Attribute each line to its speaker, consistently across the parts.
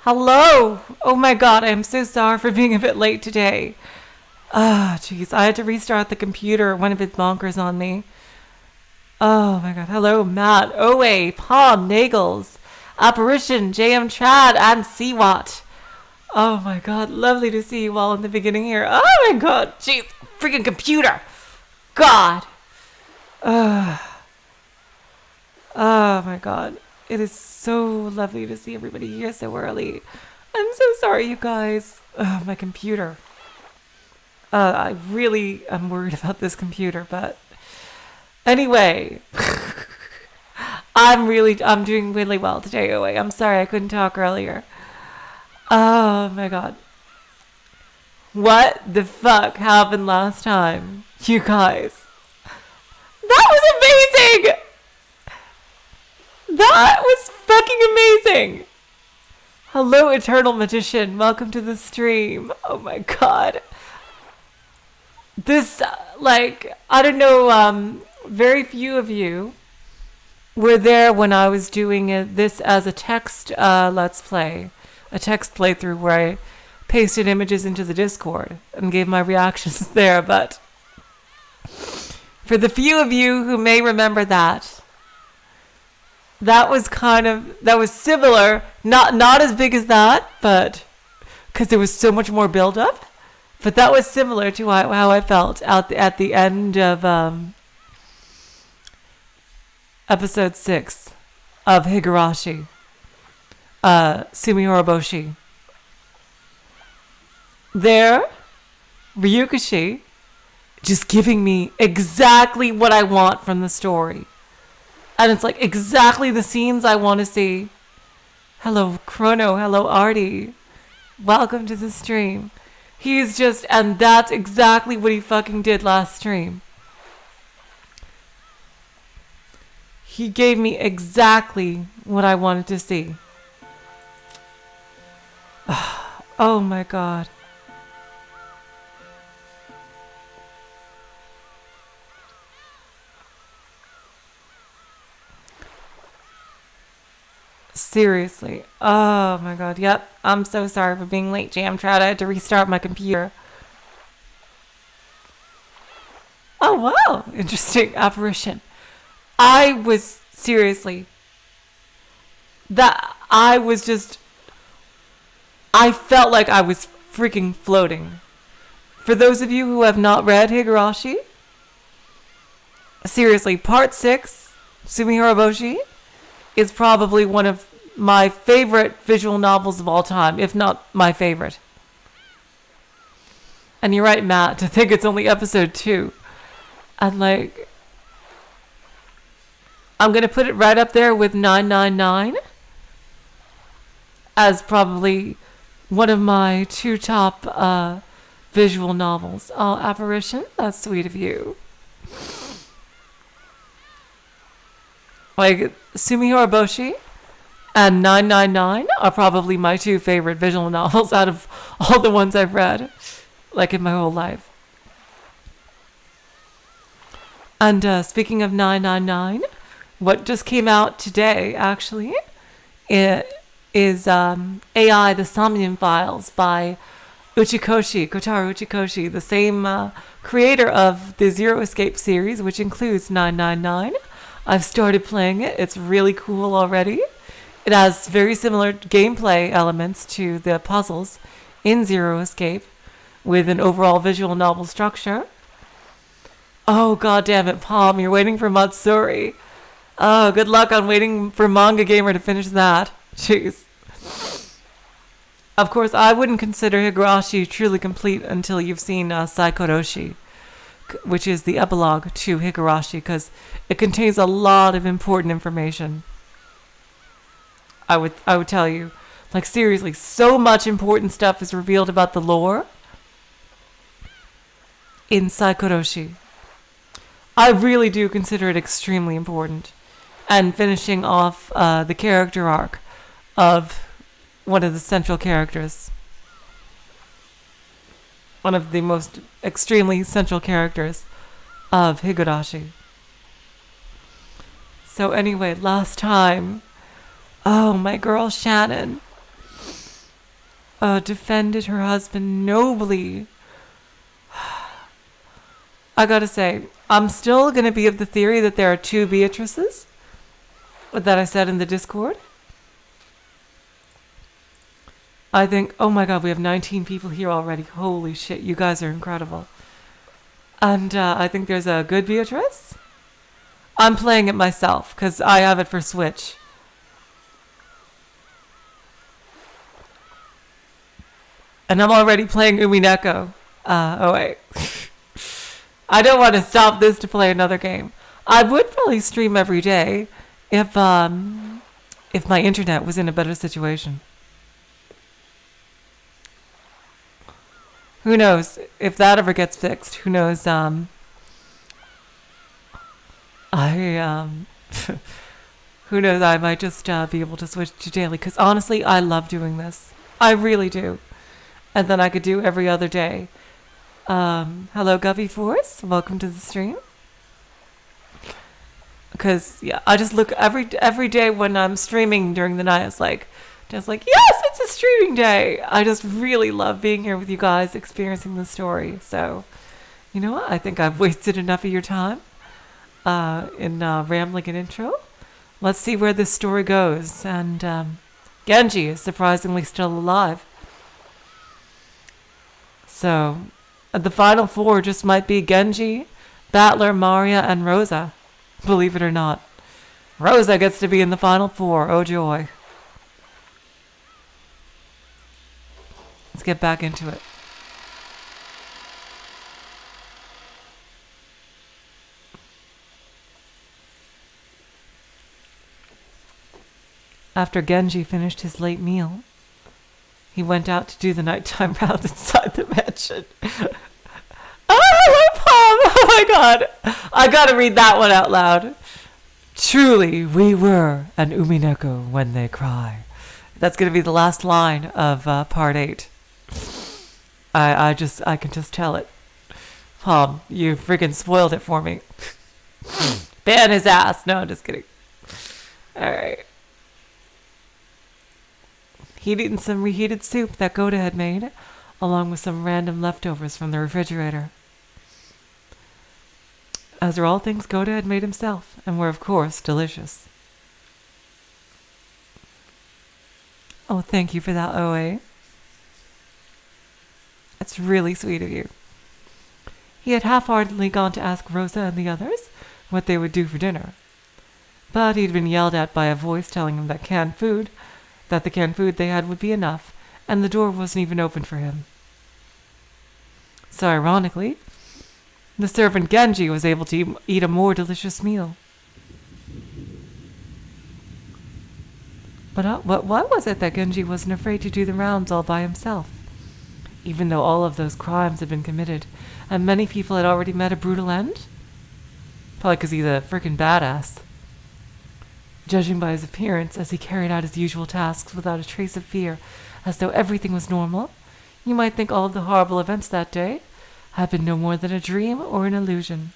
Speaker 1: Hello! Oh my god, I'm so sorry for being a bit late today. Ah, jeez, I had to restart the computer. One of its bonkers on me. Oh my god. Hello, Matt, Owe, Palm, Nagels, Apparition, JM Chad, and Seawat. Oh my god, lovely to see you all in the beginning here. Oh my god, jeez, freaking computer. God. Oh my god. It is so lovely to see everybody here so early. I'm so sorry, you guys. My computer. I really am worried about this computer, but anyway, I'm doing really well today. Oh wait, I'm sorry I couldn't talk earlier. Oh my god. What the fuck happened last time? You guys. That was amazing! That was fucking amazing! Hello, Eternal Magician. Welcome to the stream. Oh my god. This, I don't know, very few of you were there when I was doing this as a text Let's Play. A text playthrough where I pasted images into the Discord and gave my reactions there, but for the few of you who may remember that was similar, not as big as that, but because there was so much more build up, but that was similar to how I felt at the end of episode 6 of Higurashi, Sumi Horoboshi. There, Ryukishi just giving me exactly what I want from the story. And it's like exactly the scenes I want to see. Hello, Chrono. Hello, Artie. Welcome to the stream. And that's exactly what he fucking did last stream. He gave me exactly what I wanted to see. Oh my god. Seriously. Oh my god. Yep. I'm so sorry for being late, Jamtrad. I had to restart my computer. Oh wow. Interesting. Apparition. I was seriously. I felt like I was freaking floating. For those of you who have not read Higurashi, seriously, part 6, Sumi Horoboshi, is probably one of my favorite visual novels of all time, if not my favorite. And you're right, Matt, to think it's only episode 2. And I'm going to put it right up there with 999 as probably one of my 2 top visual novels. Oh, Apparition, that's sweet of you. Sumi Horoboshi and 999 are probably my 2 favorite visual novels out of all the ones I've read, in my whole life. And speaking of 999, what just came out today, actually, it is AI, The Somnium Files by Kotaro Uchikoshi, the same creator of the Zero Escape series, which includes 999. I've started playing it. It's really cool already. It has very similar gameplay elements to the puzzles in Zero Escape with an overall visual novel structure. Oh, god damn it, Palm, you're waiting for Matsuri. Oh, good luck on waiting for Manga Gamer to finish that. Jeez. Of course, I wouldn't consider Higurashi truly complete until you've seen Saikoroshi, which is the epilogue to Higurashi, because it contains a lot of important information. I would tell you, seriously, so much important stuff is revealed about the lore in Saikoroshi. I really do consider it extremely important, and finishing off the character arc of one of the central characters. One of the most extremely central characters of Higurashi. So anyway, last time, oh, my girl Shannon. defended her husband nobly. I gotta say, I'm still gonna be of the theory that there are two Beatrices that I said in the Discord. I think, oh my god, we have 19 people here already. Holy shit, you guys are incredible. And I think there's a good Beatrice. I'm playing it myself because I have it for Switch. And I'm already playing Umineko. Oh wait. I don't want to stop this to play another game. I would probably stream every day if my internet was in a better situation. Who knows if that ever gets fixed? Who knows? Who knows? I might just be able to switch to daily because honestly, I love doing this. I really do. And then I could do every other day. Hello, Guppy Force. Welcome to the stream. Because yeah, I just look every day when I'm streaming during the night. It's like. Just like, yes, it's a streaming day. I just really love being here with you guys, experiencing the story. So, you know what? I think I've wasted enough of your time in rambling an intro. Let's see where this story goes. And Genji is surprisingly still alive. So, the final four just might be Genji, Battler, Maria, and Rosa. Believe it or not. Rosa gets to be in the final four. Oh, joy. Let's get back into it. After Genji finished his late meal, he went out to do the nighttime rounds inside the mansion. Oh, Palm! Oh my god! I gotta read that one out loud. Truly, we were an Umineko when they cry. That's gonna be the last line of part 8. I can just tell it. Palm, you freaking spoiled it for me. Ban his ass. No, I'm just kidding. Alright. He'd eaten some reheated soup that Goda had made, along with some random leftovers from the refrigerator. As are all things Goda had made himself, and were of course delicious. Oh, thank you for that, OA. That's really sweet of you. He had half-heartedly gone to ask Rosa and the others what they would do for dinner. But he'd been yelled at by a voice telling him that the canned food they had would be enough, and the door wasn't even open for him. So ironically, the servant Genji was able to eat a more delicious meal. But why was it that Genji wasn't afraid to do the rounds all by himself? Even though all of those crimes had been committed, and many people had already met a brutal end? Probably because he's a freaking badass. Judging by his appearance as he carried out his usual tasks without a trace of fear, as though everything was normal, you might think all of the horrible events that day had been no more than a dream or an illusion.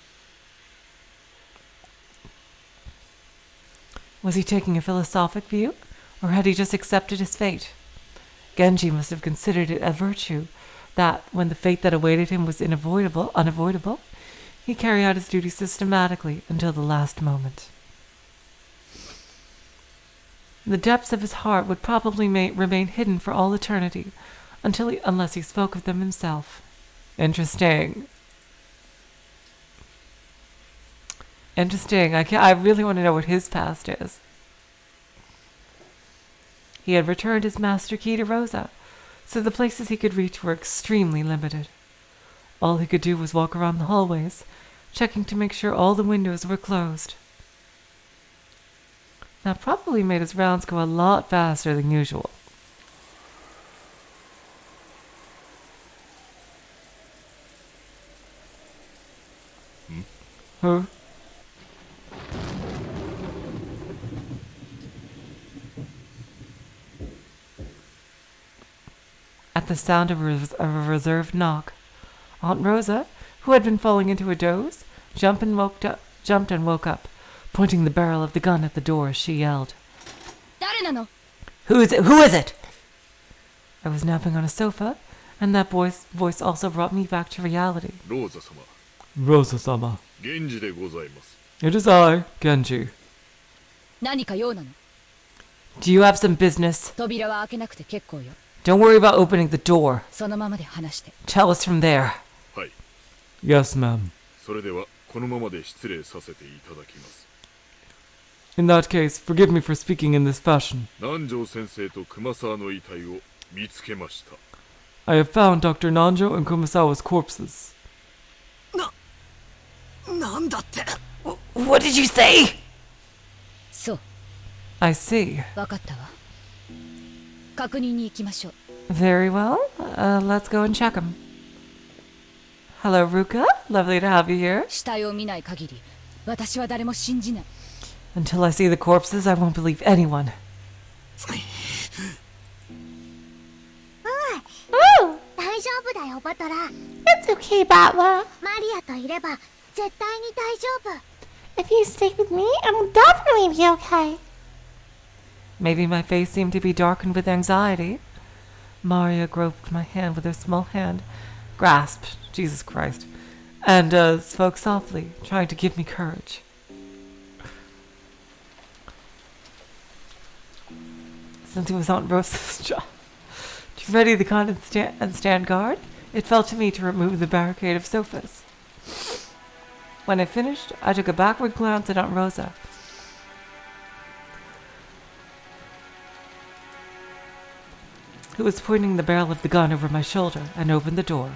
Speaker 1: Was he taking a philosophic view, or had he just accepted his fate? Genji must have considered it a virtue that, when the fate that awaited him was unavoidable, he carried out his duty systematically until the last moment. The depths of his heart would probably remain hidden for all eternity, unless he spoke of them himself. Interesting. I really want to know what his past is. He had returned his master key to Rosa, so the places he could reach were extremely limited. All he could do was walk around the hallways, checking to make sure all the windows were closed. That probably made his rounds go a lot faster than usual. Huh? At the sound of a reserved knock, Aunt Rosa, who had been falling into a doze, jumped and woke up, pointing the barrel of the gun at the door as she yelled. Who is it? I was napping on a sofa, and that voice also brought me back to reality. Rosa-sama. It is I, Genji. Do you have some business? Don't worry about opening the door. Tell us from there. Yes, ma'am. In that case, forgive me for speaking in this fashion. I have found Dr. Nanjo and Kumasawa's corpses. What did you say? I see. Very well. Let's go and check him. Hello, Ruka. Lovely to have you here. Until I see the corpses, I won't believe anyone.
Speaker 2: Oh! It's okay, Butler. If you stay with me, I'll definitely be okay.
Speaker 1: Maybe my face seemed to be darkened with anxiety. Maria groped my hand with her small hand, grasped, Jesus Christ, and spoke softly, trying to give me courage. Since it was Aunt Rosa's job to ready the gun and stand guard, it fell to me to remove the barricade of sofas. When I finished, I took a backward glance at Aunt Rosa. Who was pointing the barrel of the gun over my shoulder, and opened the door.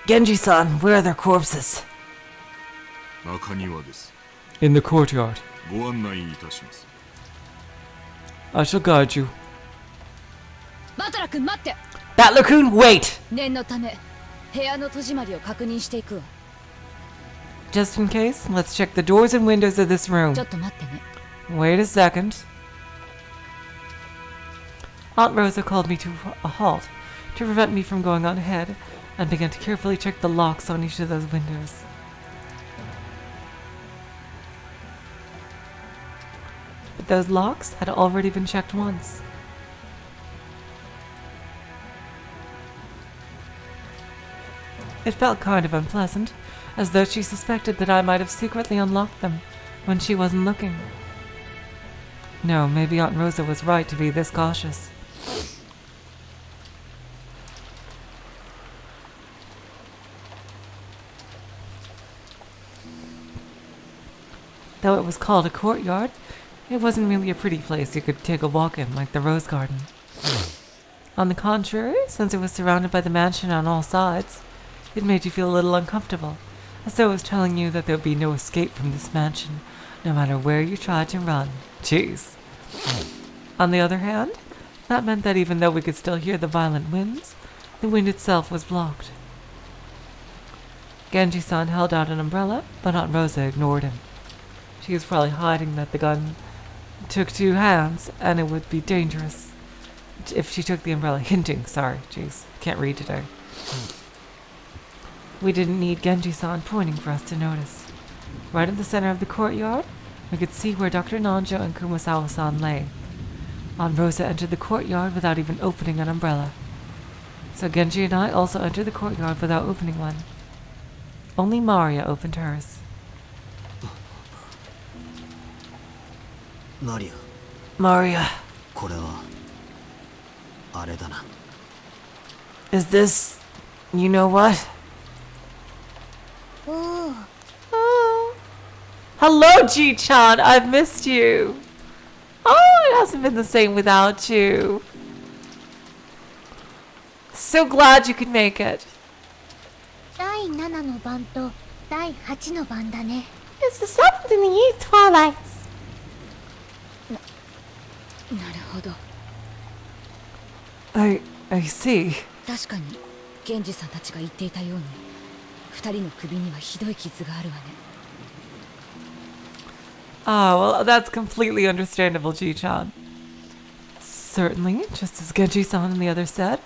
Speaker 1: Genji-san, where are their corpses? In the courtyard. I shall guide you. Butler-kun, wait! Just in case, let's check the doors and windows of this room. Wait a second. Aunt Rosa called me to a halt to prevent me from going on ahead, and began to carefully check the locks on each of those windows. But those locks had already been checked once. It felt kind of unpleasant, as though she suspected that I might have secretly unlocked them when she wasn't looking. No, maybe Aunt Rosa was right to be this cautious. Though it was called a courtyard, it wasn't really a pretty place you could take a walk in like the Rose Garden. On the contrary, since it was surrounded by the mansion on all sides, it made you feel a little uncomfortable, as though it was telling you that there would be no escape from this mansion, no matter where you tried to run. Jeez. On the other hand, that meant that even though we could still hear the violent winds, the wind itself was blocked. Genji-san held out an umbrella, but Aunt Rosa ignored him. She was probably hiding that the gun took 2 hands, and it would be dangerous if she took the umbrella. Hinting, sorry, jeez, can't read today. We didn't need Genji-san pointing for us to notice. Right in the center of the courtyard, we could see where Dr. Nanjo and Kumasawa-san lay. Aunt Rosa entered the courtyard without even opening an umbrella. So Genji and I also entered the courtyard without opening one. Only Maria opened hers. Maria. Is this... you know what?
Speaker 2: Oh.
Speaker 1: Hello, Ji-chan! I've missed you! Oh, it hasn't been the same without you. So glad you could make it.
Speaker 2: It's
Speaker 1: the 7th and the 8th twilights. I see. Ah, well, that's completely understandable, Ji-chan. Certainly, just as Genji-san and the others said,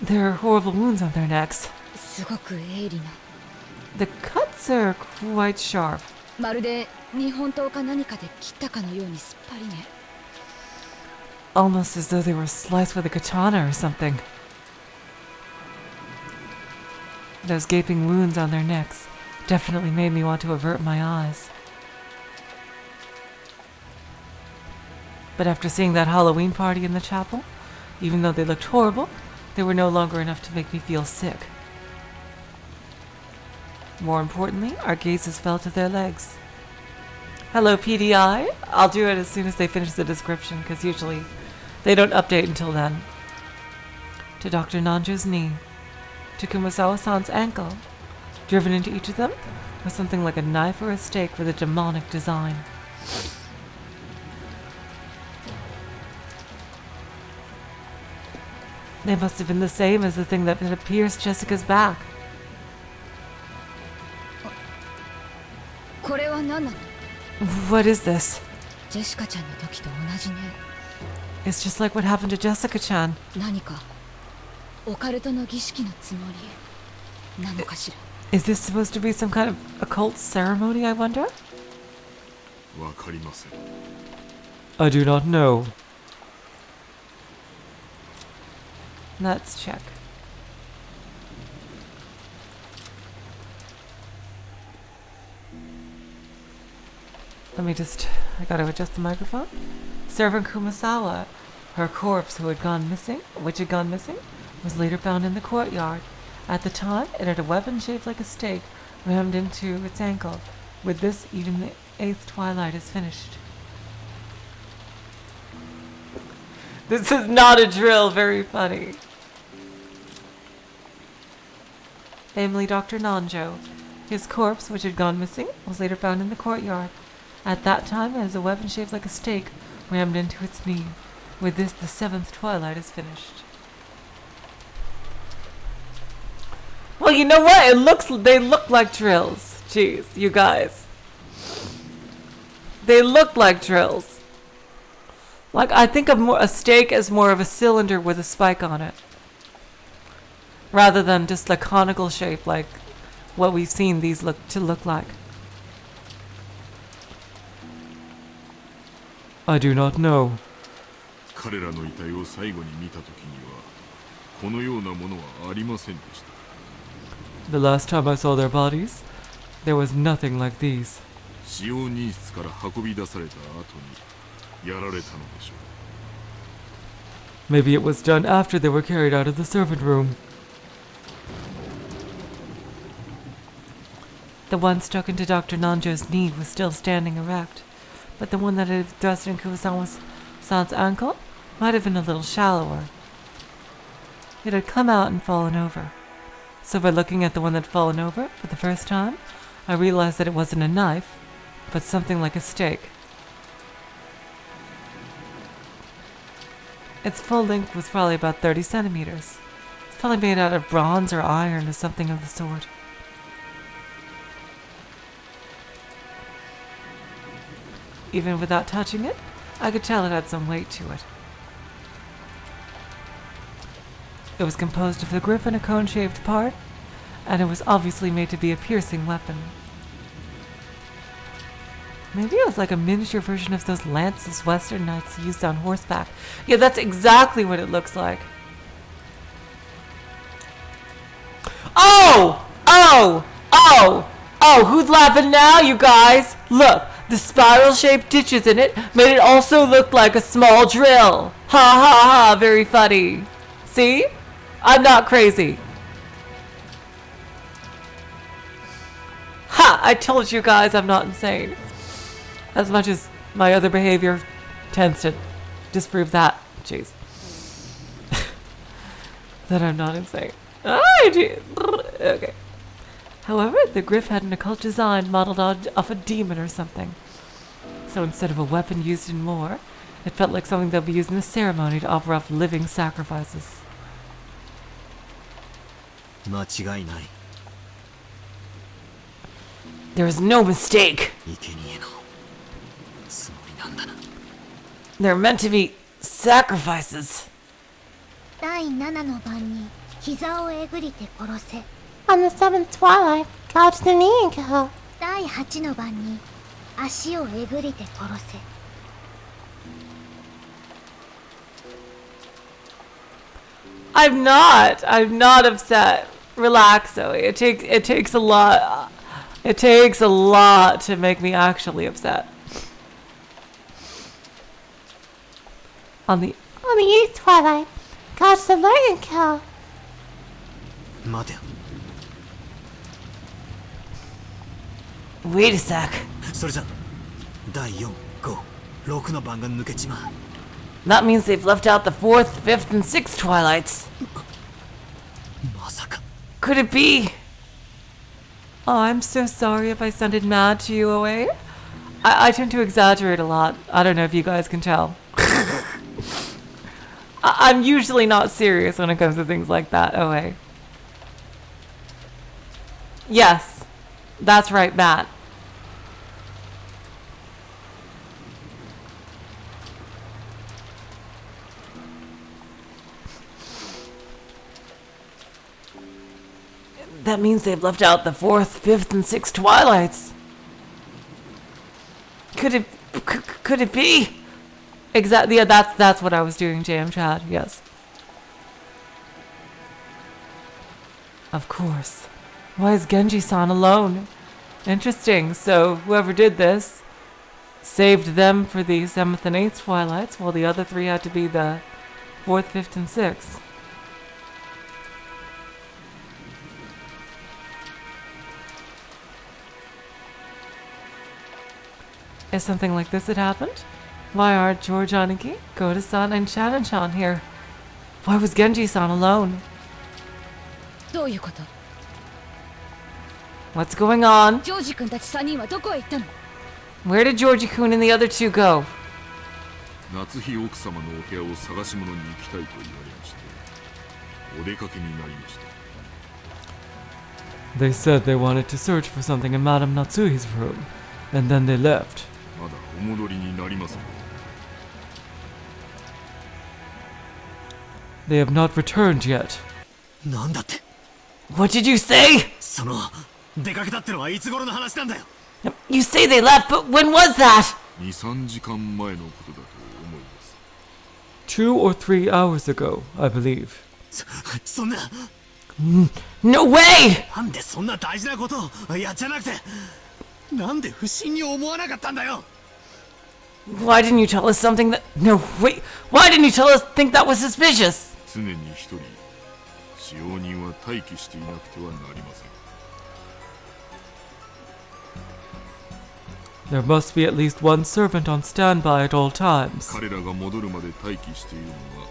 Speaker 1: there are horrible wounds on their necks. The cuts are quite sharp. almost as though they were sliced with a katana or something. Those gaping wounds on their necks definitely made me want to avert my eyes. But after seeing that Halloween party in the chapel, even though they looked horrible, they were no longer enough to make me feel sick. More importantly, our gazes fell to their legs. Hello, PDI. I'll do it as soon as they finish the description, because usually they don't update until then. To Dr. Nanjo's knee. To Kumasawa-san's ankle. Driven into each of them was something like a knife or a stake with a demonic design. They must have been the same as the thing that had pierced Jessica's back. What is this? It's just like what happened to Jessica-chan. Is this supposed to be some kind of occult ceremony, I wonder? I do not know. Let's check. I gotta adjust the microphone. Servant Kumasawa, her corpse which had gone missing, was later found in the courtyard. At the time, it had a weapon shaped like a stake rammed into its ankle. With this, even the 8th twilight is finished. This is not a drill, very funny. Namely, Dr. Nanjo. His corpse, which had gone missing, was later found in the courtyard. At that time, it has a weapon shaped like a stake rammed into its knee. With this, the 7th twilight is finished. Well, you know what? They look like drills. Jeez, you guys. They look like drills. Like, I think of a stake as more of a cylinder with a spike on it, rather than just a conical shape like what we've seen these look like. I do not know. The last time I saw their bodies, there was nothing like these. Maybe it was done after they were carried out of the servant room. The one stuck into Dr. Nanjo's knee was still standing erect, but the one that had thrust in Kumasawa-san's ankle might have been a little shallower. It had come out and fallen over. So by looking at the one that had fallen over for the first time, I realized that it wasn't a knife, but something like a stake. Its full length was probably about 30 centimeters. It's probably made out of bronze or iron or something of the sort. Even without touching it, I could tell it had some weight to it. It was composed of the grip and a cone-shaped part, and it was obviously made to be a piercing weapon. Maybe it was like a miniature version of those lances Western knights used on horseback. Yeah, that's exactly what it looks like. Oh! Oh! Oh! Oh, who's laughing now, you guys? Look, the spiral-shaped ditches in it made it also look like a small drill. Ha ha ha, very funny. See? I'm not crazy. Ha! I told you guys I'm not insane. As much as my other behavior tends to disprove that. Jeez. That I'm not insane. Okay. However, the griff had an occult design modeled off a demon or something. So instead of a weapon used in war, it felt like something that would be used in a ceremony to offer up living sacrifices. There is no mistake. They're meant to be sacrifices.
Speaker 2: On the 7th twilight, gouge the knee and kill.
Speaker 1: I'm not. I'm not upset. Relax, Zoe. It takes a lot. It takes a lot to make me actually upset. On the
Speaker 2: youth twilight. Catch the learning cow.
Speaker 3: 待てよ。
Speaker 1: Wait a sec.
Speaker 3: それじゃ第4、5、6の番が抜けちまう。
Speaker 1: That means they've left out the 4th, 5th, and 6th twilights.
Speaker 3: まさか。
Speaker 1: Could it be? Oh, I'm so sorry if I sounded mad to you, OA. I tend to exaggerate a lot. I don't know if you guys can tell. I'm usually not serious when it comes to things like that, OA. Yes, that's right, Matt. That means they've left out the 4th, 5th, and 6th twilights. Could it be? Exactly. Yeah, that's what I was doing, JM Chad. Yes. Of course. Why is Genji-san alone? Interesting. So whoever did this saved them for the 7th and 8th twilights, while the other 3 had to be the 4th, 5th, and 6th. If something like this had happened, why aren't George Aniki, Goda-san, and Shannon-chan here? Why was Genji-san alone?
Speaker 4: どういうこと？
Speaker 1: What's going on?
Speaker 4: ジョージ君たち3人はどこへ行ったの？
Speaker 1: Where did Georgie-kun and the other 2 go?
Speaker 5: 夏日奥様のお部屋を探し物に行きたいと言われまして、お出かけになりました。
Speaker 1: They said they wanted to search for something in Madame Natsuhi's room, and then they left.
Speaker 5: まだお戻りになりません。
Speaker 1: They have not returned yet.
Speaker 3: なんだって。
Speaker 1: What did you say?
Speaker 3: その出かけたってのはいつ頃の話なんだよ。
Speaker 1: You say they left, but when was that?
Speaker 5: 2、3時間前のことだと思います。
Speaker 1: 2 or 3 hours ago, I believe.
Speaker 3: そんな。
Speaker 1: No way!
Speaker 3: なんでそんな大事なことをやっちゃなくて。なんで不審に思わなかったんだよ。
Speaker 1: Why didn't you tell us something that... No, wait. Why didn't you tell us think that was suspicious?
Speaker 5: 常に一人、使用人は待機していなくてはなりません。
Speaker 1: There must be at least one servant on standby at all times.
Speaker 5: 彼らが戻るまで待機しているのは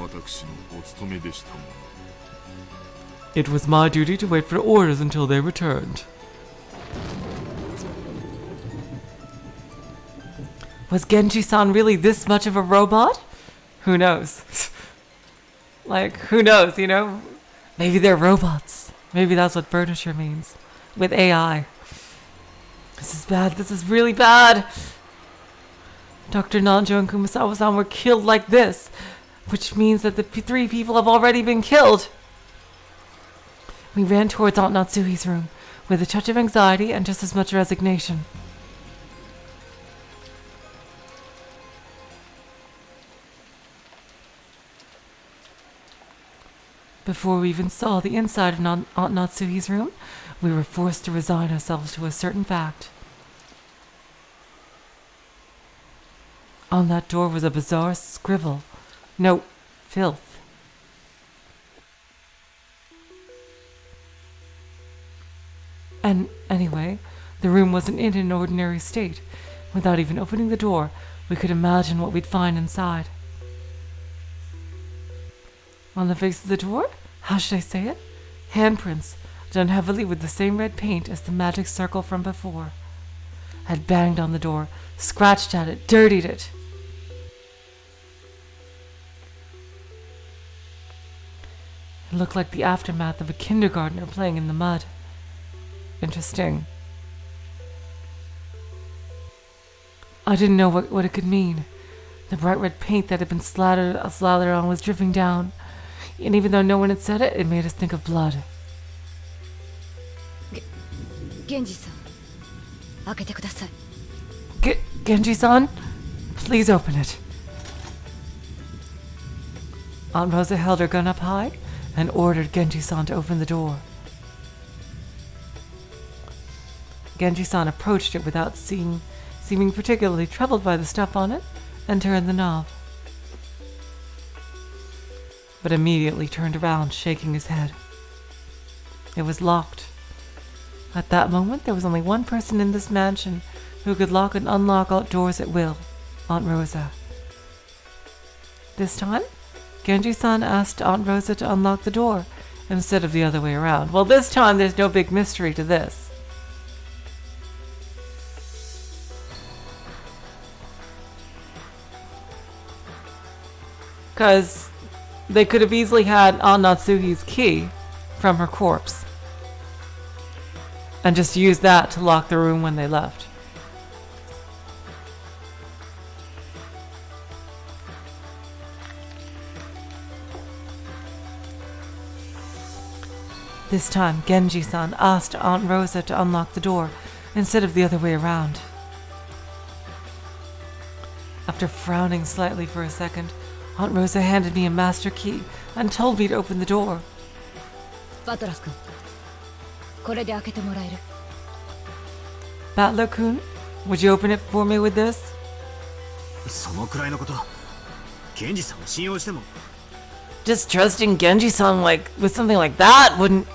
Speaker 5: 私のお務めでしたもの。
Speaker 1: It was my duty to wait for orders until they returned. Was Genji-san really this much of a robot? Who knows? Like, who knows, you know? Maybe they're robots. Maybe that's what furniture means. With AI. This is bad. This is really bad. Dr. Nanjo and Kumasawa-san were killed like this, which means that the 3 people have already been killed. We ran towards Aunt Natsuhi's room, with a touch of anxiety and just as much resignation. Before we even saw the inside of Aunt Natsuhi's room, we were forced to resign ourselves to a certain fact. On that door was a bizarre scribble. No, filth. And anyway, the room wasn't in an ordinary state. Without even opening the door, we could imagine what we'd find inside. On the face of the door, how should I say it? Handprints, done heavily with the same red paint as the magic circle from before. I had banged on the door, scratched at it, dirtied it. It looked like the aftermath of a kindergartner playing in the mud. Interesting. I didn't know what it could mean. The bright red paint that had been slathered on was dripping down. And even though no one had said it, it made us think of blood.
Speaker 4: 源氏さん、開けてください。
Speaker 1: Genji-san, please open it. Aunt Rosa held her gun up high and ordered Genji-san to open the door. Genji-san approached it without seeming particularly troubled by the stuff on it and turned the knob. But immediately turned around, shaking his head. It was locked. At that moment, there was only one person in this mansion who could lock and unlock doors at will, Aunt Rosa. This time, Genji-san asked Aunt Rosa to unlock the door instead of the other way around. Well, this time there's no big mystery to this. Because they could have easily had Aunt Natsuhi's key from her corpse and just used that to lock the room when they left. This time, Genji-san asked Aunt Rosa to unlock the door instead of the other way around. After frowning slightly for a second, Aunt Rosa handed me a master key and told me to open the door.
Speaker 4: バトラー君、これで開けてもらえる？
Speaker 1: Butler-kun, would you open it for me with this?
Speaker 3: そのくらいのことケンジさんを信用しても
Speaker 1: Just trusting Genji-san with something like that wouldn't...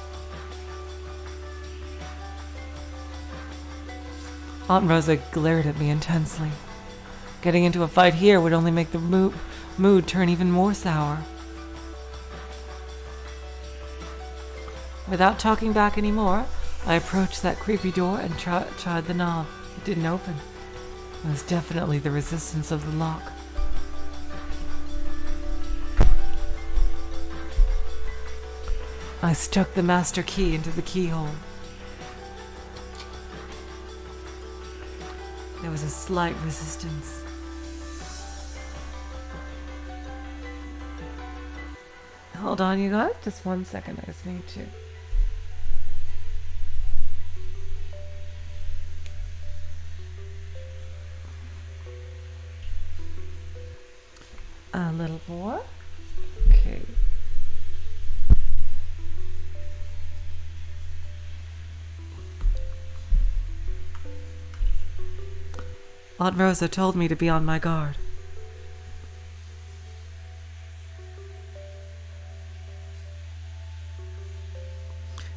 Speaker 1: Aunt Rosa glared at me intensely. Getting into a fight here would only make the mood turn even more sour. Without talking back anymore, I approached that creepy door and tried the knob. It didn't open. It was definitely the resistance of the lock. I stuck the master key into the keyhole. There was a slight resistance. Hold on, you guys. Just 1 second. I just need to... A little more. Okay. Aunt Rosa told me to be on my guard.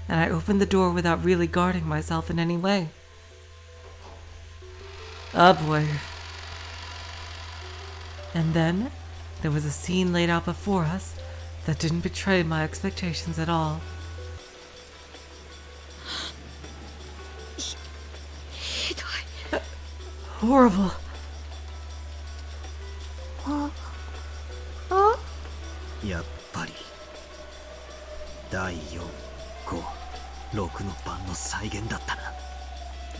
Speaker 1: And I opened the door without really guarding myself in any way. Oh boy. And then there was a scene laid out before us that didn't betray my expectations at all. Horrible.
Speaker 3: やっぱり第4、5、6の版の再現だったな。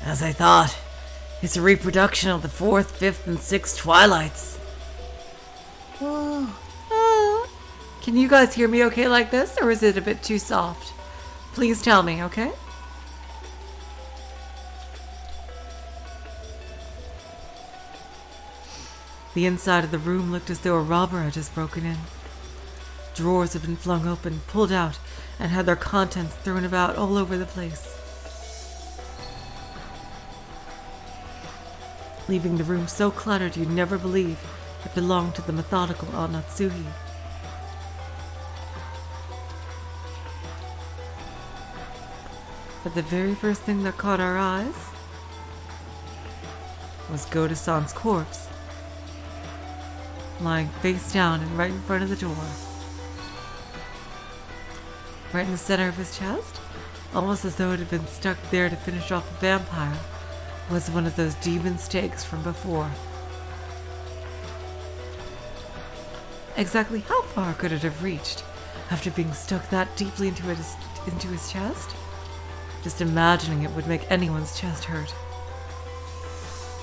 Speaker 1: As I thought, it's a reproduction of the 4th, 5th, and 6th Twilights. Can you guys hear me okay like this, or is it a bit too soft? Please tell me, okay? The inside of the room looked as though a robber had just broken in. Drawers had been flung open, pulled out, and had their contents thrown about all over the place, leaving the room so cluttered you'd never believe it belonged to the methodical Aunt Natsuhi. But the very first thing that caught our eyes was Goda-san's corpse, lying face down and right in front of the door. Right in the center of his chest, almost as though it had been stuck there to finish off a vampire, was one of those demon stakes from before. Exactly how far could it have reached after being stuck that deeply into his chest? Just imagining it would make anyone's chest hurt.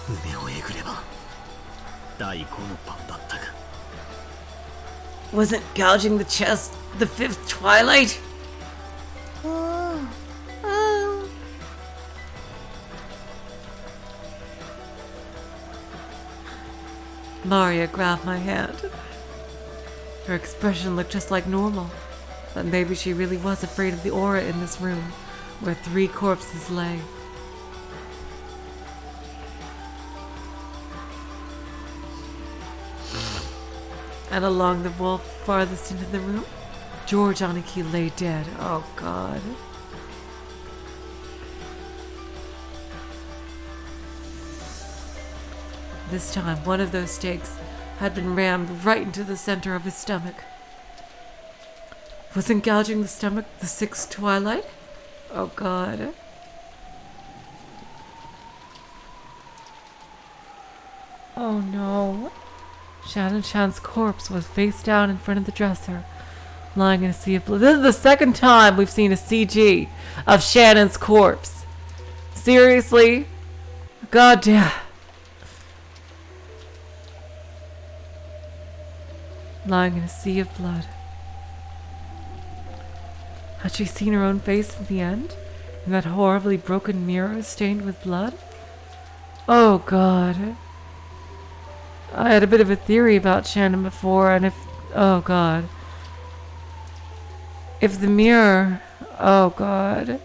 Speaker 3: 胸をえぐれば第5の版だったが
Speaker 1: Wasn't gouging the chest the 5th Twilight? Maria grabbed my hand. Her expression looked just like normal, but maybe she really was afraid of the aura in this room where 3 corpses lay. And along the wall farthest into the room, George Aniki lay dead. Oh God. This time, one of those stakes had been rammed right into the center of his stomach. Wasn't gouging the stomach the 6th twilight? Oh God. Oh no. Shannon Chan's corpse was face down in front of the dresser, lying in a sea of blood. This is the 2nd time we've seen a CG of Shannon's corpse. Seriously? God damn. Lying in a sea of blood. Had she seen her own face in the end? In that horribly broken mirror stained with blood? Oh God. I had a bit of a theory about Shannon before, and oh God. If the mirror, oh God.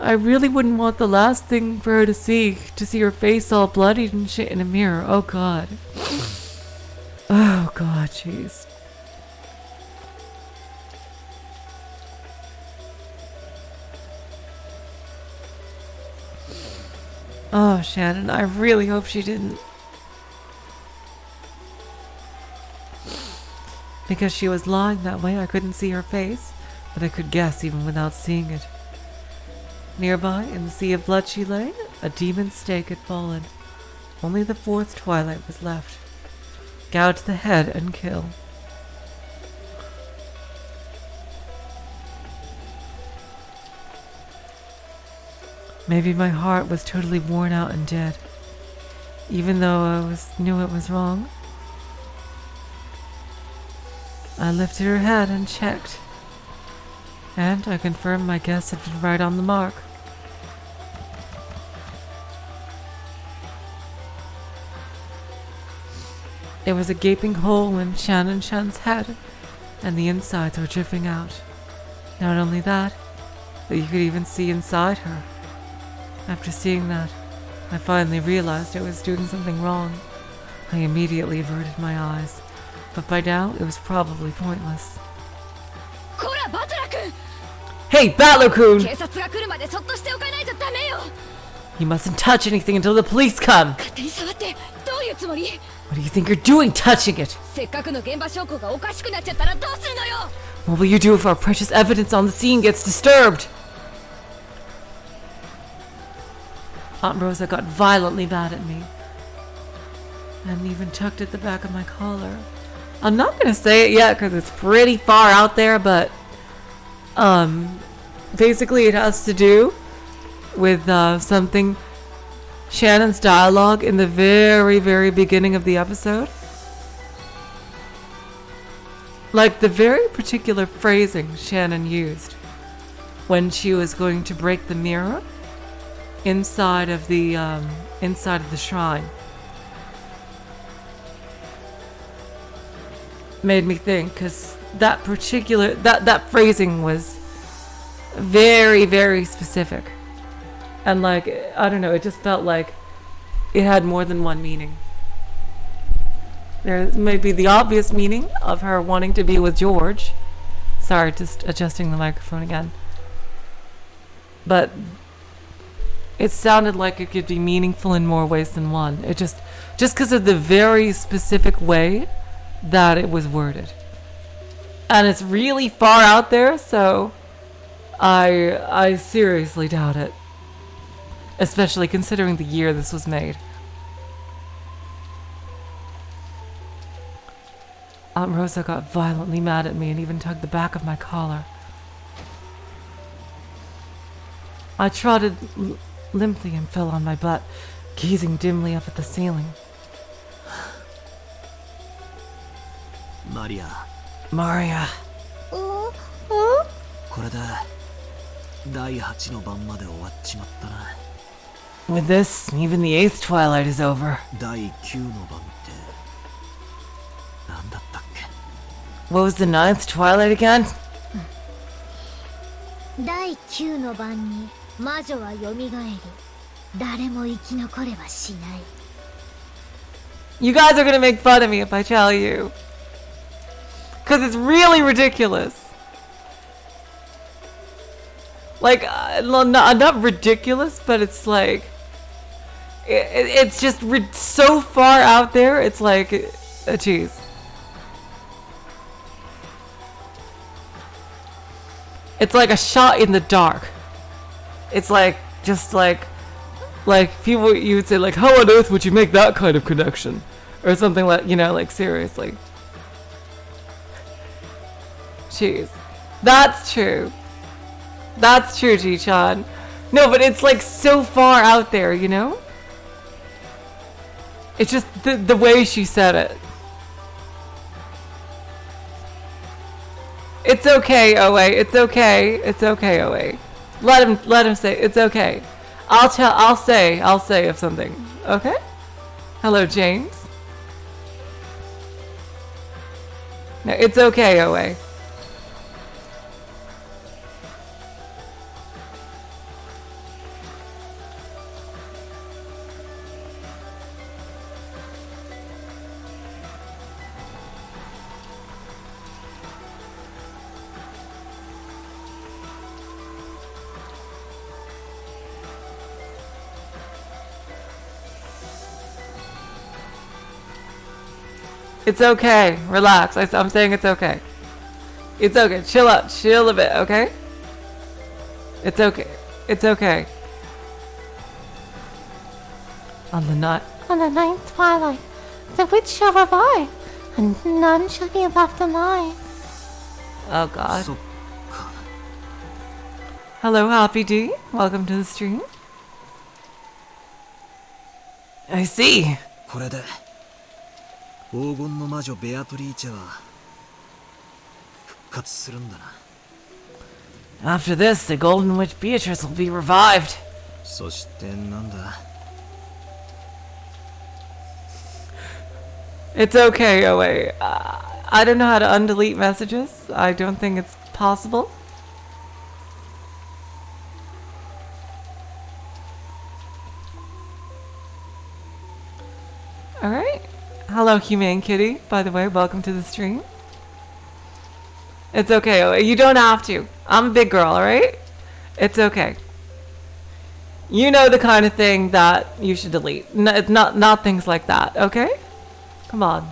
Speaker 1: I really wouldn't want the last thing for her to see her face all bloodied and shit in a mirror. Oh God. Oh God, jeez. Oh, Shannon, I really hope she didn't. Because she was lying that way, I couldn't see her face, but I could guess even without seeing it. Nearby, in the sea of blood she lay, a demon stake had fallen. Only the 4th twilight was left. Gouge the head and kill. Maybe my heart was totally worn out and dead, even though I knew it was wrong. I lifted her head and checked, and I confirmed my guess had been right on the mark. There was a gaping hole in Shannon Chan's head, and the insides were dripping out. Not only that, but you could even see inside her. After seeing that, I finally realized I was doing something wrong. I immediately averted my eyes, but by now it was probably pointless. Hey, Battler-kun! You mustn't touch anything until the police come! What do you think you're doing touching it? What will you do if our precious evidence on the scene gets disturbed? Aunt Rosa got violently mad at me, and even tugged at the back of my collar. I'm not gonna say it yet because it's pretty far out there, but basically it has to do with something Shannon's dialogue in the very, very beginning of the episode. Like the very particular phrasing Shannon used when she was going to break the mirror inside of the shrine. Made me think, because that particular that phrasing was very, very specific, and like, I don't know, it just felt like it had more than one meaning. There may be the obvious meaning of her wanting to be with George. Sorry, just adjusting the microphone again. But it sounded like it could be meaningful in more ways than one. It just because of the very specific way that it was worded. And it's really far out there, so I seriously doubt it. Especially considering the year this was made. Aunt Rosa got violently mad at me and even tugged the back of my collar. I trotted limply and fell on my butt, gazing dimly up at the ceiling. Maria.
Speaker 3: これで第8の晩まで終わっちまったな。
Speaker 1: With this, even the 8th twilight is over.
Speaker 3: 第9の晩って何
Speaker 1: What was the ninth twilight again?
Speaker 6: 第9の晩に魔女は蘇り、誰も生き残れはしない。
Speaker 1: You guys are gonna make fun of me if I tell you. Because it's really ridiculous. Like, not ridiculous, but it's like... It's just so far out there, it's like... Jeez. It's like a shot in the dark. It's like, just like people, you would say like, how on earth would you make that kind of connection? Or something like, you know, like seriously. Jeez. That's true. That's true, Ji-chan. No, but it's like so far out there, you know? It's just the way she said it. It's okay, Oe. It's okay. It's okay, Oe. Let him say it's okay. I'll say if something. Okay? Hello, James. No, it's okay, Oe. It's okay. Relax. I'm saying it's okay. It's okay. Chill out. Chill a bit, okay? It's okay. It's okay. On the
Speaker 2: ninth twilight, the witch shall revive, and none shall be left alive.
Speaker 1: Oh God.
Speaker 3: そっか。
Speaker 1: Hello, Happy D. Welcome to the stream. I see.
Speaker 3: これで黄金の魔女ベアトリーチェは復活するんだな。
Speaker 1: After this, the Golden Witch Beatrice will be revived.
Speaker 3: そしてなんだ。
Speaker 1: It's okay, Oe. I don't know how to undelete messages. I don't think it's possible. Alright. Hello, Humane Kitty. By the way, welcome to the stream. It's okay, Oe. You don't have to. I'm a big girl, alright? It's okay. You know the kind of thing that you should delete. No, it's not things like that, okay? Come on.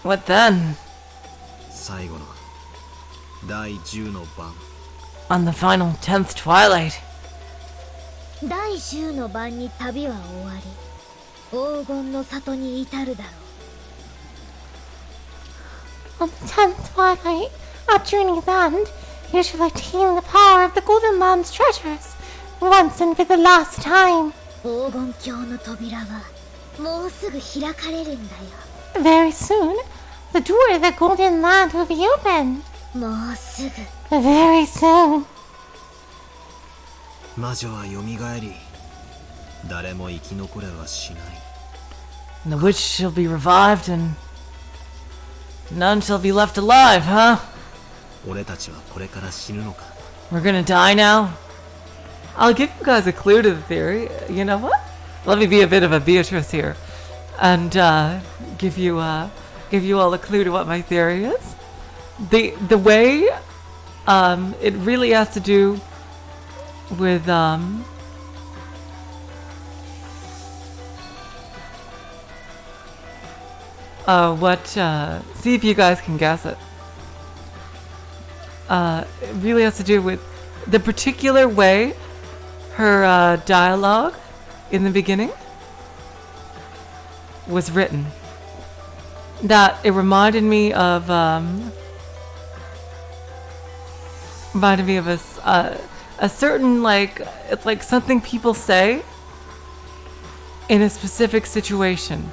Speaker 1: What then?
Speaker 3: 最後の第10の晩。
Speaker 1: On the final 10th twilight.
Speaker 6: 第10の晩に旅は終わり、黄金の里に至るだろう。
Speaker 2: On the 10th twilight, our journey's end, you shall attain the power of the Golden Land's treasures, once and for the last time.
Speaker 6: 黄金鏡の扉はもうすぐ開かれるんだよ。
Speaker 2: Very soon, the door of the Golden Land will be open.
Speaker 6: もうすぐ。
Speaker 2: Very soon.
Speaker 3: 魔女は蘇り、誰も生き残れはしない。
Speaker 1: The witch shall be revived and none shall be left alive, huh?
Speaker 3: 俺たちはこれから死ぬのか。
Speaker 1: We're gonna die now? I'll give you guys a clue to the theory. You know what? Let me be a bit of a Beatrice here and give you all a clue to what my theory is. The way it really has to do with see if you guys can guess it. It really has to do with the particular way her dialogue in the beginning was written. That it reminded me of a certain, like, it's like something people say in a specific situation.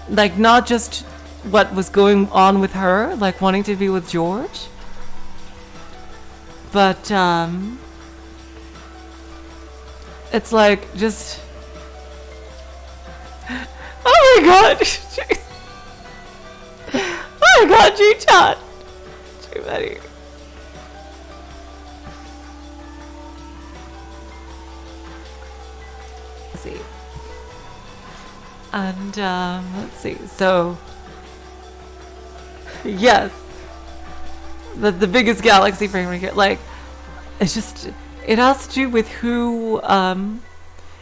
Speaker 1: Like, not just what was going on with her, like wanting to be with George, but It's like just. Oh my god! Jeez. Oh my god, G-Chat! Too many. Let's see. And, let's see. So, yes. The biggest galaxy frame right here. Like, it's just, it has to do with who, it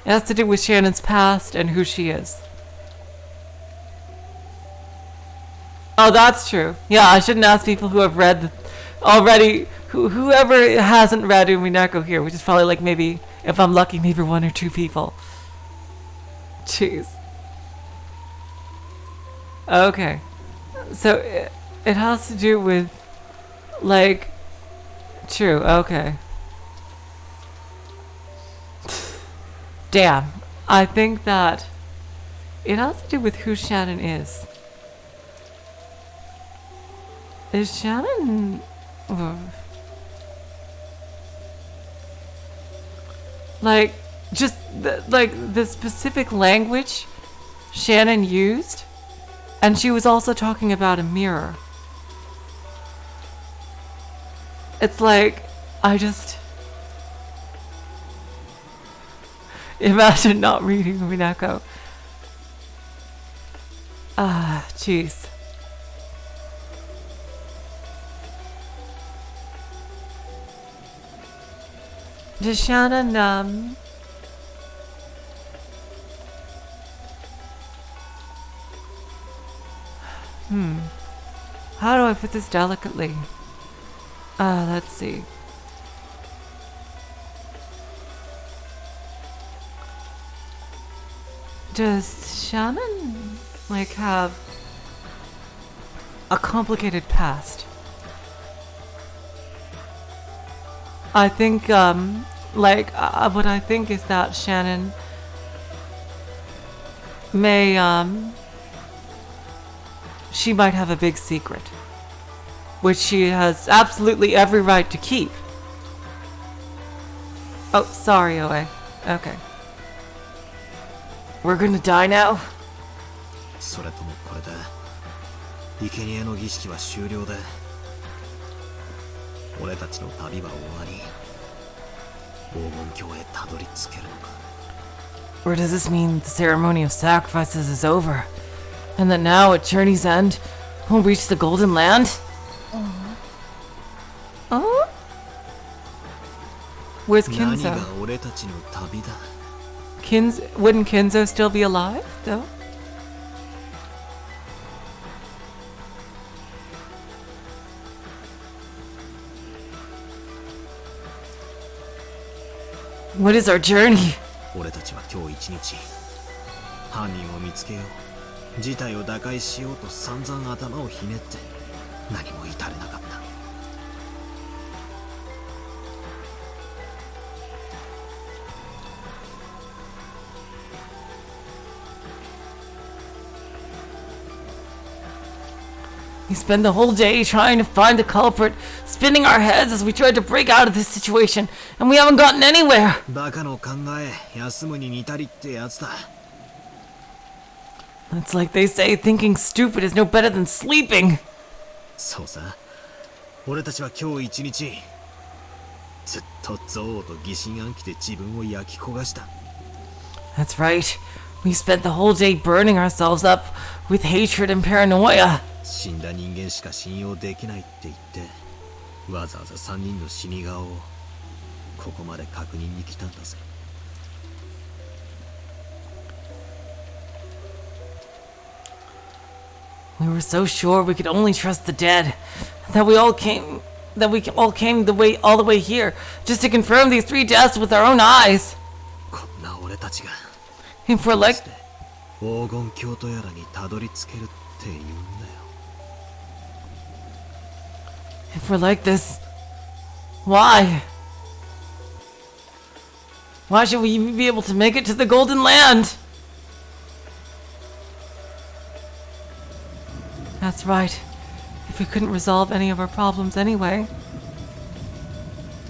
Speaker 1: has to do with Shannon's past and who she is. Oh, that's true. Yeah, I shouldn't ask people who have read already, whoever hasn't read Umineko here, which is probably like maybe, if I'm lucky, maybe 1 or 2 people. Jeez. Okay. So it has to do with, like, true, okay. Damn. I think that it has to do with who Shannon is. Is Shannon... like, just the specific language Shannon used, and she was also talking about a mirror. It's like, I just... imagine not reading Umineko. Ah, jeez. Does Shannon, how do I put this delicately? Let's see. Does Shannon, like, have a complicated past? I think, what I think is that Shannon may, she might have a big secret, which she has absolutely every right to keep. Oh, sorry, Oe. Okay. We're gonna die now?
Speaker 3: それともこれで生贄の儀式は終了で俺たちの旅は終わり黄金鏡へたどり着けるのか
Speaker 1: Or does this mean the ceremony of sacrifices is over, and that now at Journey's End we'll reach the Golden Land? Oh? Where's
Speaker 3: 何
Speaker 1: Kinzo?
Speaker 3: が俺たちの旅だ
Speaker 1: Wouldn't Kinzo still be alive, though? What is our journey?
Speaker 3: 俺たちは今日一日犯人を見つけよう事態を打開しようと散々頭をひねって何も至れなかった
Speaker 1: We spend the whole day trying to find the culprit, spinning our heads as we try to break out of this situation, and we haven't gotten anywhere.
Speaker 3: バカの考え休むに似たりってやつだ
Speaker 1: It's like they say thinking stupid is no better than sleeping.
Speaker 3: そうさ俺たちは今日一日ずっと憎悪と疑心暗鬼で自分を焼き焦がした
Speaker 1: That's right. We spent the whole day burning ourselves up with hatred and paranoia.
Speaker 3: 死んだ人間しか信用できないって言ってわざわざ3人の死に顔をここまで確認に来たんだぜ
Speaker 1: We were so sure we could only trust the dead, that we all came all the way here just to confirm these 3 deaths with our own eyes.
Speaker 3: こんな俺たちが
Speaker 1: If we're like
Speaker 3: 黄金鏡とやらにたどり着けるって言うんだよ
Speaker 1: If we're like this, why? Why should we even be able to make it to the Golden Land? That's right. If we couldn't resolve any of our problems anyway,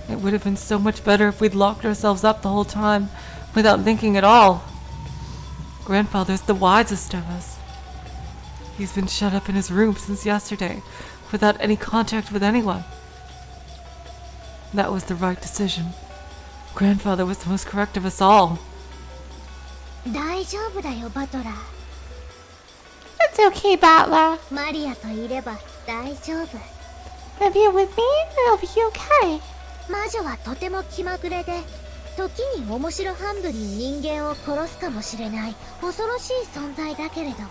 Speaker 1: it would have been so much better if we'd locked ourselves up the whole time without thinking at all. Grandfather's the wisest of us. He's been shut up in his room since yesterday, without any contact with anyone. That was the right decision. Grandfather was the most correct of us all.
Speaker 6: 大丈夫だよ、バトラー。
Speaker 2: It's okay, Butler.
Speaker 6: マリアといれば大丈夫。
Speaker 2: If you're with me, it'll be okay.
Speaker 6: 魔女はとても気まぐれで、時に面白半分に人間を殺すかもしれない恐ろしい存在だけれども。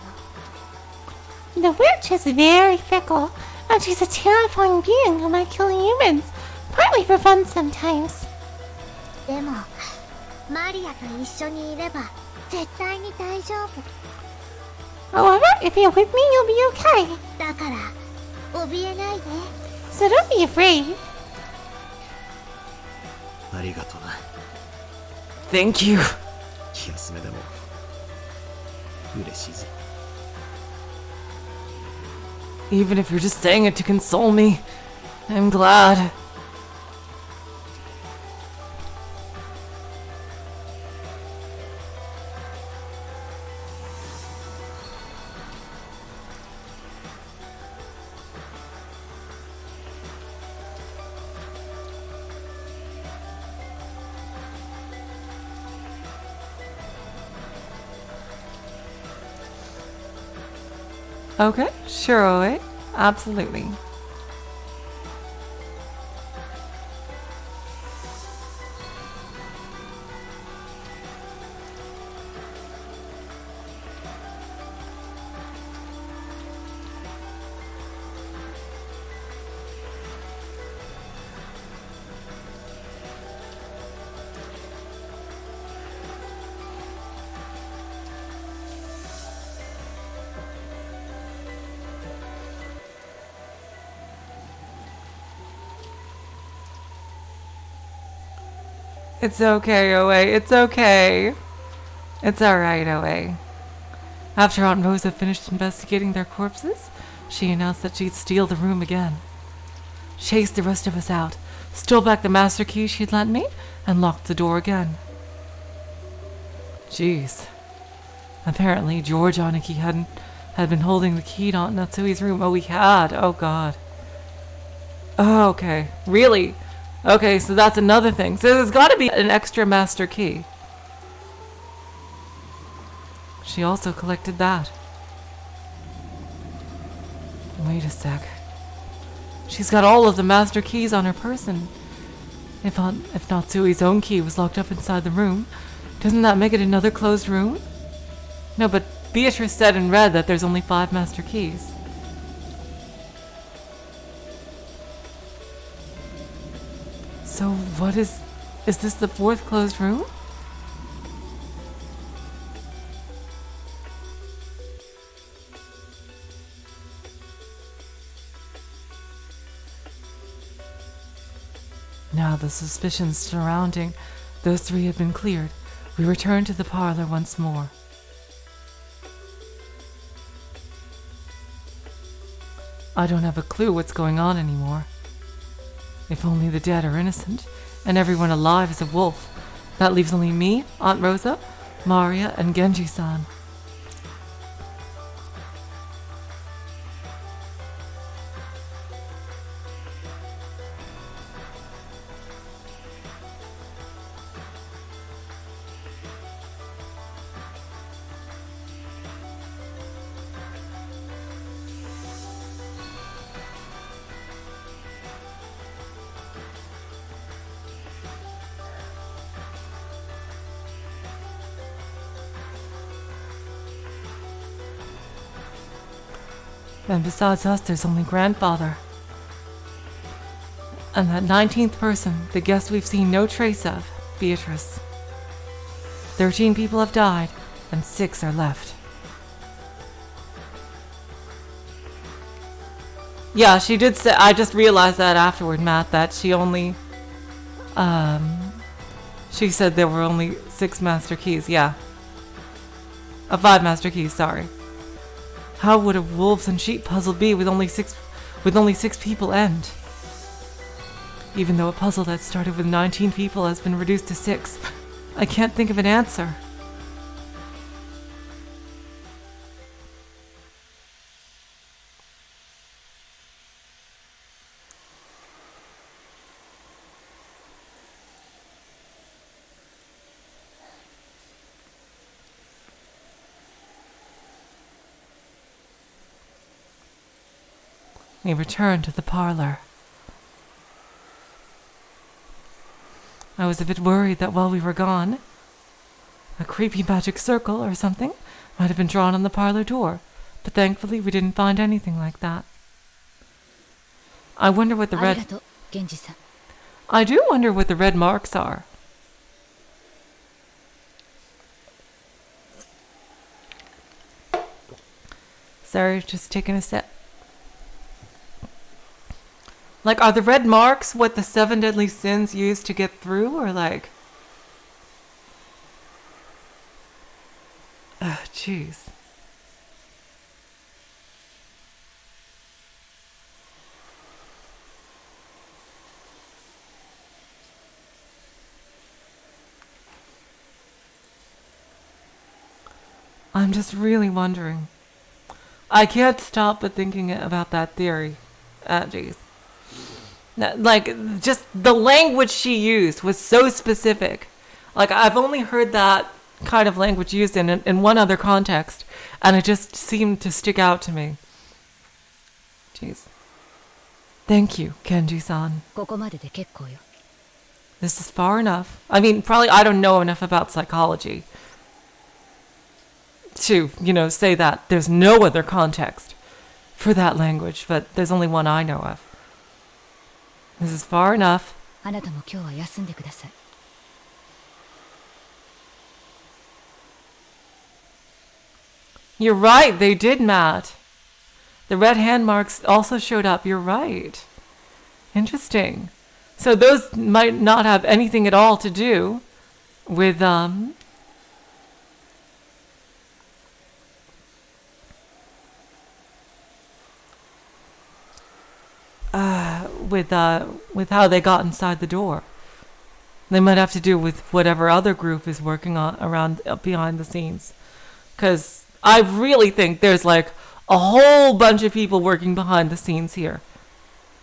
Speaker 2: The witch is very fickle, and she's a terrifying being who might kill humans, partly for fun sometimes.
Speaker 6: でも、マリアと一緒にいれば絶対に大丈夫。
Speaker 2: However, if you're with me, you'll be okay.
Speaker 6: だから怯えないで。
Speaker 2: So don't be afraid.
Speaker 3: ありがとな。
Speaker 1: Thank you.
Speaker 3: 気休めでも嬉しいぜ。
Speaker 1: Even if you're just saying it to console me, I'm glad. Okay, sure, Oe. Absolutely. It's okay, Oe. It's okay. It's alright, Oe. After Aunt Rosa finished investigating their corpses, she announced that she'd steal the room again. Chased the rest of us out, stole back the master key she'd lent me, and locked the door again. Jeez. Apparently, George Aniki had been holding the key to Aunt Natsui's room. Oh, he had. Oh, God. Oh, okay. Really? Okay, so that's another thing. So there's got to be an extra master key. She also collected that. Wait a sec. She's got all of the master keys on her person. If Natsui's own key was locked up inside the room, doesn't that make it another closed room? No, but Beatrice said in red that there's only 5 master keys. So what is this the 4th closed room? Now the suspicions surrounding those 3 had been cleared. We returned to the parlor once more. I don't have a clue what's going on anymore. If only the dead are innocent, and everyone alive is a wolf. That leaves only me, Aunt Rosa, Maria, and Genji-san. And besides us, there's only Grandfather. And that 19th person, the guest we've seen no trace of, Beatrice. 13 people have died, and 6 are left. Yeah, she did say, I just realized that afterward, Matt, that she only, she said there were only 6 master keys, yeah. 5 master keys, sorry. How would a wolves and sheep puzzle be with only 6 people end? Even though a puzzle that started with 19 people has been reduced to 6. I can't think of an answer. We returned to the parlor. I was a bit worried that while we were gone, a creepy magic circle or something might have been drawn on the parlor door, but thankfully we didn't find anything like that. I wonder what the red...
Speaker 4: ありがとう、源氏さん。
Speaker 1: I do wonder what the red marks are. Sorry, just taking a sip. Like, are the red marks what the 7 deadly sins used to get through, or like... Jeez. I'm just really wondering. I can't stop but thinking about that theory. Jeez. Like, just the language she used was so specific. Like, I've only heard that kind of language used in one other context, and it just seemed to stick out to me. Jeez. Thank you, Kenji-san.
Speaker 4: ここまでで結構よ。
Speaker 1: This is far enough. I mean, probably I don't know enough about psychology to, say that there's no other context for that language, but there's only one I know of. This is far enough.
Speaker 4: あなたも今日は休んでください。
Speaker 1: You're right, they did, Matt. The red hand marks also showed up. You're right. Interesting. So those might not have anything at all to do with with how they got inside the door. They might have to do with whatever other group is working on around behind the scenes. Because I really think there's like a whole bunch of people working behind the scenes here,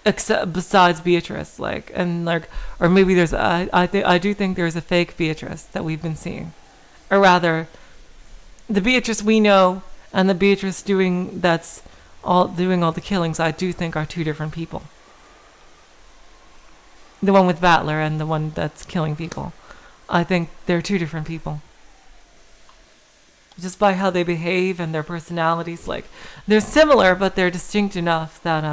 Speaker 1: except besides Beatrice, or maybe there's I do think there's a fake Beatrice that we've been seeing, or rather, the Beatrice we know and the Beatrice doing all the killings. I do think are two different people. The one with Battler and the one that's killing people. I think they're two different people. Just by how they behave and their personalities, like, they're similar, but they're distinct enough that,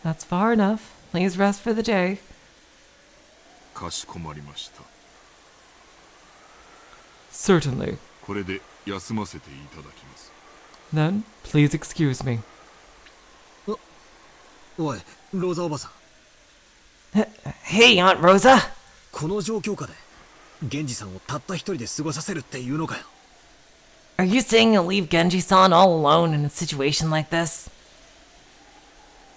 Speaker 1: that's far enough. Please rest for the day.
Speaker 5: かしこまりました。
Speaker 1: Certainly.
Speaker 5: これで休ませていただきます。
Speaker 1: Then, please excuse me.
Speaker 3: おい、ローザおばさん。
Speaker 1: Hey, Aunt Rosa.
Speaker 3: この状況下で源氏さんをたった一人で過ごさせるっていうのかよ。
Speaker 1: Are you saying you'll leave Genji-san all alone in a situation like this?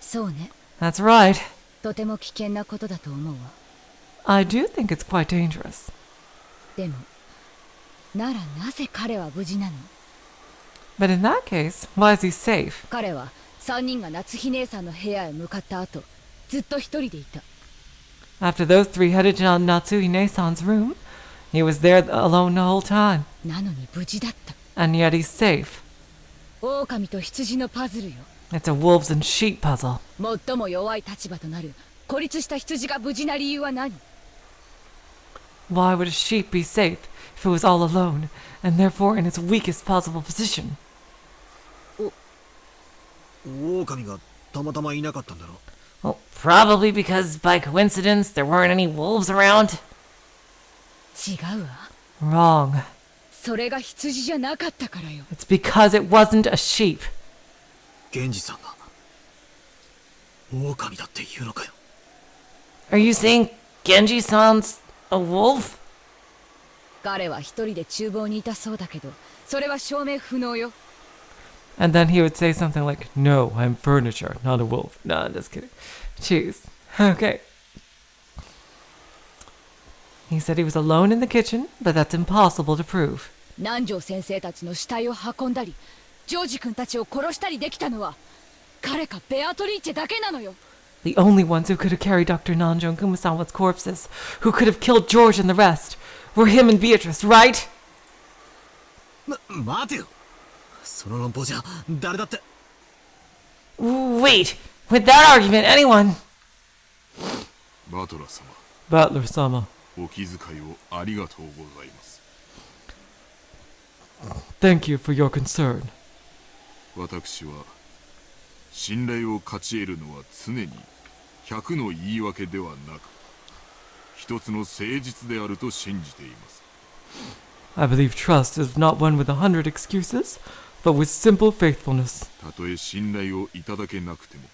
Speaker 4: そうね。
Speaker 1: That's right.
Speaker 4: とても危険なことだと思うわ。
Speaker 1: I do think it's quite dangerous.
Speaker 4: でも、ならなぜ彼は無事なの？
Speaker 1: But in that case, why is he safe?
Speaker 4: 彼は3人が夏日姉さんの部屋へ向かった後、ずっと一人でいた。
Speaker 1: After those three headed to Natsuhine-san's room, he was there alone the whole time.
Speaker 4: なのに無事だった。
Speaker 1: And yet he's safe.
Speaker 4: 狼と羊のパズルよ。
Speaker 1: It's a wolves and sheep puzzle.
Speaker 4: 最も弱い立場となる孤立した羊が無事な理由は何？
Speaker 1: Why would a sheep be safe if it was all alone, and therefore in its weakest possible position?
Speaker 3: 狼がたまたまいなかったんだろ。
Speaker 1: Well, probably because by coincidence there weren't any wolves around.
Speaker 4: 違うわ。
Speaker 1: Wrong.
Speaker 4: それが羊じゃなかったからよ。
Speaker 1: It's because it wasn't a sheep.
Speaker 3: 源氏さんが狼だっていうのかよ。
Speaker 1: Are you saying Genji-san's a wolf?
Speaker 4: 彼は一人で厨房にいたそうだけど、それは証明不能よ。
Speaker 1: And then he would say something like, "No, I'm furniture, not a wolf." No, I'm just kidding. Jeez. Okay. He said he was alone in the kitchen, but that's impossible to prove.
Speaker 4: 南條先生たちの死体を運んだりジョージ君たちを殺したりできたのは彼かベアトリーチェだけなのよ。
Speaker 1: The only ones who could have carried Dr. Nanjo and Kumasawa's corpses, who could have killed George and the rest, were him and Beatrice, right?
Speaker 3: 待てよ。その論法じゃ誰だって。
Speaker 1: Wait! With that argument, anyone...
Speaker 5: バトラー様、
Speaker 1: Butler-sama,
Speaker 5: お気遣いをありがとうございます。
Speaker 1: thank you for your concern.
Speaker 5: 私は信頼を勝ち得るのは常に100の言い訳ではなく一つの誠実であると信じています。
Speaker 1: I believe trust is not won with 100 excuses, but with simple faithfulness.
Speaker 5: たとえ信頼をいただけなくても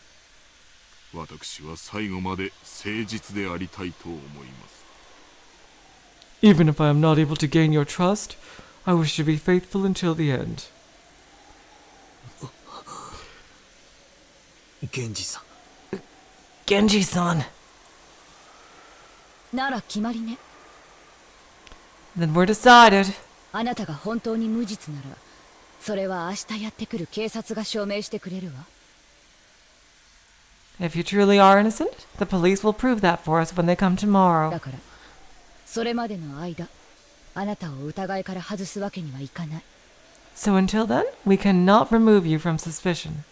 Speaker 5: 私は最後まで誠実でありたいと思います。
Speaker 1: Even if I am not able to gain your trust, I wish to be faithful until the end.
Speaker 3: 源氏さん。
Speaker 1: Genji-san.
Speaker 4: なら決まりね。
Speaker 1: Then we're decided.
Speaker 4: あなたが本当に無実ならそれは明日やってくる警察が証明してくれるわ。
Speaker 1: If you truly are innocent, the police will prove that for us when they come tomorrow.
Speaker 4: だからそれまでの間あなたを疑いから外すわけにはいかない。
Speaker 1: So until then, we cannot remove you from suspicion.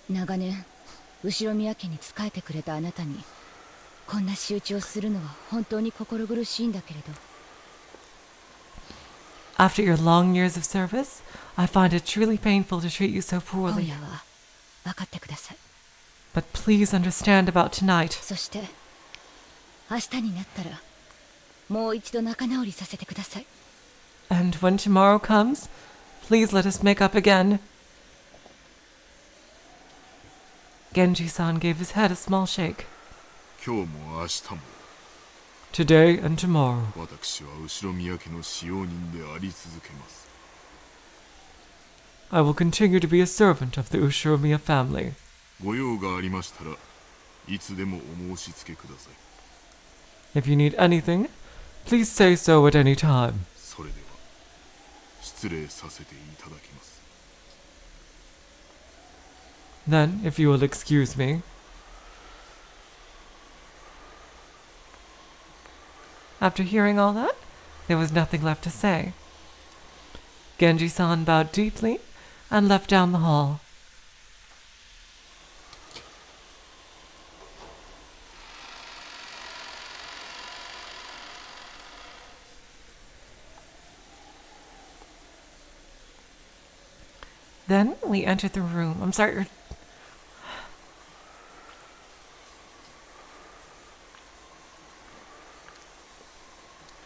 Speaker 4: 長年後ろ宮家に仕えてくれたあなたにこんな仕打ちをするのは本当に心苦しいんだけれど。
Speaker 1: After your long years of service, I find it truly painful to treat you so
Speaker 4: 今
Speaker 1: poorly.
Speaker 4: 夜は分かってください。
Speaker 1: But please understand about tonight.
Speaker 4: そして明日になったらもう一度仲直りさせてください。
Speaker 1: And when tomorrow comes, please let us make up again. Genji-san gave his head a small shake.
Speaker 5: 今日も明日も
Speaker 1: Today and tomorrow.
Speaker 5: 私は後ろ宮家の使用人であり続けます。
Speaker 1: I will continue to be a servant of the Ushiromiya family.
Speaker 5: ご用がありましたらいつでもお申し付けください。
Speaker 1: If you need anything, please say so at any time.
Speaker 5: それでは失礼させていただきます。
Speaker 1: Then, if you will excuse me. After hearing all that, there was nothing left to say. Genji-san bowed deeply and left down the hall. Then we entered the room. I'm sorry.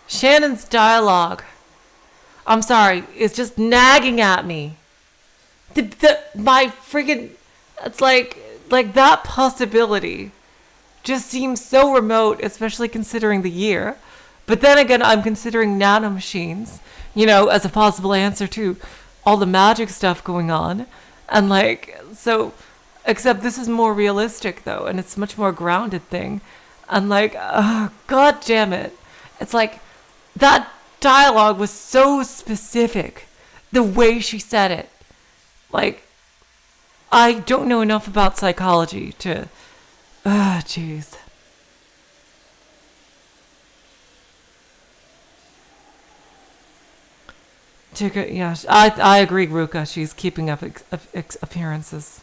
Speaker 1: Shannon's dialogue, I'm sorry, is just nagging at me. My friggin', it's like that possibility just seems so remote, especially considering the year. But then again, I'm considering nanomachines, as a possible answer to all the magic stuff going on. And so, except this is more realistic though, and it's a much more grounded thing. And god damn it. It's like, that dialogue was so specific, the way she said it. I don't know enough about psychology to... jeez. Yeah, I agree, Ruka. She's keeping up appearances.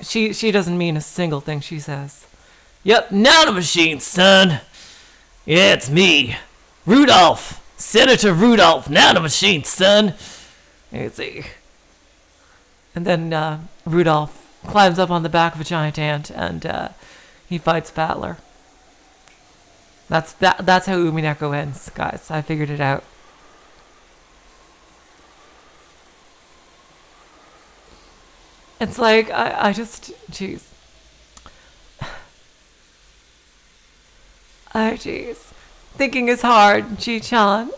Speaker 1: She doesn't mean a single thing she says. Yep, nanomachine, son. Yeah, it's me. Rudolph. Senator Rudolph. Nanomachine, son. Let's see. And then Rudolph climbs up on the back of a giant ant and he fights Battler. That's how Umineko ends, guys. I figured it out. It's like, I just, jeez. Oh, jeez. Thinking is hard, Ji-chan.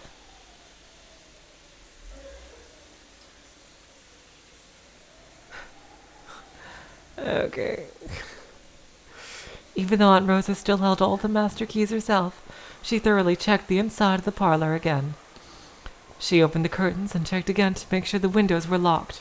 Speaker 1: Okay. Even though Aunt Rosa still held all the master keys herself, she thoroughly checked the inside of the parlor again. She opened the curtains and checked again to make sure the windows were locked.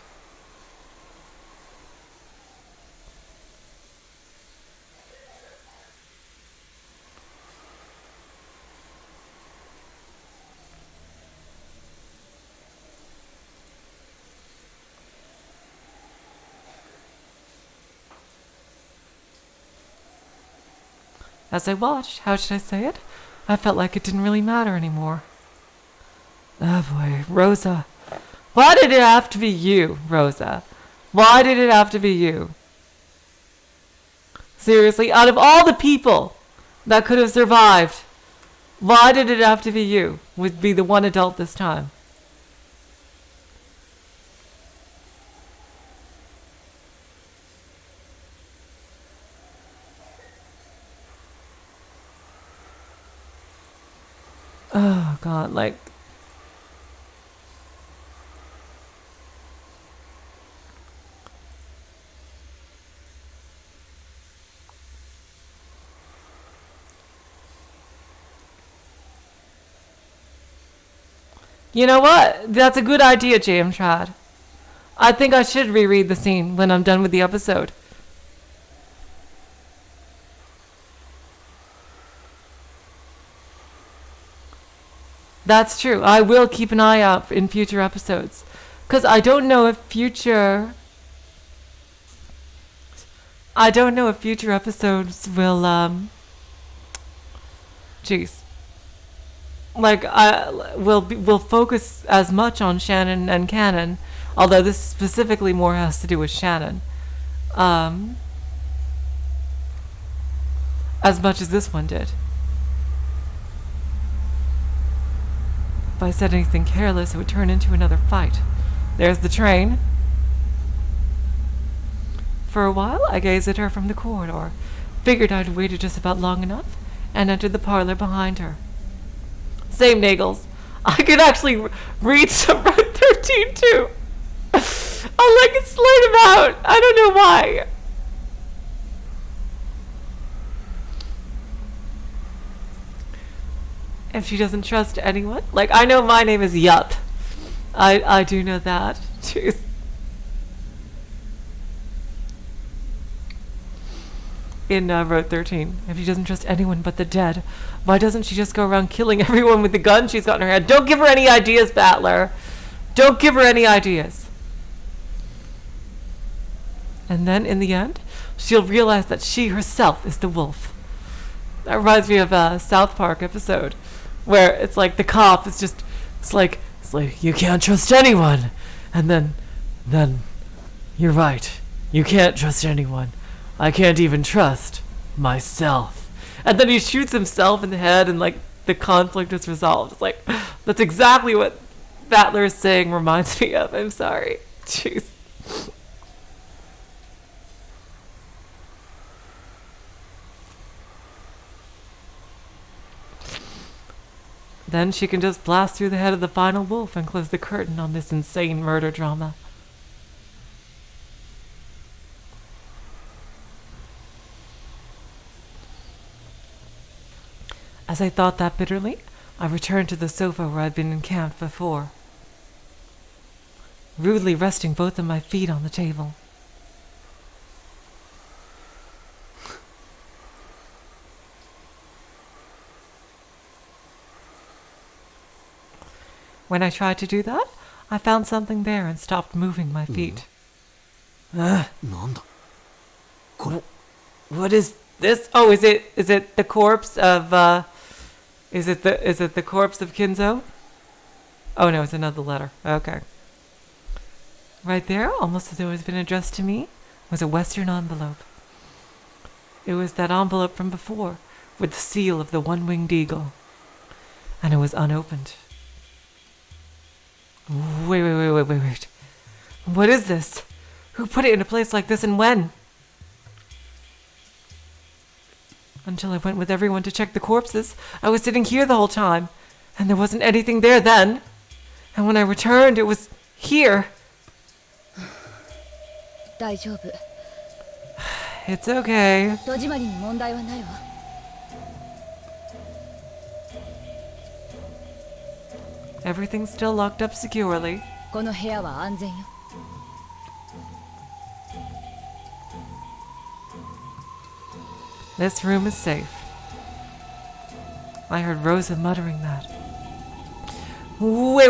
Speaker 1: As I watched, how should I say it? I felt like it didn't really matter anymore. Oh boy, Rosa. Why did it have to be you, Rosa? Why did it have to be you? Seriously, out of all the people that could have survived, why did it have to be you? Would be the one adult this time. Oh god, like you know what? That's a good idea, James Trad. I think I should reread the scene when I'm done with the episode. That's true. I will keep an eye out in future episodes. Because I don't know if future episodes will, jeez. Like, will focus as much on Shannon and Canon. Although this specifically more has to do with Shannon. As much as this one did. If I said anything careless, it would turn into another fight. There's the train. For a while, I gazed at her from the corridor, figured I'd waited just about long enough, and entered the parlor behind her. Same Nagels. I could actually read some Red 13 too. I like it slowed about. I don't know why. If she doesn't trust anyone. Like, I know my name is Yup. I do know that. Jeez. In Road 13. If she doesn't trust anyone but the dead, why doesn't she just go around killing everyone with the gun she's got in her head? Don't give her any ideas, Battler. Don't give her any ideas. And then, in the end, she'll realize that she herself is the wolf. That reminds me of a South Park episode where it's like the cop is just, it's like you can't trust anyone, and then you're right, you can't trust anyone. I can't even trust myself. And then he shoots himself in the head, and like the conflict is resolved. It's like that's exactly what Battler is saying. Reminds me of. I'm sorry. Jeez. Then she can just blast through the head of the final wolf and close the curtain on this insane murder drama. As I thought that bitterly, I returned to the sofa where I'd been encamped before, rudely resting both of my feet on the table. When I tried to do that, I found something there and stopped moving my feet. What is this? Oh, is it the corpse of is it the corpse of Kinzo? Oh no, it's another letter. Okay. Right there, almost as though it had been addressed to me, was a Western envelope. It was that envelope from before, with the seal of the one-winged eagle. And it was unopened. Wait. What is this? Who put it in a place like this and when? Until I went with everyone to check the corpses. I was sitting here the whole time, and there wasn't anything there then. And when I returned, it was here.
Speaker 4: 大丈夫。
Speaker 1: It's okay.
Speaker 4: 戸締まりに問題はないわ。
Speaker 1: Everything's still locked up securely.
Speaker 4: この部屋は安全よ。
Speaker 1: This room is safe. I heard Rosa muttering that. Wait.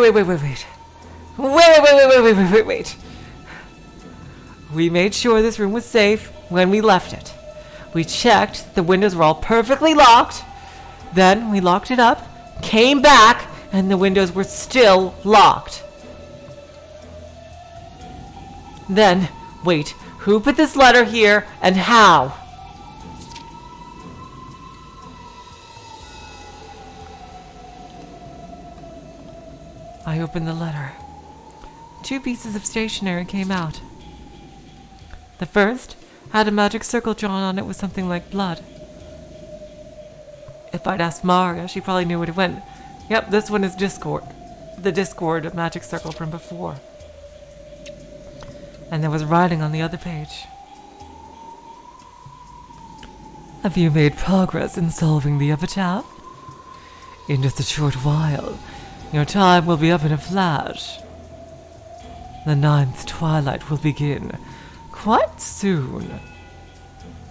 Speaker 1: Wait. We made sure this room was safe when we left it. We checked the windows were all perfectly locked. Then we locked it up, came back, and the windows were still locked. Then, wait, who put this letter here and how? I opened the letter. 2 pieces of stationery came out. The first had a magic circle drawn on it with something like blood. If I'd asked Maria, she probably knew what it went. Yep, this one is Discord. The Discord magic circle from before. And there was writing on the other page. Have you made progress in solving the epitaph? In just a short while, your time will be up in a flash. The 9th twilight will begin quite soon.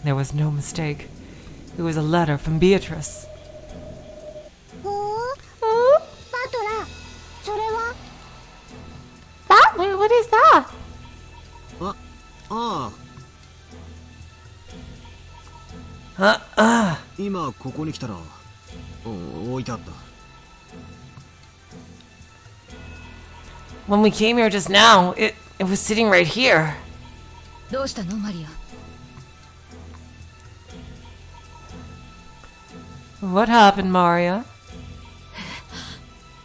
Speaker 1: There was no mistake. It was a letter from Beatrice.
Speaker 6: ほーバトラー、それは
Speaker 2: Butler, what is that?
Speaker 3: ああ今ここに来たら置いてあった。
Speaker 1: When we came here just now, it was sitting right here.
Speaker 4: どうしたのマリア。
Speaker 1: What happened, Maria?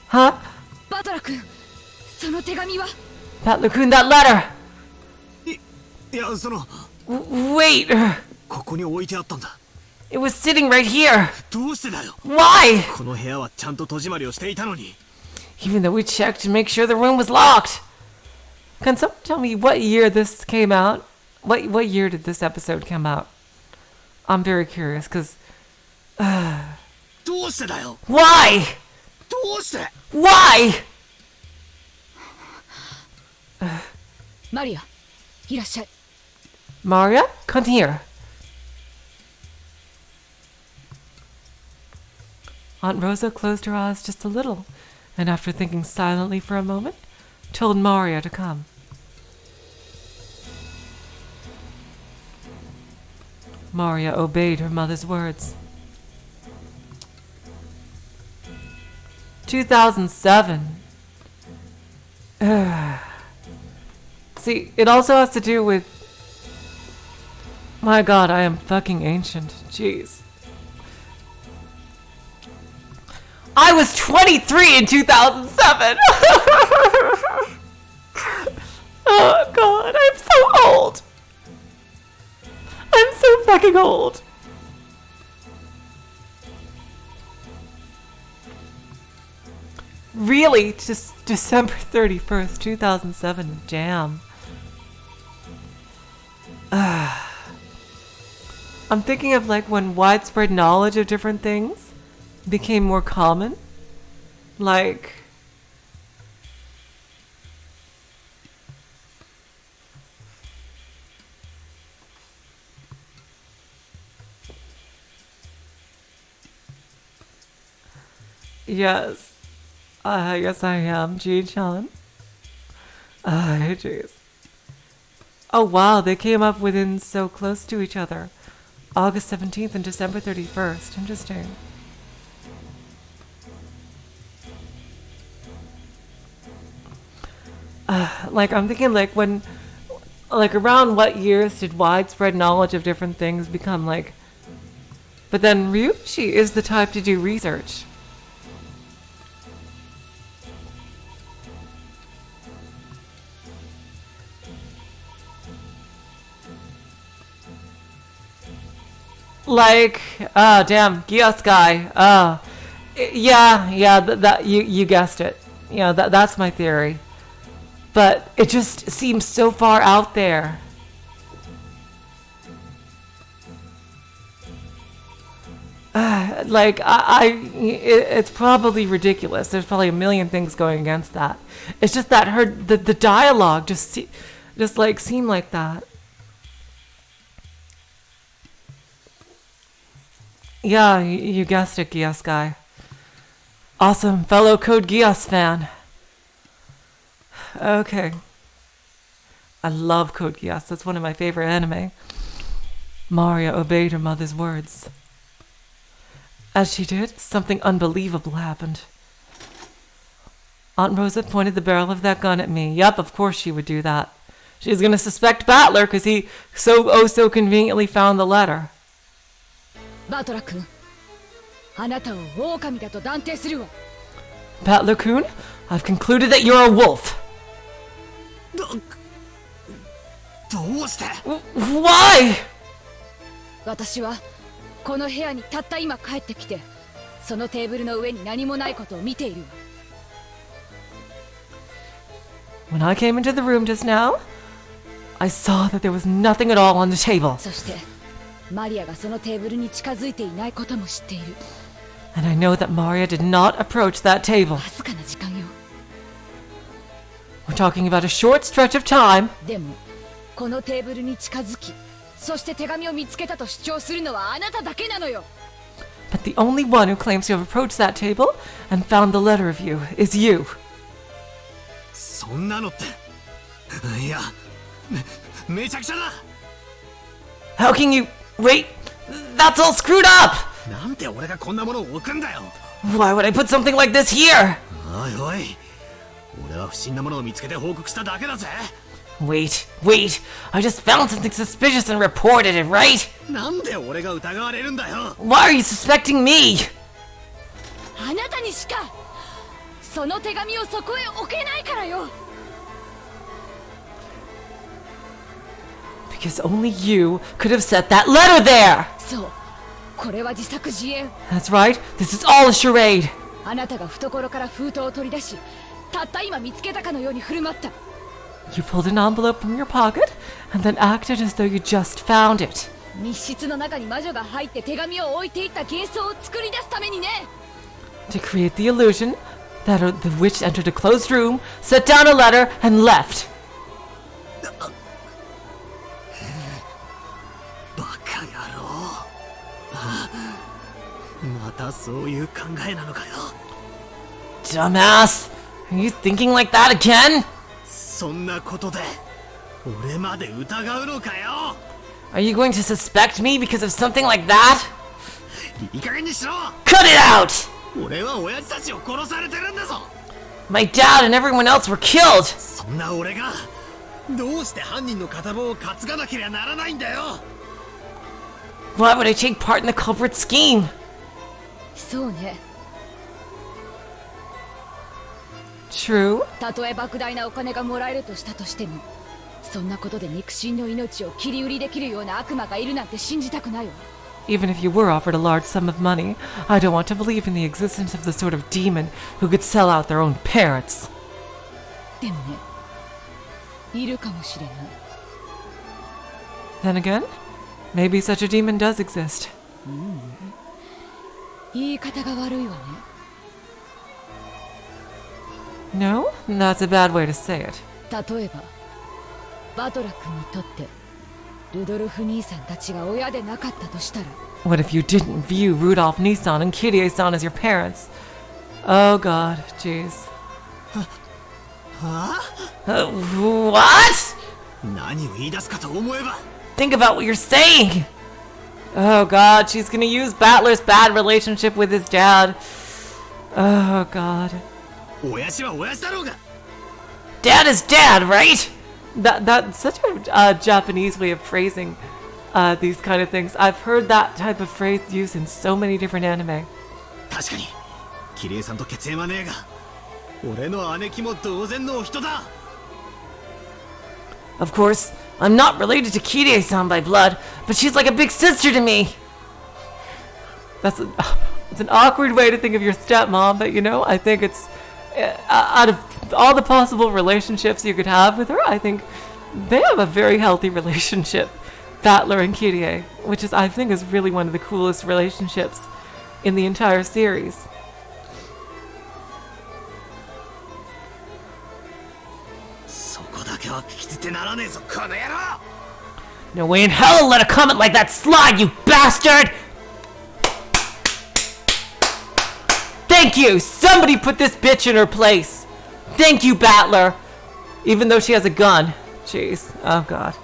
Speaker 1: Huh?
Speaker 4: バトラ君、その手紙は。
Speaker 1: Patler-kun, that letter!
Speaker 3: いやその
Speaker 1: Wait!
Speaker 3: ここに置いてあったんだ。
Speaker 1: It was sitting right here!
Speaker 3: どうしてだよ。
Speaker 1: Why?
Speaker 3: この部屋はちゃんと戸締まりをしていたのに。
Speaker 1: Even though we checked to make sure the room was locked! Can someone tell me what year this came out? What year did this episode come out? I'm very curious, because...
Speaker 3: どうしてだよ。
Speaker 1: Why?
Speaker 3: どうして。
Speaker 1: Why?
Speaker 4: マリア、いらっしゃい。
Speaker 1: Maria, come here. Aunt Rosa closed her eyes just a little, and after thinking silently for a moment, told Maria to come. Maria obeyed her mother's words. 2007. See, it also has to do with... My god, I am fucking ancient. Jeez. I was 23 in 2007! Oh god, I'm so old! I'm so fucking old! Really? Just December 31st, 2007. Damn. I'm thinking of like when widespread knowledge of different things became more common. Like... Yes. Yes, I am, Ji-chan. Jeez. Oh, wow, they came up within so close to each other. August 17th and December 31st. Interesting. Like, I'm thinking, like, when... Like, around what years did widespread knowledge of different things become, like... But then Ryukishi is the type to do research. like, damn, Gios guy. Yeah, that you guessed it. Yeah, that's my theory. But it just seems so far out there. Like, it's probably ridiculous. There's probably a million things going against that. It's just that the dialogue just like seemed like that. Yeah, you guessed it, Gios guy. Awesome fellow Code Geass fan. Okay. I love Code Geass. That's one of my favorite anime. Maria obeyed her mother's words. As she did, something unbelievable happened. Aunt Rosa pointed the barrel of that gun at me. Yup, of course she would do that. She's gonna suspect Battler because he so conveniently found the letter.
Speaker 4: Battler-kun, あなたを狼だと断定するわ。
Speaker 1: Battler-kun, I've concluded that you're a wolf.
Speaker 3: どうして
Speaker 1: Why?
Speaker 4: 私はこの部屋にたった今帰ってきて、そのテーブルの上に何もないことを見ているわ。
Speaker 1: When I came into the room just now, I saw that there was nothing at all on the table.
Speaker 4: そしてマリアがそのテーブルに近づいていないことも知っている。
Speaker 1: And I know that Maria did not approach that table.
Speaker 4: わずかな時間よ。
Speaker 1: We're talking about a short stretch of time.
Speaker 4: でもこのテーブルに近づき、そして手紙を見つけたと主張するのはあなただけなのよ。
Speaker 1: But the only one who claims to have approached that table and found the letter of you is you.
Speaker 3: そんなのって、いや、めちゃくちゃだ。
Speaker 1: How can you... Wait, that's all screwed up!
Speaker 3: なんで俺がこんなものを置くんだよ。
Speaker 1: Why would I put something like this here?
Speaker 3: おいおい、俺は不審なものを見つけて報告しただけだぜ。
Speaker 1: Wait, I just found something suspicious and reported it, right?
Speaker 3: なんで俺が疑われるんだよ。
Speaker 1: Why are you suspecting me?
Speaker 4: あなたにしかその手紙をそこへ置けないからよ。
Speaker 1: Because only you could have set that letter there!
Speaker 4: そう、これは自作自演。
Speaker 1: That's right, this is all a charade.
Speaker 4: あなたが懐から封筒を取り出し、たった今見つけたかのように振る舞った。
Speaker 1: You pulled an envelope from your pocket and then acted as though you just found it.
Speaker 4: 密室の中に魔女が入って手紙を置いていった幻想を作り出すためにね。
Speaker 1: To create the illusion that the witch entered a closed room, set down a letter, and left.
Speaker 3: バカ野郎。またそういう考えなのかよ。
Speaker 1: Dumbass! Are you thinking like that again?
Speaker 3: そんなことで俺まで疑うのかよ。
Speaker 1: Are you going to suspect me because of something like that?
Speaker 3: いい加減にしろ。
Speaker 1: Cut it out!
Speaker 3: 俺は親父たちを殺されてるんだぞ。
Speaker 1: My dad and everyone else were killed!
Speaker 3: そんな俺がどうして犯人の片棒を担がなければならないんだよ。
Speaker 1: Why would I take part in the culprit scheme?
Speaker 4: そうね。
Speaker 1: True.
Speaker 4: たとえ莫大なお金がもらえるとしたとしても、そんなことで肉親の命を切り売りできるような悪魔がいるなんて信じたくないわ。
Speaker 1: Even if you were offered a large sum of money, I don't want to believe in the existence of the sort of demon who could sell out their own parents.
Speaker 4: でもね、いるかもしれない。
Speaker 1: Then again, maybe such a demon does exist.
Speaker 4: 言い方が悪いわね。
Speaker 1: No? That's a bad way to say it.
Speaker 4: 例えばバトラ君にとってルドルフ兄さんたちが親でなかったとしたら。
Speaker 1: What if you didn't view Rudolph Nissan and Kirie-san as your parents? Oh god, jeez.
Speaker 3: はあ
Speaker 1: What?
Speaker 3: 何を言い出すかと思えば。
Speaker 1: Think about what you're saying! Oh god, she's gonna use Battler's bad relationship with his dad. Oh god.
Speaker 3: 親父は親父だろうが。
Speaker 1: Dad is dad, right? That's such a Japanese way of phrasing these kind of things. I've heard that type of phrase used in so many different anime.
Speaker 3: 確かに綺麗さんと血縁はねえが、俺の姉貴も同然のお人だ。
Speaker 1: Of course, I'm not related to Kirie-san by blood, but she's like a big sister to me. It's an awkward way to think of your stepmom, but you know, I think it's out of all the possible relationships you could have with her, I think they have a very healthy relationship, Battler and Kirie, which is, I think, is really one of the coolest relationships in the entire series.
Speaker 7: No way in hell I'll let a comment like that slide, you bastard!
Speaker 1: Thank you! Somebody put this bitch in her place! Thank you, Battler! Even though she has a gun. Jeez. Oh, God.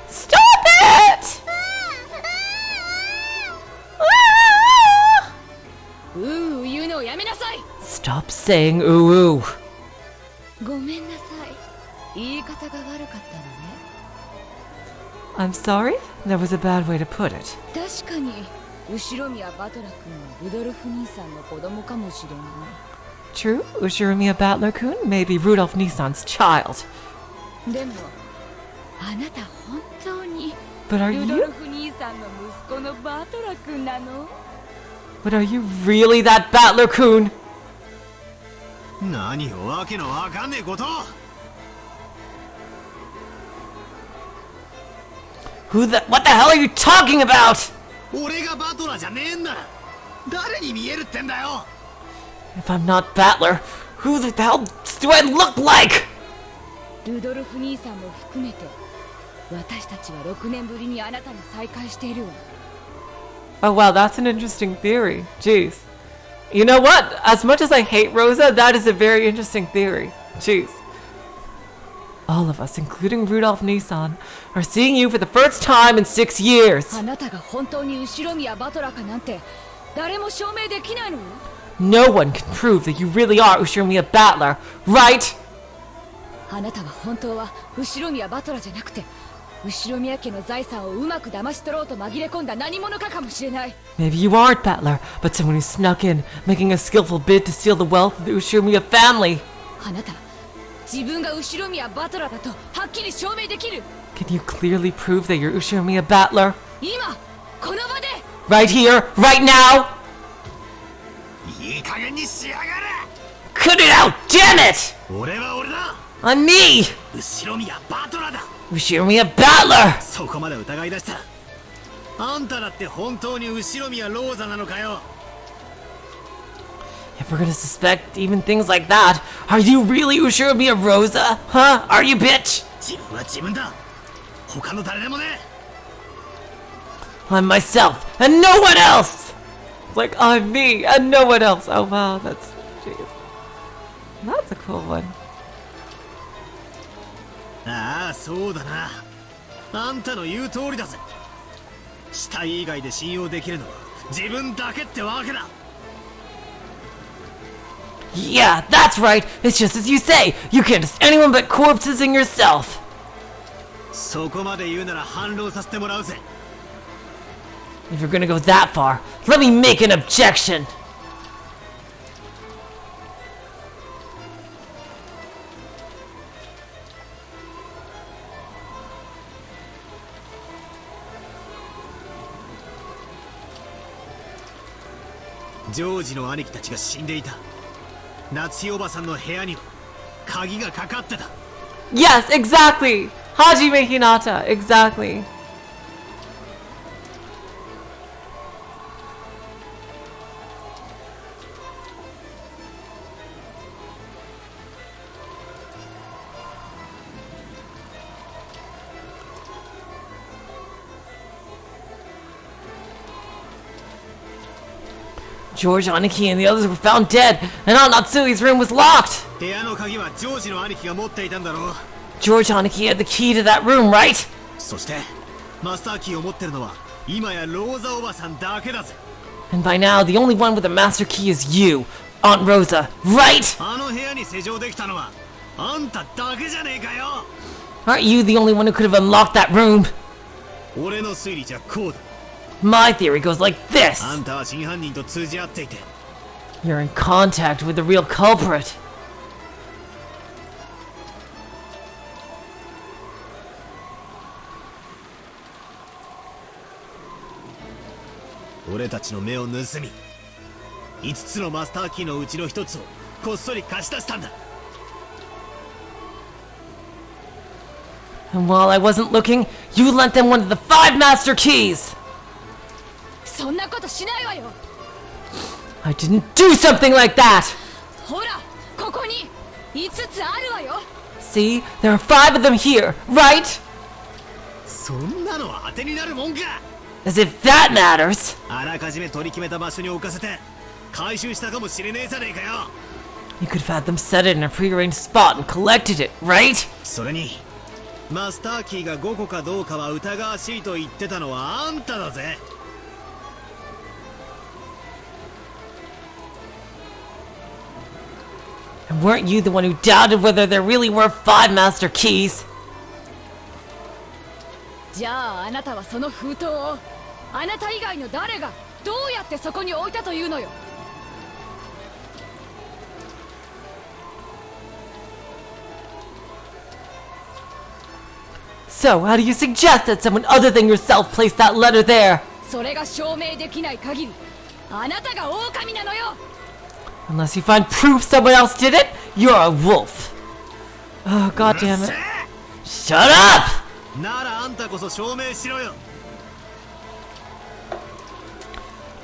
Speaker 1: Stop it!
Speaker 4: 言うのをやめなさい。
Speaker 1: Stop saying ooh ooh.
Speaker 4: ごめんなさい。言い方が悪かったのね。
Speaker 1: I'm sorry? That was a bad way to put it.
Speaker 4: 確かに後ろ宮バトラ君はルドルフ兄さんの子供かもしれない。
Speaker 1: True, Ushiromiya Battler-kun may be Rudolph Nissan's child.
Speaker 4: でもあなた本当に
Speaker 1: But are
Speaker 4: ルドル
Speaker 1: you?
Speaker 4: フ兄さんの息子のバトラ君なの？
Speaker 1: But are you really that Battler-kun?
Speaker 3: 何をわけのわかんねえこと。
Speaker 7: What the hell are you talking about?
Speaker 3: 俺がバトラーじゃねえんだ。誰に見えるってんだよ。
Speaker 7: If I'm not Battler, who the hell do I look like?
Speaker 4: ルドルフ兄さんも含めて私たちは6年ぶりにあなたに再会しているわ。
Speaker 1: Oh wow, that's an interesting theory. Jeez. You know what? As much as I hate Rosa, that is a very interesting theory. Jeez. All of us, including Rudolph Nissan, are seeing you for the first time in 6 years.
Speaker 4: あなたが本当に後ろ宮バトラかなんて誰も証明できないのよ。
Speaker 1: No one can prove that you really are Ushiromiya Battler, right?
Speaker 4: あなたは本当は後ろ宮バトラじゃなくて後ろ宮家の財産をうまく騙し取ろうと紛れ込んだ何者かかもしれない。
Speaker 1: Maybe you aren't Battler, but someone who snuck in, making a skillful bid to steal the wealth of the Ushiromiya family.
Speaker 4: あなた自分が後ろ宮バトラだとはっきり証明できる。
Speaker 1: Can you clearly prove that you're Ushiromiya Battler?
Speaker 4: 今この場で
Speaker 1: Right here, right now?
Speaker 3: いい加減にしやがれ。
Speaker 7: Cut it out, damn it!
Speaker 3: 俺は俺だ。
Speaker 7: On me!
Speaker 3: 後ろ宮バトラーだ。
Speaker 7: Ushiromiya Battler!
Speaker 3: そこまで疑い出した。あんただって本当に後ろ宮ローザなのかよ。
Speaker 7: If we're gonna suspect even things like that, are you really Ushiromiya Rosa? Huh? Are you, bitch?
Speaker 3: 自分は自分だ。他の誰でもね。
Speaker 7: I'm myself, and no one else!
Speaker 1: It's like, I'm me and no one else. Oh wow, that's... Jeez. That's a cool one.
Speaker 3: ああ、そうだな。あんたの言う通りだぜ。死体以外で信用できるのは自分だけってわけだ。
Speaker 7: Yeah, that's right! It's just as you say! You can't trust anyone but corpses and yourself!
Speaker 3: そこまで言うなら反論させてもらうぜ。
Speaker 7: If you're gonna go that far, let me make an objection!
Speaker 3: George ジョージの兄貴たちが死んでいた。夏日おばさんの部屋には鍵がかかってた。
Speaker 1: Yes, exactly! Hajime Hinata, exactly.
Speaker 7: George, Aniki, and the others were found dead, and Natsui's room was locked!
Speaker 3: 部屋の鍵はジョージの兄貴が持っていたんだろう。
Speaker 7: George Aniki had the key to that room, right?
Speaker 3: そしてマスターキーを持ってるのは今やローザおばさんだけだぜ。
Speaker 7: And by now, the only one with a master key is you, Aunt Rosa, right?
Speaker 3: あの部屋に施錠できたのはあんただけじゃねえかよ。
Speaker 7: Aren't you the only one who could have unlocked that room?
Speaker 3: 俺の推理じゃこうだ。
Speaker 7: My theory goes like this.
Speaker 3: あんたは真犯人と通じ合っていて
Speaker 7: You're in contact with the real culprit.
Speaker 3: 俺たちの目を盗み、5つのマスターキーのうちの1つをこっそり貸し出したんだ。
Speaker 7: And while I wasn't looking, you lent them one of the 5 master keys!
Speaker 4: そんなことしないわよ。
Speaker 7: I didn't do something like that!
Speaker 4: ほら、ここに5つあるわよ。
Speaker 7: See, there are 5 of them here, right?
Speaker 3: そんなのは当てになるもんか。
Speaker 7: As if that matters!
Speaker 3: あらかじめ取り決めた場所に置かせて回収したかもしれねえじゃねえかよ。
Speaker 7: You could have had them set it in a prearranged spot and collected it, right?
Speaker 3: それにマスターキーが5個かどうかは疑わしいと言ってたのはあんただぜ。
Speaker 7: And weren't you the one who doubted whether there really were 5 master keys?
Speaker 4: じゃああなたはその封筒をあなた以外の誰がどうやってそこに置いたというのよ。
Speaker 7: So, how do you suggest that someone other than yourself placed that letter there?
Speaker 4: それが証明できない限りあなたが狼なのよ。
Speaker 7: Unless you find proof someone else did it, you're a wolf. Oh, god damn it. Shut up!
Speaker 3: ならあんたこそ証明しろよ。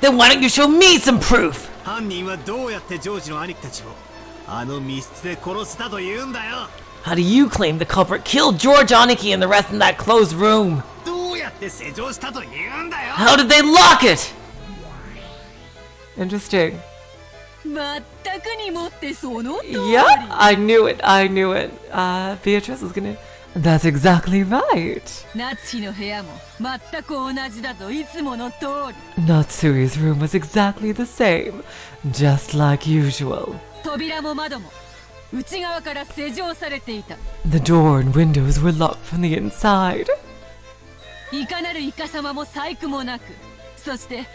Speaker 7: Then why don't you show me some proof?
Speaker 3: 犯人はどうやってジョージの兄貴たちをあの密室で殺したと言うんだよ。
Speaker 7: How do you claim the culprit killed George Aniki and the rest in that closed room?
Speaker 3: どうやって施錠したと言うんだよ。
Speaker 7: How did they lock it?
Speaker 1: Interesting.
Speaker 4: まったくにもってその通り。
Speaker 1: Yeah, I knew it. I knew it. Beatrice was gonna. That's exactly right.
Speaker 4: 夏日の部屋も全く同じだぞ、いつもの通り。
Speaker 1: Natsui's room was exactly the same, just like usual.
Speaker 4: 扉も窓も内側から施錠されていた。
Speaker 1: The door and windows were locked from the inside.
Speaker 4: いかなるイカ様も細工もなく、そして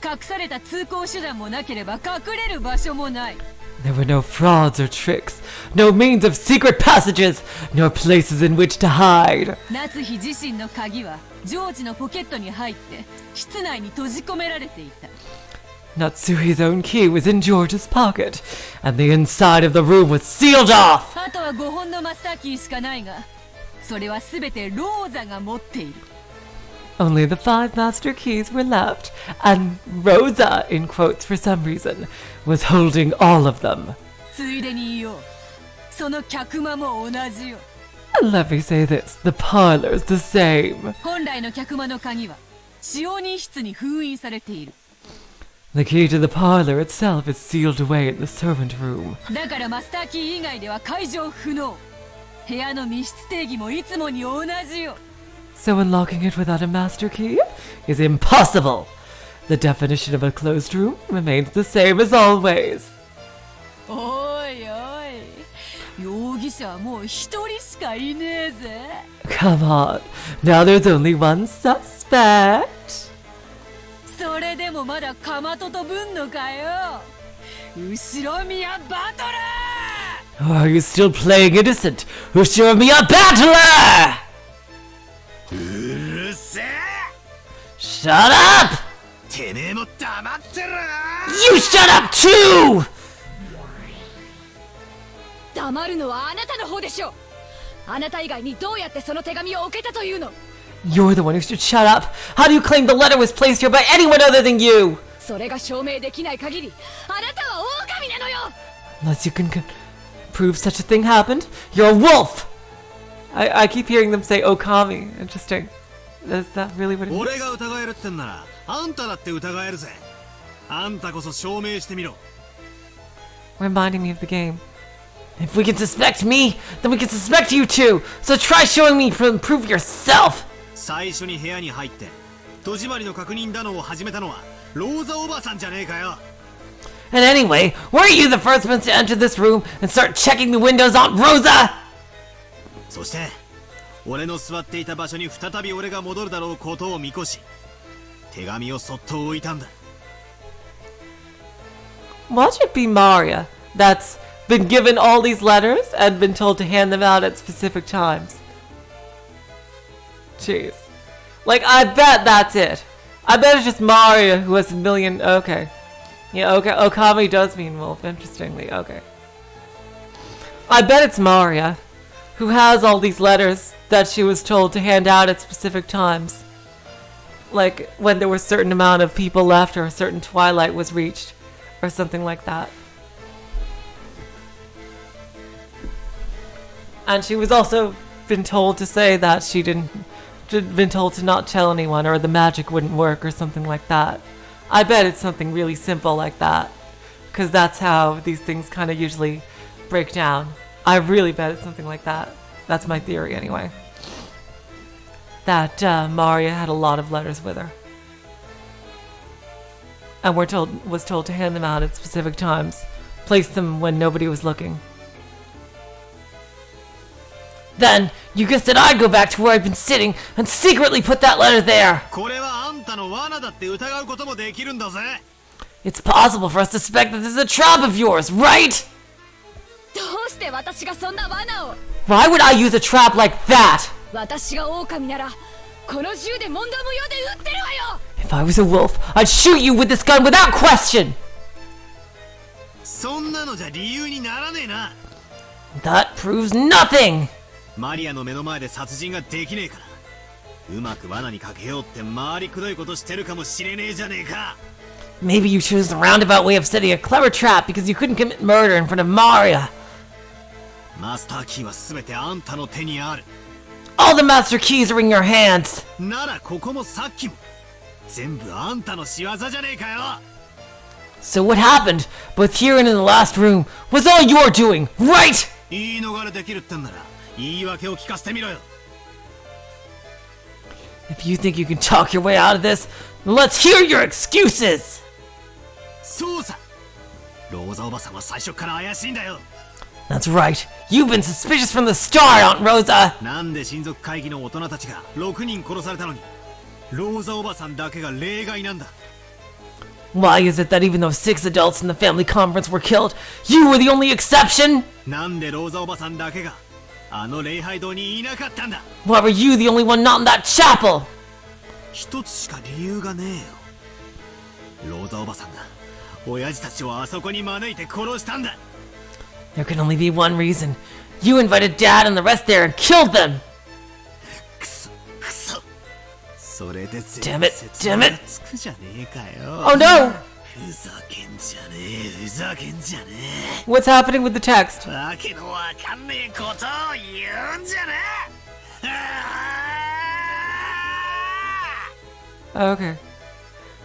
Speaker 4: 隠された通行手段もなければ隠れる場所もない。
Speaker 1: There were no frauds or tricks, no means of secret passages, nor places in which to hide.
Speaker 4: 夏日自身の鍵はジョージのポケットに入って室内に閉じ込められていた。
Speaker 1: Natsui's own key was in George's pocket, and the inside of the room was sealed off.
Speaker 4: あとは5本のマスターキーしかないが、それはすべてローザが持っている。
Speaker 1: Only the 5 master keys were left, and Rosa, in quotes for some reason, was holding all of them.
Speaker 4: ついでに言おう。その客間も同じよ。
Speaker 1: And let me say this, the parlor's the same.
Speaker 4: 本来の客間の鍵は使用人室に封印されている。
Speaker 1: The key to the parlor itself is sealed away in the servant room.
Speaker 4: だからマスターキー以外では解錠不能。部屋の密室定義もいつもに同じよ。
Speaker 1: So unlocking it without a master key is impossible. The definition of a closed room remains the same as always.
Speaker 4: おいおい、容疑者はもう一人しかいねえぜ。
Speaker 1: Come on, now there's only one suspect.
Speaker 4: それでもまだかまととぶんのかよ。後ろ宮バトラー。
Speaker 1: Or are you still playing innocent? Who show me a battler?
Speaker 3: うるせえ。
Speaker 1: Shut up!
Speaker 3: てめえも黙ってろ。
Speaker 1: You shut up too!
Speaker 4: 黙るのはあなたの方でしょ。あなた以外にどうやってその手紙を置けたというの。
Speaker 1: You're the one who should shut up. How do you claim the letter was placed here by anyone other than you?
Speaker 4: それが証明できない限り、あなたは狼なのよ。
Speaker 1: Unless you can prove such a thing happened, you're a wolf. I keep hearing them say Okami. Interesting. Is that really what it
Speaker 3: 俺
Speaker 1: means?
Speaker 3: が疑えるってんならあんただって疑えるぜ。あんたこそ証明してみろ。
Speaker 1: Reminding me of the game.
Speaker 7: If we can suspect me, then we can suspect you too. So try showing me proof yourself.
Speaker 3: 最初に部屋に入って戸締まりの確認だのを始めたのはローザおばさんじゃねえかよ。
Speaker 7: And anyway, weren't you the first ones to enter this room and start checking the windows on Rosa?
Speaker 3: そして俺の座っていた場所に再び俺が戻るだろうことを見越し手紙をそっと置いたんだ。
Speaker 1: Watch it be Maria that's been given all these letters and been told to hand them out at specific times. Jeez. Like, I bet that's it. I bet it's just Maria who has a million. Okay. Yeah, okay. Okami does mean wolf, interestingly. Okay. I bet it's Maria who has all these letters that she was told to hand out at specific times. Like when there was a certain amount of people left or a certain twilight was reached or something like that. And she was also been told to say that she'd been told to not tell anyone or the magic wouldn't work or something like that. I bet it's something really simple like that. Because that's how these things kind of usually break down. I really bet it's something like that. That's my theory anyway. That Maria had a lot of letters with her. And was told to hand them out at specific times. Place them when nobody was looking. Then, you guessed that I'd go back to where I'd been sitting and secretly put that letter there.
Speaker 3: これはあんたの罠だって疑うこともできるんだぜ。
Speaker 7: It's possible for us to suspect that this is a trap of yours, right?
Speaker 4: どうして私がそんな罠を
Speaker 7: Why would I use a trap like that?
Speaker 4: 私が狼ならこの銃で問答無用で撃ってるわよ
Speaker 7: If I was a wolf, I'd shoot you with this gun without question!
Speaker 3: そんなのじゃ理由にならねえな。
Speaker 7: That proves nothing!
Speaker 3: マリアの目の前で殺人ができねえから。うまく罠にかけようって回りくどいことしてるかもしれねえじゃねえか。
Speaker 7: Maybe you chose the roundabout way of setting a clever trap because you couldn't commit murder in front of Maria.
Speaker 3: マスターキーは全てあんたの手にある。
Speaker 7: All the master keys are in your hands.
Speaker 3: ならここもさっきも全部あんたの仕業じゃねえかよ。
Speaker 7: So what happened, both here and in the last room, was all your doing, right?
Speaker 3: 言い逃れできるってんなら言い訳を聞かせてみろよ。
Speaker 7: If you think you can talk your way out of this, then let's hear your excuses!
Speaker 3: そうさ。ローザおばさんは最初から怪しいんだよ。
Speaker 7: That's right. You've been suspicious from the start, Aunt Rosa!
Speaker 3: なんで親族会議の大人たちが6人殺されたのにローザおばさんだけが例外なんだ。
Speaker 7: Why is it that even though 6 adults in the family conference were killed, you were the only exception?
Speaker 3: なんでローザおばさんだけがあの礼拝堂にいなかったんだ。
Speaker 7: Why were you the only one not in that chapel?
Speaker 3: 一つしか理由がねえよ。ローザおばさんが親父たちをあそこに招いて殺したんだ。
Speaker 7: There can only be one reason. You invited Dad and the rest there and killed them!
Speaker 3: くそくそ。それで
Speaker 7: Damn it,
Speaker 3: 説
Speaker 7: damn
Speaker 3: 明
Speaker 7: it.
Speaker 3: がつくじゃねえかよ。
Speaker 7: Oh no!
Speaker 3: ふざけんじゃねえふざけんじゃね
Speaker 1: What's happening with the text?
Speaker 3: え。わけのわかんねえことを言うんじゃねえ。
Speaker 1: Okay.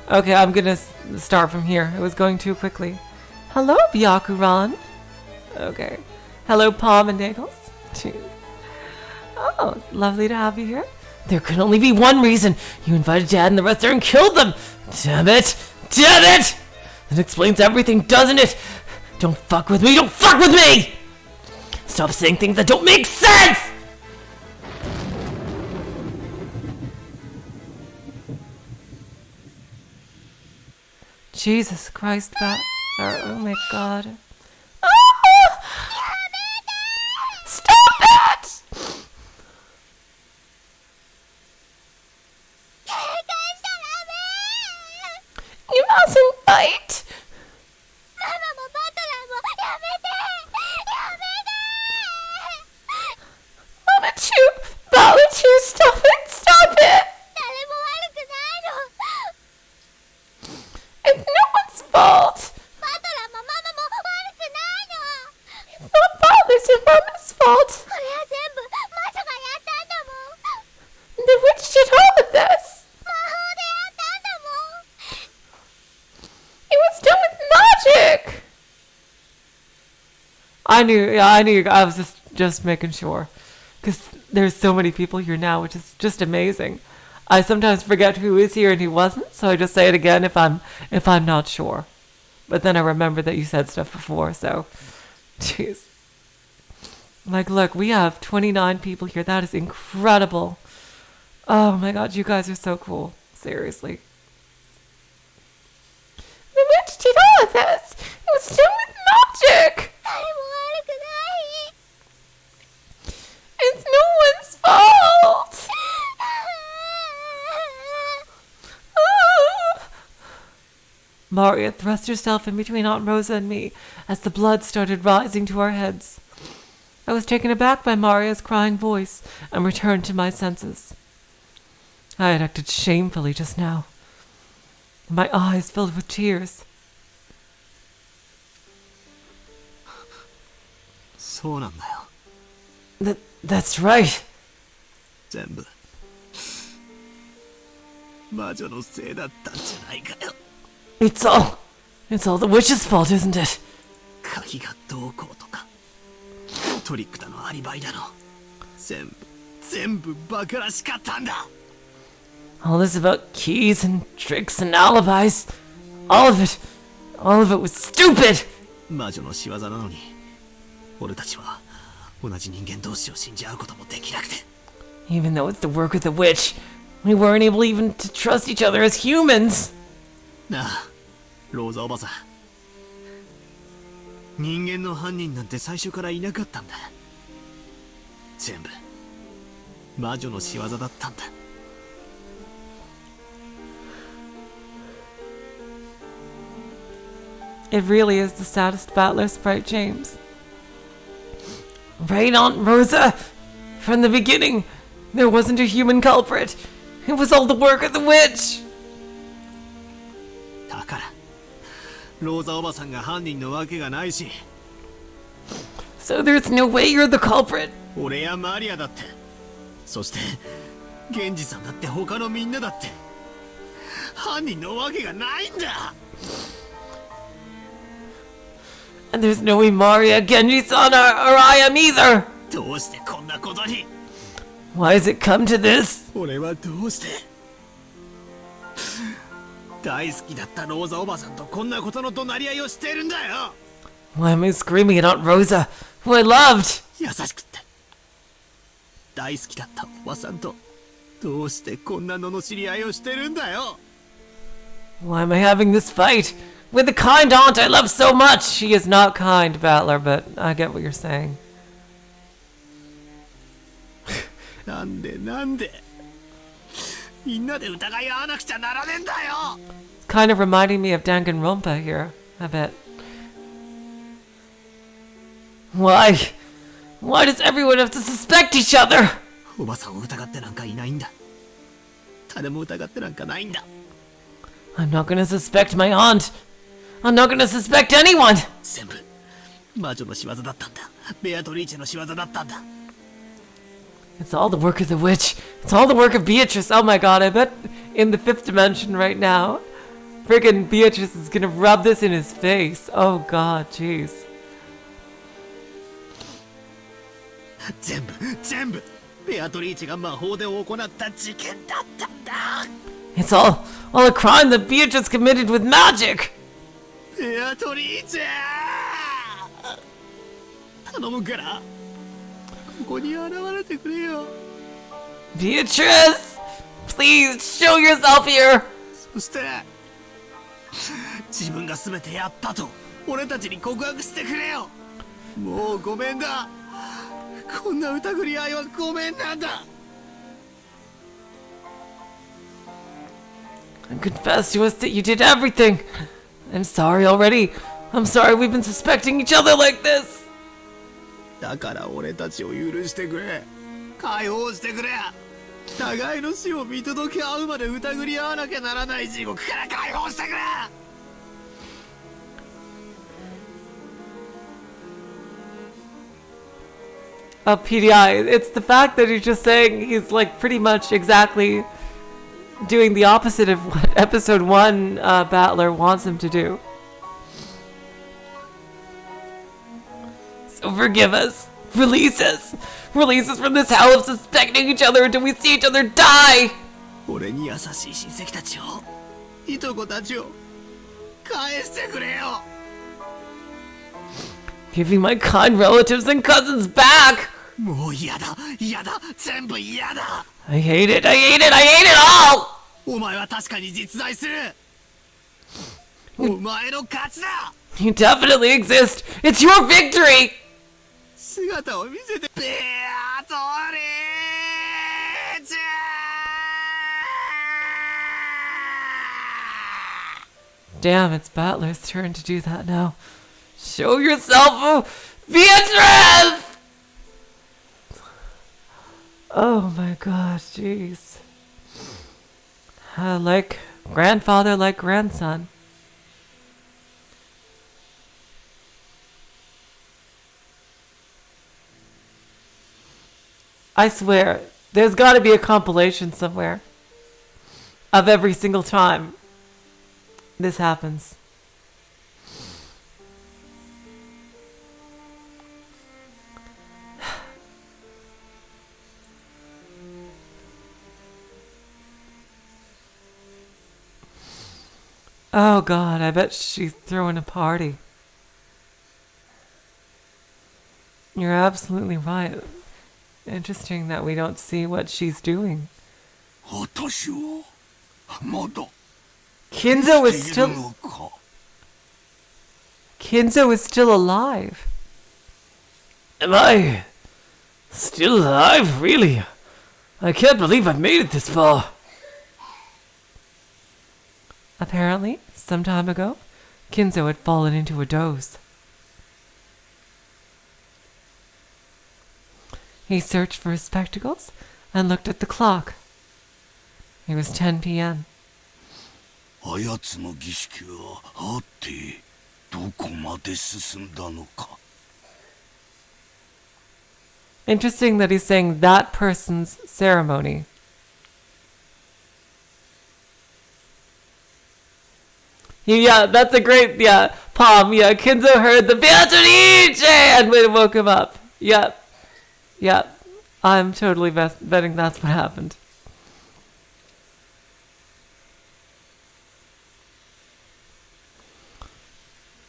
Speaker 1: Okay, I'm gonna start from here. It was going too quickly. Hello, Byakuran. Okay. Hello, Palm and Nagels. Oh, lovely to have you here.
Speaker 7: There can only be one reason. You invited Dad and the rest there and killed them! Damn it! Damn it! That explains everything, doesn't it? Don't fuck with me! Don't fuck with me! Stop saying things that don't make sense!
Speaker 1: Jesus Christ, oh my god.
Speaker 2: Stop it! You mustn't fight! Why would you stop it? Stop it! It's no one's fault! It's not Father's and Mama's fault! The witch did all of this! It was done with magic!
Speaker 1: I knew, I was just making sure. Because there's so many people here now, which is just amazing. I sometimes forget who is here and who wasn't, so I just say it again if I'm not sure. But then I remember that you said stuff before, so jeez. Like, look, we have 29 people here. That is incredible. Oh my god, you guys are so cool. Seriously.
Speaker 2: The witch did all of this! It was done with magic! It's no one's fault!
Speaker 1: Maria thrust herself in between Aunt Rosa and me as the blood started rising to our heads. I was taken aback by Maria's crying voice and returned to my senses. I had acted shamefully just now. My eyes filled with tears.
Speaker 3: そうなんだよ。
Speaker 1: That's right.
Speaker 3: 全部魔女のせいだったんじゃないかよ。
Speaker 1: It's all the witch's fault, isn't it?
Speaker 3: 鍵がどうこうとかトリックだのアリバイだの全部バカらしかったんだ。
Speaker 1: All this about keys and tricks and alibis. All of it was stupid!
Speaker 3: 魔女の仕業なのに俺たちは同じ人間同士を信じ合うこともできなくて。
Speaker 1: Even though it's the work of the witch, we weren't able even to trust each other as humans.
Speaker 3: なあ、ローザおばさん。人間の犯人なんて最初からいなかったんだ。全部魔女の仕業だったんだ。
Speaker 1: It really is the saddest battler, Sprite James. Right, Aunt Rosa? From the beginning, there wasn't a human culprit. It was all the work of the witch.
Speaker 3: だからローザおばさんが犯人のわけがないし。
Speaker 1: So there's no way you're the culprit.
Speaker 3: 俺やマリアだって、そして源氏さんだって他のみんなだって犯人のわけがないんだ。
Speaker 1: And there's no Maria, Genji-san, or I am either.
Speaker 3: どうしてこんなことに。
Speaker 1: Why has it come to this?
Speaker 3: 俺はどうして大好きだったローザおばさんとこんなことの怒鳴り合いをしてるんだよ。
Speaker 1: Why am I screaming at Aunt Rosa, who I loved?
Speaker 3: 優しくって大好きだったおばさんとどうしてこんな罵り合いをしてるんだよ。
Speaker 1: Why am I having this fight? With the kind aunt I love so much. She is not kind, Battler, but I get what you're saying.
Speaker 3: なんでみんなで疑い合わなくちゃならねえんだよ。
Speaker 1: It's kind of reminding me of Danganronpa here, I bet. Why? Why does everyone have to suspect each other?
Speaker 3: おばさんを疑ってなんかいないんだ。誰も疑ってなんかないんだ。
Speaker 1: I'm not gonna suspect my aunt. I'm not gonna suspect anyone.
Speaker 3: 全部魔女の仕業だったんだ。ベアトリーチェの仕業だったんだ。
Speaker 1: It's all the work of the witch. It's all the work of Beatrice. Oh my god, I bet in the 5th dimension right now, friggin' Beatrice is gonna rub this in his face. Oh god, jeez.
Speaker 3: 全部ベアトリーチェが魔法で行った事件だったんだ。
Speaker 1: It's all a crime that Beatrice committed with magic.
Speaker 3: ベアトリーチェ頼むからここに現れてくれよ。
Speaker 1: Beatrice, please show yourself here.
Speaker 3: そして自分が全てやったと俺たちに告白してくれよ。もうごめんだ。こんな疑り合いはごめんなんだ。
Speaker 1: And confess to us that you did everything. I'm sorry already. I'm sorry we've been suspecting each other like this.
Speaker 3: だから俺たちを許してくれ。解放してくれ。互いの死を見届け合うまで疑り合わなきゃならない地獄から解放してくれ。
Speaker 1: PDI, it's the fact that he's just saying he's like pretty much exactly doing the opposite of what episode 1 Battler wants him to do. So forgive us. Release us. Release us from this hell of suspecting each other until we see each other die.
Speaker 3: 俺に優しい親戚たちをいとこたちを返してくれよ。
Speaker 1: Give me my kind relatives and cousins back.
Speaker 3: もう嫌だ全部嫌だ。
Speaker 1: I hate it all.
Speaker 3: お前は確かに実在する。お前の勝ちだ。
Speaker 1: You definitely exist. It's your victory.
Speaker 3: 姿を見せて。ベアトリーチェ
Speaker 1: Damn, it's Butler's turn to do that now. Show yourself, Beatrice! Oh my god, jeez. Like grandfather, like grandson. I swear, there's got to be a compilation somewhere of every single time this happens. Oh god, I bet she's throwing a party. You're absolutely right. Interesting that we don't see what she's doing. Kinzo is still alive.
Speaker 7: Am I still alive? Really? I can't believe I've made it this far.
Speaker 1: Apparently, some time ago, Kinzo had fallen into a doze. He searched for his spectacles and looked at the clock. It was 10 p.m. Interesting that he's saying that person's ceremony. Yeah, that's a great, Palm. Yeah, Kinzo heard the Beatrice and woke him up. Yep. I'm totally betting that's what happened.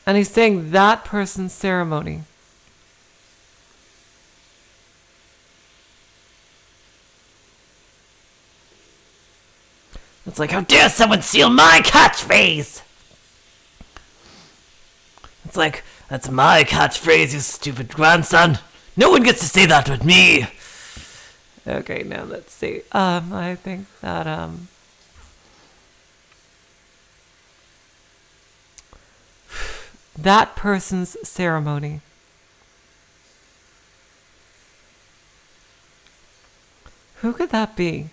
Speaker 1: And he's saying that person's ceremony.
Speaker 7: It's like, how dare someone steal my catchphrase? It's like, that's my catchphrase, you stupid grandson. No one gets to say that with me.
Speaker 1: Okay, now let's see. I think that, that person's ceremony. Who could that be?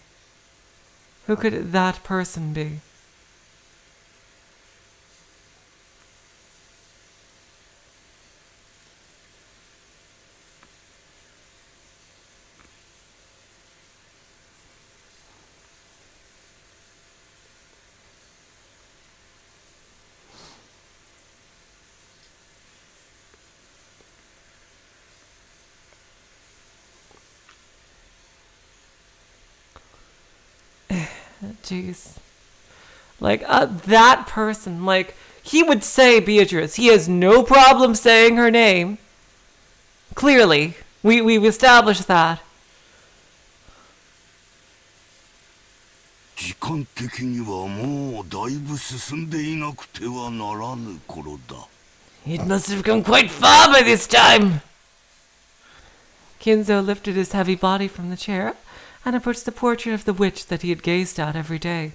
Speaker 1: Who could that person be? Jeez. Like, that person, like, he would say Beatrice. He has no problem saying her name. Clearly. We've established that.
Speaker 7: It must have come quite far by this time.
Speaker 1: Kinzo lifted his heavy body from the chair and approached the portrait of the witch that he had gazed at every day.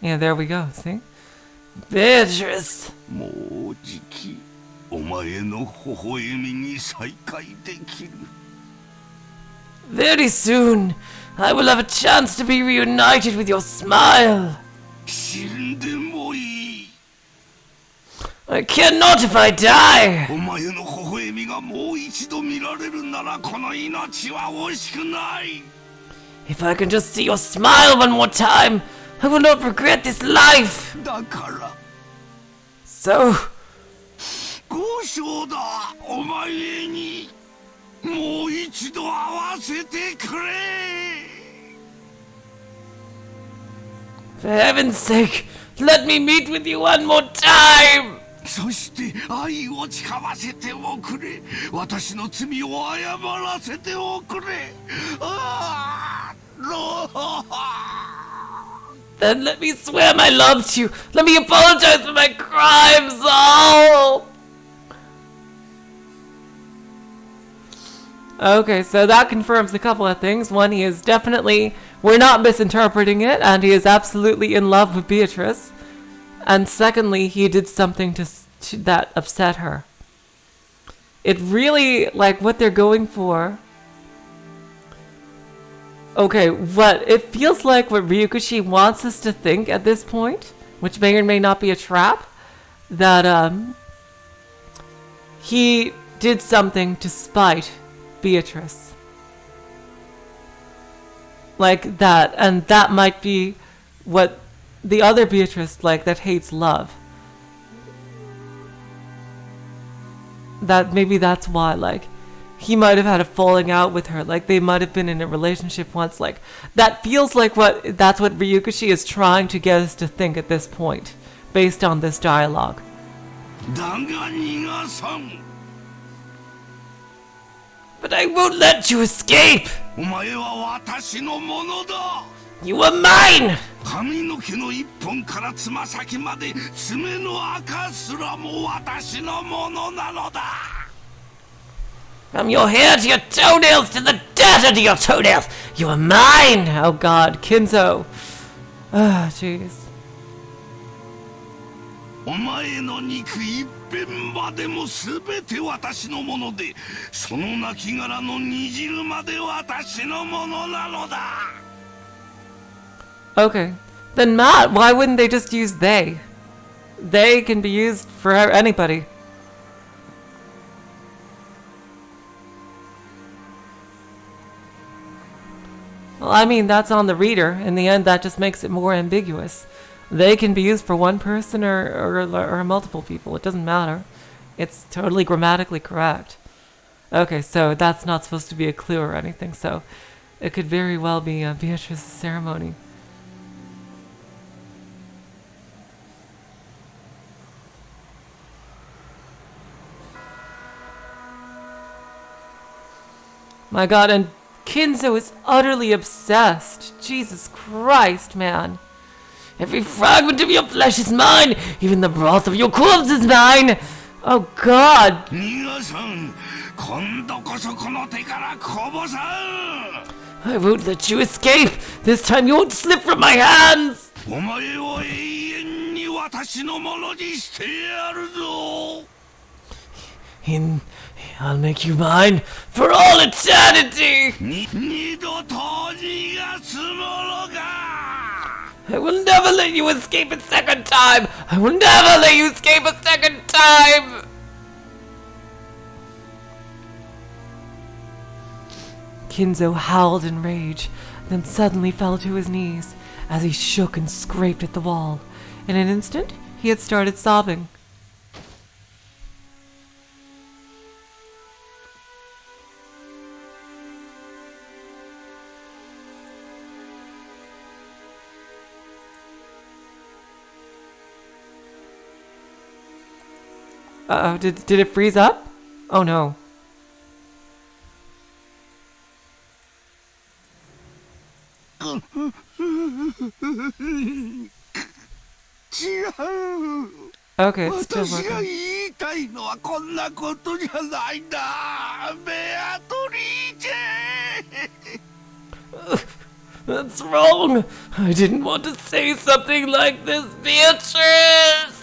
Speaker 1: Yeah, there we go, see?
Speaker 7: Beatrice! Very soon, I will have a chance to be reunited with your smile. I cannot if I die. If I can just see your smile one more time, I will not regret this life. So, for heaven's sake, let me meet with you one more time. Then let me swear my love to you. Let me apologize for my crimes. Oh!
Speaker 1: Okay, so that confirms a couple of things. One, he is definitely, we're not misinterpreting it, and he is absolutely in love with Beatrice. And secondly, he did something that upset her. It really, like, what they're going for. Okay, what it feels like what Ryukishi wants us to think at this point, which may or may not be a trap, that he did something to spite Beatrice. Like that, and that might be what the other Beatrice, like, that hates love. That maybe that's why, like, he might have had a falling out with her, like they might have been in a relationship once, like that feels like that's what Ryukishi is trying to get us to think at this point, based on this dialogue.
Speaker 7: But I won't let you escape! You are mine! From your hair to your toenails to the dirt under your toenails, you are mine!
Speaker 1: Oh god, Kinzo. Ah, jeez.
Speaker 8: お前の肉一片までも全て私のもので、その亡骸の煮汁まで私のものなのだ。
Speaker 1: Okay. Then Matt, why wouldn't they just use they? They can be used for anybody. Well, I mean, that's on the reader. In the end, that just makes it more ambiguous. They can be used for one person or multiple people. It doesn't matter. It's totally grammatically correct. Okay, so that's not supposed to be a clue or anything, so it could very well be Beatrice's ceremony. My god, and Kinzo is utterly obsessed. Jesus Christ, man.
Speaker 7: Every fragment of your flesh is mine! Even the broth of your corpse is mine!
Speaker 1: Oh god!
Speaker 7: I won't let you escape! This time you won't slip from my hands! I'll make you mine for all eternity! I will never let you escape a second time! I will never let you escape a second time!
Speaker 1: Kinzo howled in rage, then suddenly fell to his knees as he shook and scraped at the wall. In an instant, he had started sobbing. Uh-oh, did it freeze up? Oh no. Okay, it's still working.
Speaker 7: That's wrong! I didn't want to say something like this, Beatrice!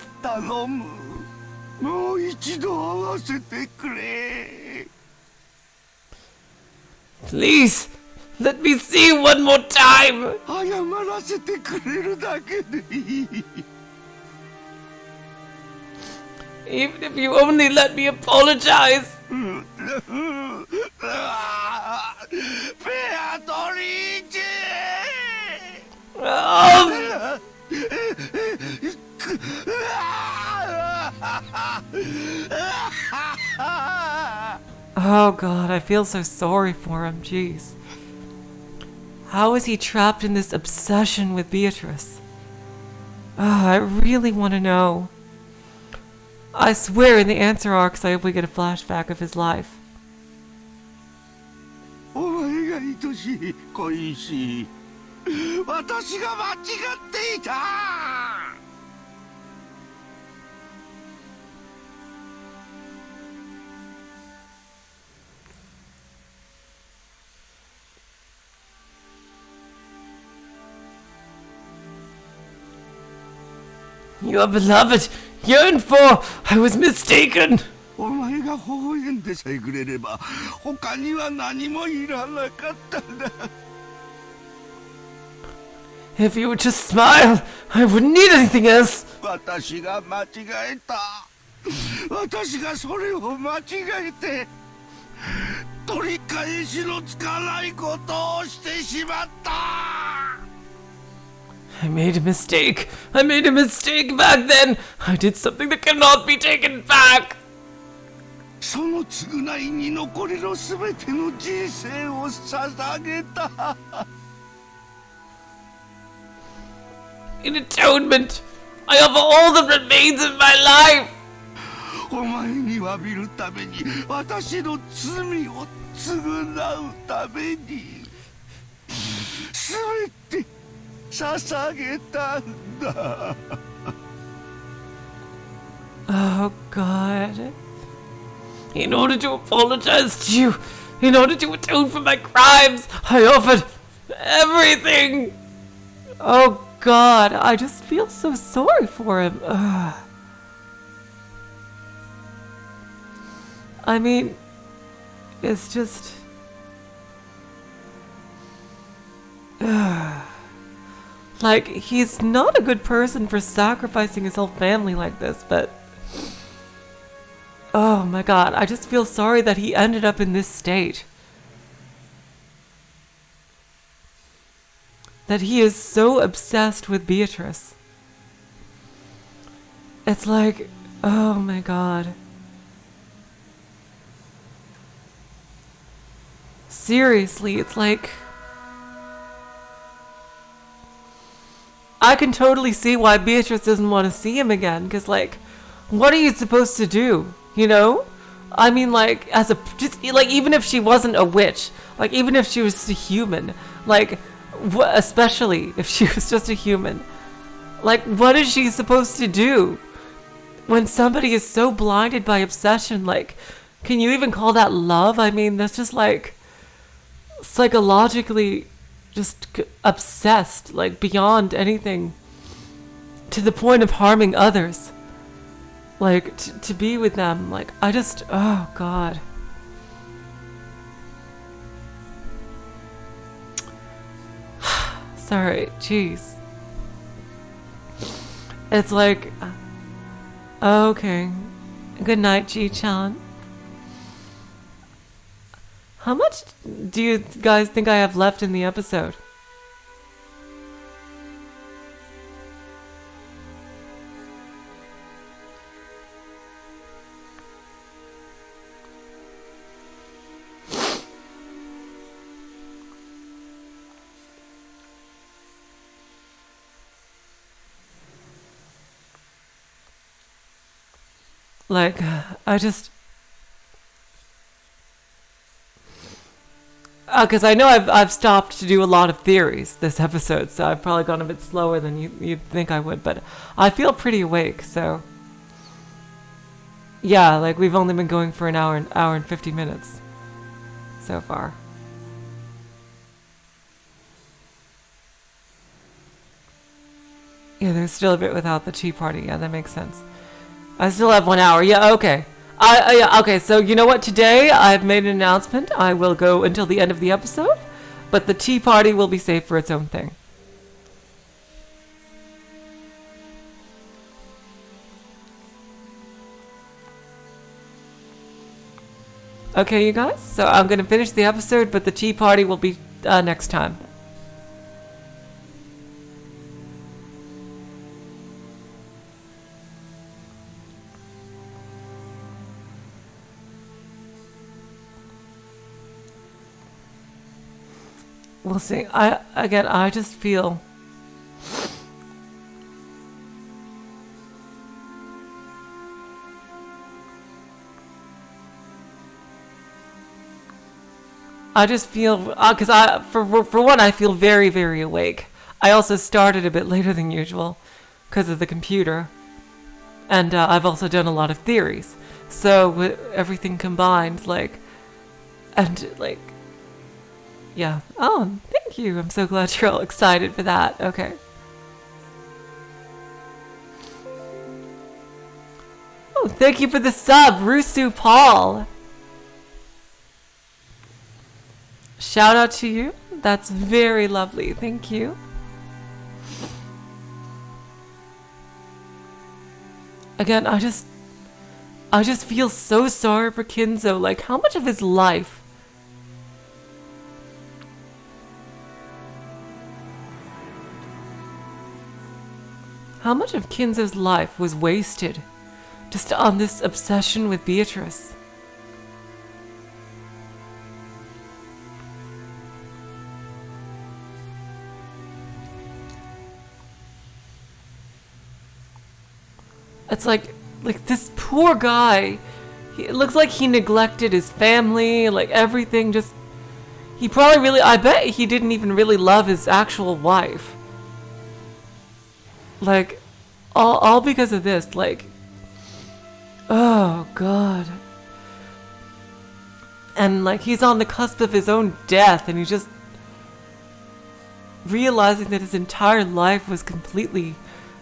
Speaker 7: Please, let me see one more time! Even if you only let me apologize!
Speaker 1: Oh god, I feel so sorry for him, jeez. How is he trapped in this obsession with Beatrice? I really want to know. I swear in the answer arcs I hope we get a flashback of his life.
Speaker 7: You are beloved, yearned for. I was mistaken.
Speaker 8: お前が微笑んでさえくれれば他には何もいらなかったんだ。
Speaker 7: If you would just smile, I wouldn't need anything else.
Speaker 8: 私が間違えた。私がそれを間違えて取り返しのつかないことをしてしまった。
Speaker 7: I made a mistake. I made a mistake back then. I did something that cannot be taken back.
Speaker 8: その償いに残りのすべての人生を捧げた。
Speaker 7: In atonement, I offer all that remains of my life.
Speaker 8: お前に詫びるために私の罪を償うためにすべて捧げたんだ。
Speaker 7: Oh, God. In order to apologize to you, in order to atone for my crimes, I offered everything. Oh, God. I just feel so sorry for him. Ugh. I mean, it's just... Like, he's not a good person for sacrificing his whole family like this, but... Oh my God, I just feel sorry that he ended up in this state. That he is so obsessed with Beatrice. It's like, oh my God. Seriously, it's like... I can totally see why Beatrice doesn't want to see him again, because, like, what are you supposed to do, you know? I mean, like, as a, just, like, even if she wasn't a witch, like, even if she was just a human, like, especially if she was just a human, like, what is she supposed to do when somebody is so blinded by obsession? Like, can you even call that love? I mean, that's just, like, psychologically just obsessed, like, beyond anything, to the point of harming others. Like, to be with them, like, I just, oh God. Sorry, jeez. It's like, okay. Good night, Ji-chan. How much do you guys think I have left in the episode? Like, I just... Because I know I've stopped to do a lot of theories this episode, so I've probably gone a bit slower than you'd think I would, but I feel pretty awake, so... Yeah, like, we've only been going for an hour and 50 minutes so far. Yeah, there's still a bit without the tea party. Yeah, that makes sense. I still have 1 hour. Yeah, okay. Yeah, okay, so you know what? Today I've made an announcement. I will go until the end of the episode, but the tea party will be saved for its own thing. Okay, you guys? So I'm going to finish the episode, but the tea party will be next time. We'll see. I just feel... I just feel... Because for one, I feel very, very awake. I also started a bit later than usual because of the computer. And I've also done a lot of theories. So with everything combined, like... And, like... Yeah. Oh, thank you. I'm so glad you're all excited for that. Okay.
Speaker 1: Oh, thank you for the sub, Rusu Paul. Shout out to you. That's very lovely. Thank you. Again, I just feel so sorry for Kinzo. Like, how much of his life Kinzo's life was wasted just on this obsession with Beatrice? It's like this poor guy, it looks like he neglected his family, like everything. Just, he probably really, I bet he didn't even really love his actual wife. Like, all because of this, like, oh god. And like, he's on the cusp of his own death, and he's just realizing that his entire life was completely,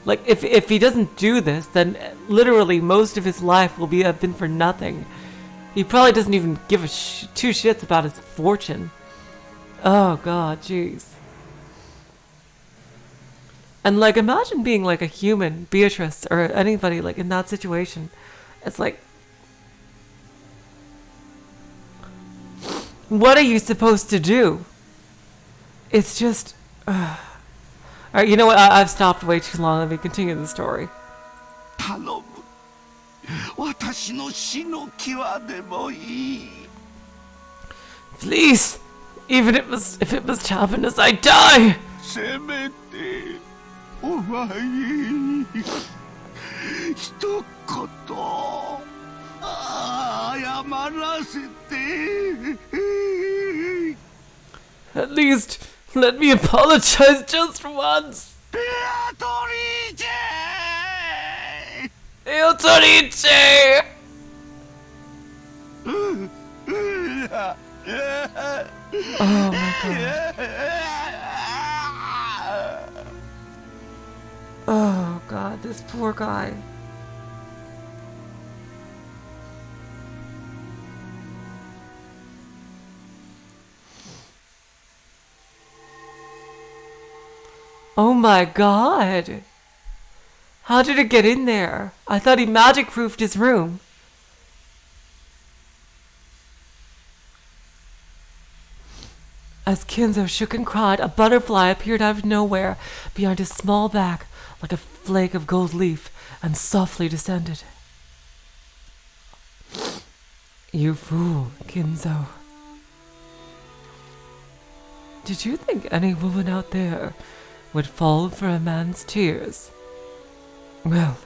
Speaker 1: like, if he doesn't do this, then literally most of his life will have been for nothing. He probably doesn't even give two shits about his fortune. Oh god, jeez. And like, imagine being like a human, Beatrice, or anybody like in that situation. It's like, what are you supposed to do? It's just, alright, you know what? I've stopped way too long. Let me continue the story.
Speaker 8: 頼む。私の死の際でもいい。
Speaker 1: Please, even if it must happen as I die.
Speaker 8: せめてお前に一言謝らせて。
Speaker 1: At least, let me apologize just once.
Speaker 8: ベアトリーチェ
Speaker 1: Beatrice! Oh my god. Oh god, this poor guy. Oh my god. How did it get in there? I thought he magic-proofed his room. As Kinzo shook and cried, a butterfly appeared out of nowhere behind his small back like a flake of gold leaf and softly descended. You fool, Kinzo. Did you think any woman out there would fall for a man's tears? Well,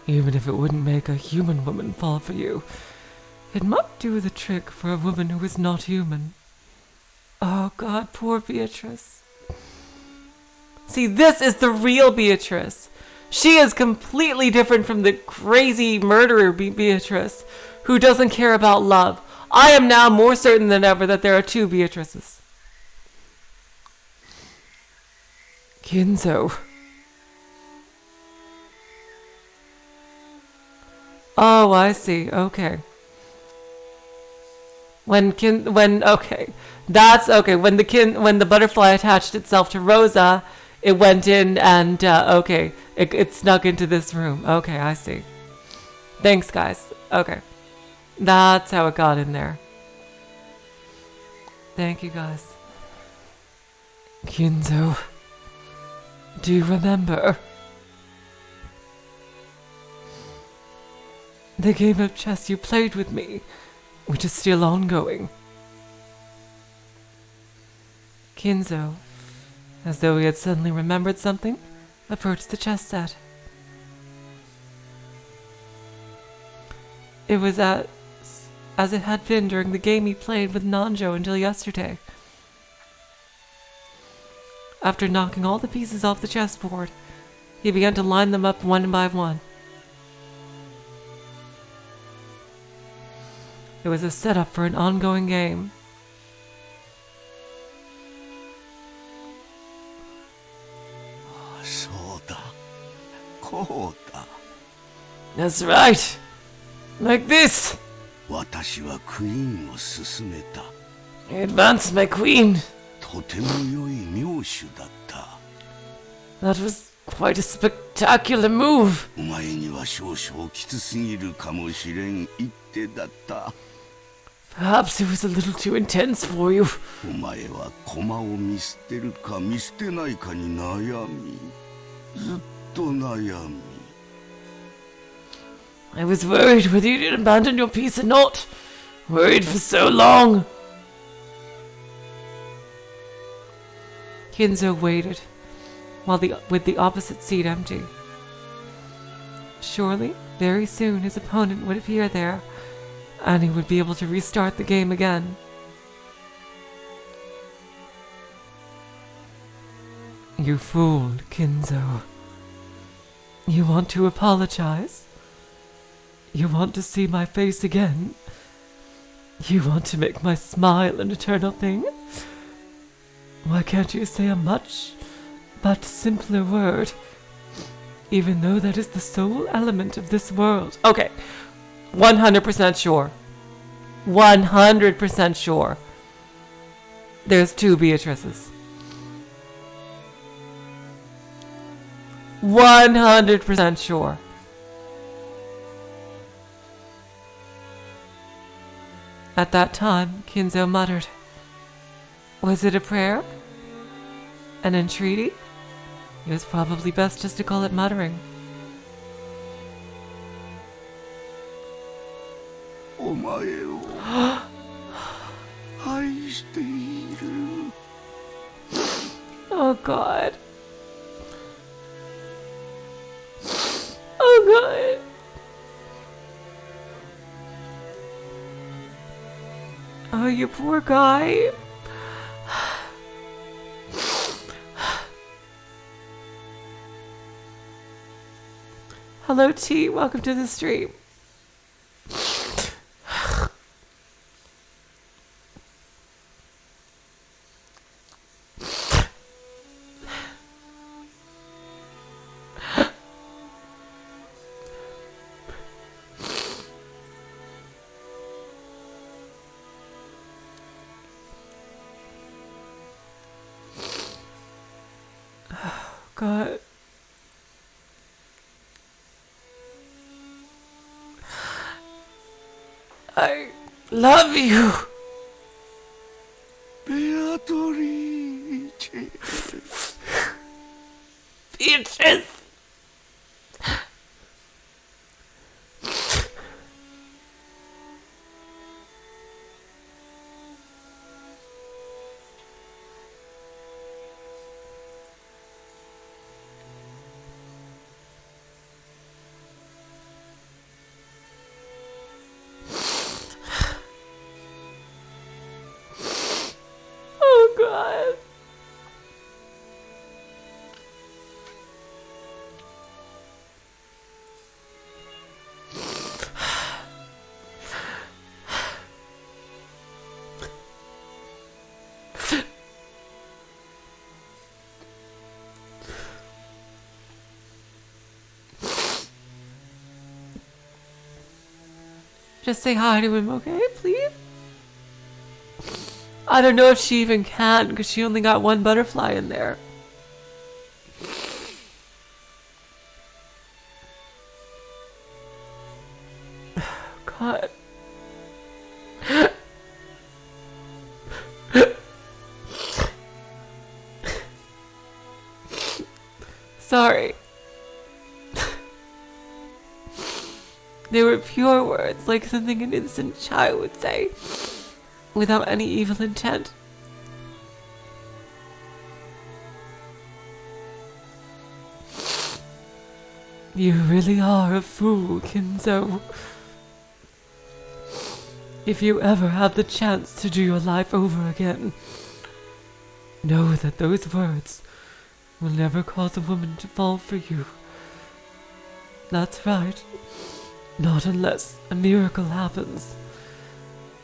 Speaker 1: even if it wouldn't make a human woman fall for you, it might do the trick for a woman who is not human. Oh god, poor Beatrice. See, this is the real Beatrice. She is completely different from the crazy murderer Beatrice, who doesn't care about love. I am now more certain than ever that there are two Beatrices. Kinzo. Oh, I see. Okay. Okay. That's okay. When the butterfly attached itself to Rosa, it went in and, okay. It snuck into this room. Okay, I see. Thanks, guys. Okay. That's how it got in there. Thank you, guys. Kinzo. Do you remember? The game of chess you played with me, which is still ongoing. Kinzo, as though he had suddenly remembered something, approached the chess set. It was as it had been during the game he played with Nanjo until yesterday. After knocking all the pieces off the chessboard, he began to line them up one by one. It was a setup for an ongoing game.
Speaker 8: So da, ko da.
Speaker 1: That's right.
Speaker 7: Like this.
Speaker 8: 私はクイーンを勧めた。
Speaker 7: I advanced my queen.
Speaker 8: とても良い名手だった。
Speaker 7: That was quite a spectacular move.
Speaker 8: お前には少々きつすぎるかもしれん一手だった。
Speaker 7: Perhaps it was a little too intense for you.
Speaker 8: お前は駒を見捨てるか見捨てないかに悩み、ずっと悩み。
Speaker 7: I was worried whether you'd abandon your piece or not. Worried for so long.
Speaker 1: Kinzo waited, with the opposite seat empty. Surely, very soon his opponent would appear there, and he would be able to restart the game again. You fooled, Kinzo. You want to apologize? You want to see my face again? You want to make my smile an eternal thing? Why can't you say a much, but simpler word? Even though that is the sole element of this world. Okay, 100% sure. 100% sure. There's two Beatrices. 100% sure. At that time, Kinzo muttered. Was it a prayer? An entreaty? It was probably best just to call it muttering.
Speaker 8: お前を愛している。
Speaker 1: Oh God. Oh God. Oh, you poor guy. Hello, T. Welcome to the stream. God. I love you.
Speaker 8: ベアトリーチェ。
Speaker 1: Beatrice. Oh God. Just say hi to him, okay, please? I don't know if she even can, because she only got one butterfly in there. God. Sorry. They were pure words, like something an innocent child would say, without any evil intent. You really are a fool, Kinzo. If you ever have the chance to do your life over again, know that those words will never cause a woman to fall for you. That's right. Not unless a miracle happens.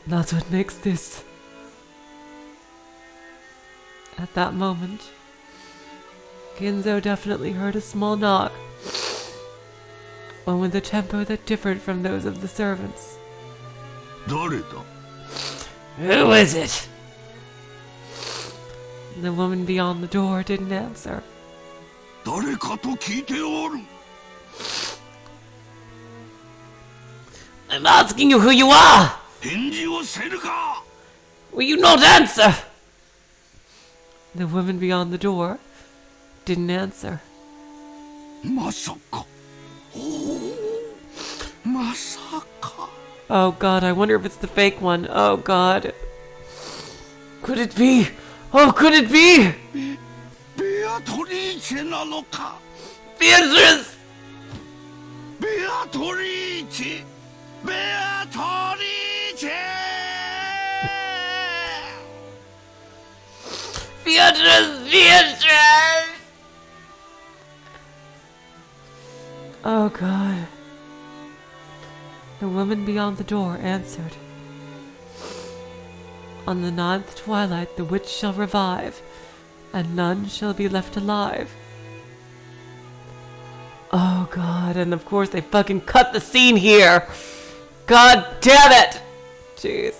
Speaker 1: That's what makes this. At that moment, Kinzo definitely heard a small knock. one with a tempo that differed from those of the servants.
Speaker 8: 誰だ
Speaker 7: Who is it?
Speaker 1: The woman beyond the door didn't answer.
Speaker 8: 誰かと聞いておる
Speaker 7: I'm asking you who you are!
Speaker 8: 返事をせぬか
Speaker 7: Will you not answer?
Speaker 1: The woman beyond the door didn't answer.
Speaker 8: まさかおおまさか
Speaker 1: Oh god, I wonder if it's the fake one. Oh god.
Speaker 7: Could it be? Oh, could it be?
Speaker 8: ベアトリーチェなのか
Speaker 7: Beatrice!
Speaker 8: ベアトリーチェベアトリーチェ
Speaker 7: Beatrice! Beatrice!
Speaker 1: Oh god. The woman beyond the door answered. On the 9th twilight the witch shall revive, and none shall be left alive. Oh god, and of course they fucking cut the scene here. God damn it! Jeez.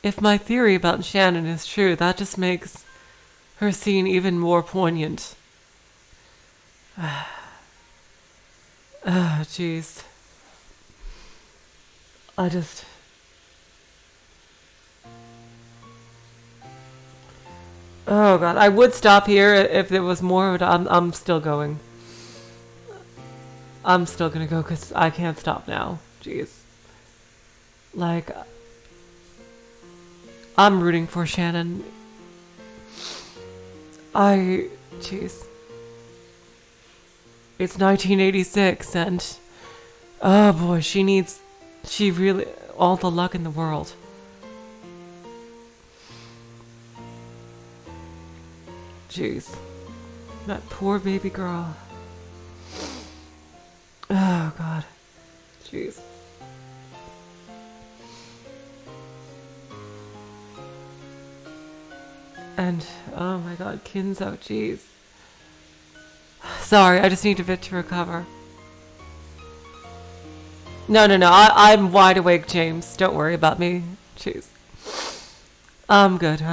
Speaker 1: If my theory about Shannon is true, that just makes her scene even more poignant. Jeez. I just... Oh god, I would stop here if there was more, but I'm still going. I'm still gonna go because I can't stop now. Jeez. Like... I'm rooting for Shannon. Jeez. It's 1986 and... Oh boy, she really... all the luck in the world. Jeez. That poor baby girl. Oh god. Jeez. And, oh my god, Kinzo, jeez. Sorry, I just need a bit to recover. No, I'm wide awake, James. Don't worry about me. Jeez. I'm good.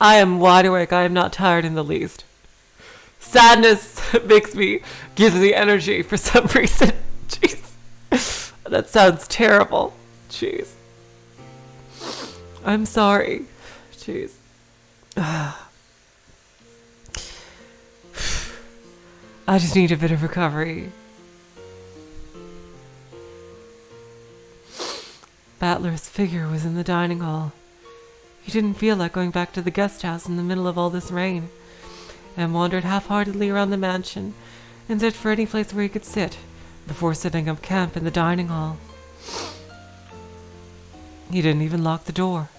Speaker 1: I am wide awake. I am not tired in the least. Sadness gives me energy for some reason. Jeez. That sounds terrible. Jeez. I'm sorry. Jeez. I just need a bit of recovery. Battler's figure was in the dining hall. He didn't feel like going back to the guest house in the middle of all this rain, and wandered half-heartedly around the mansion and searched for any place where he could sit before setting up camp in the dining hall. He didn't even lock the door.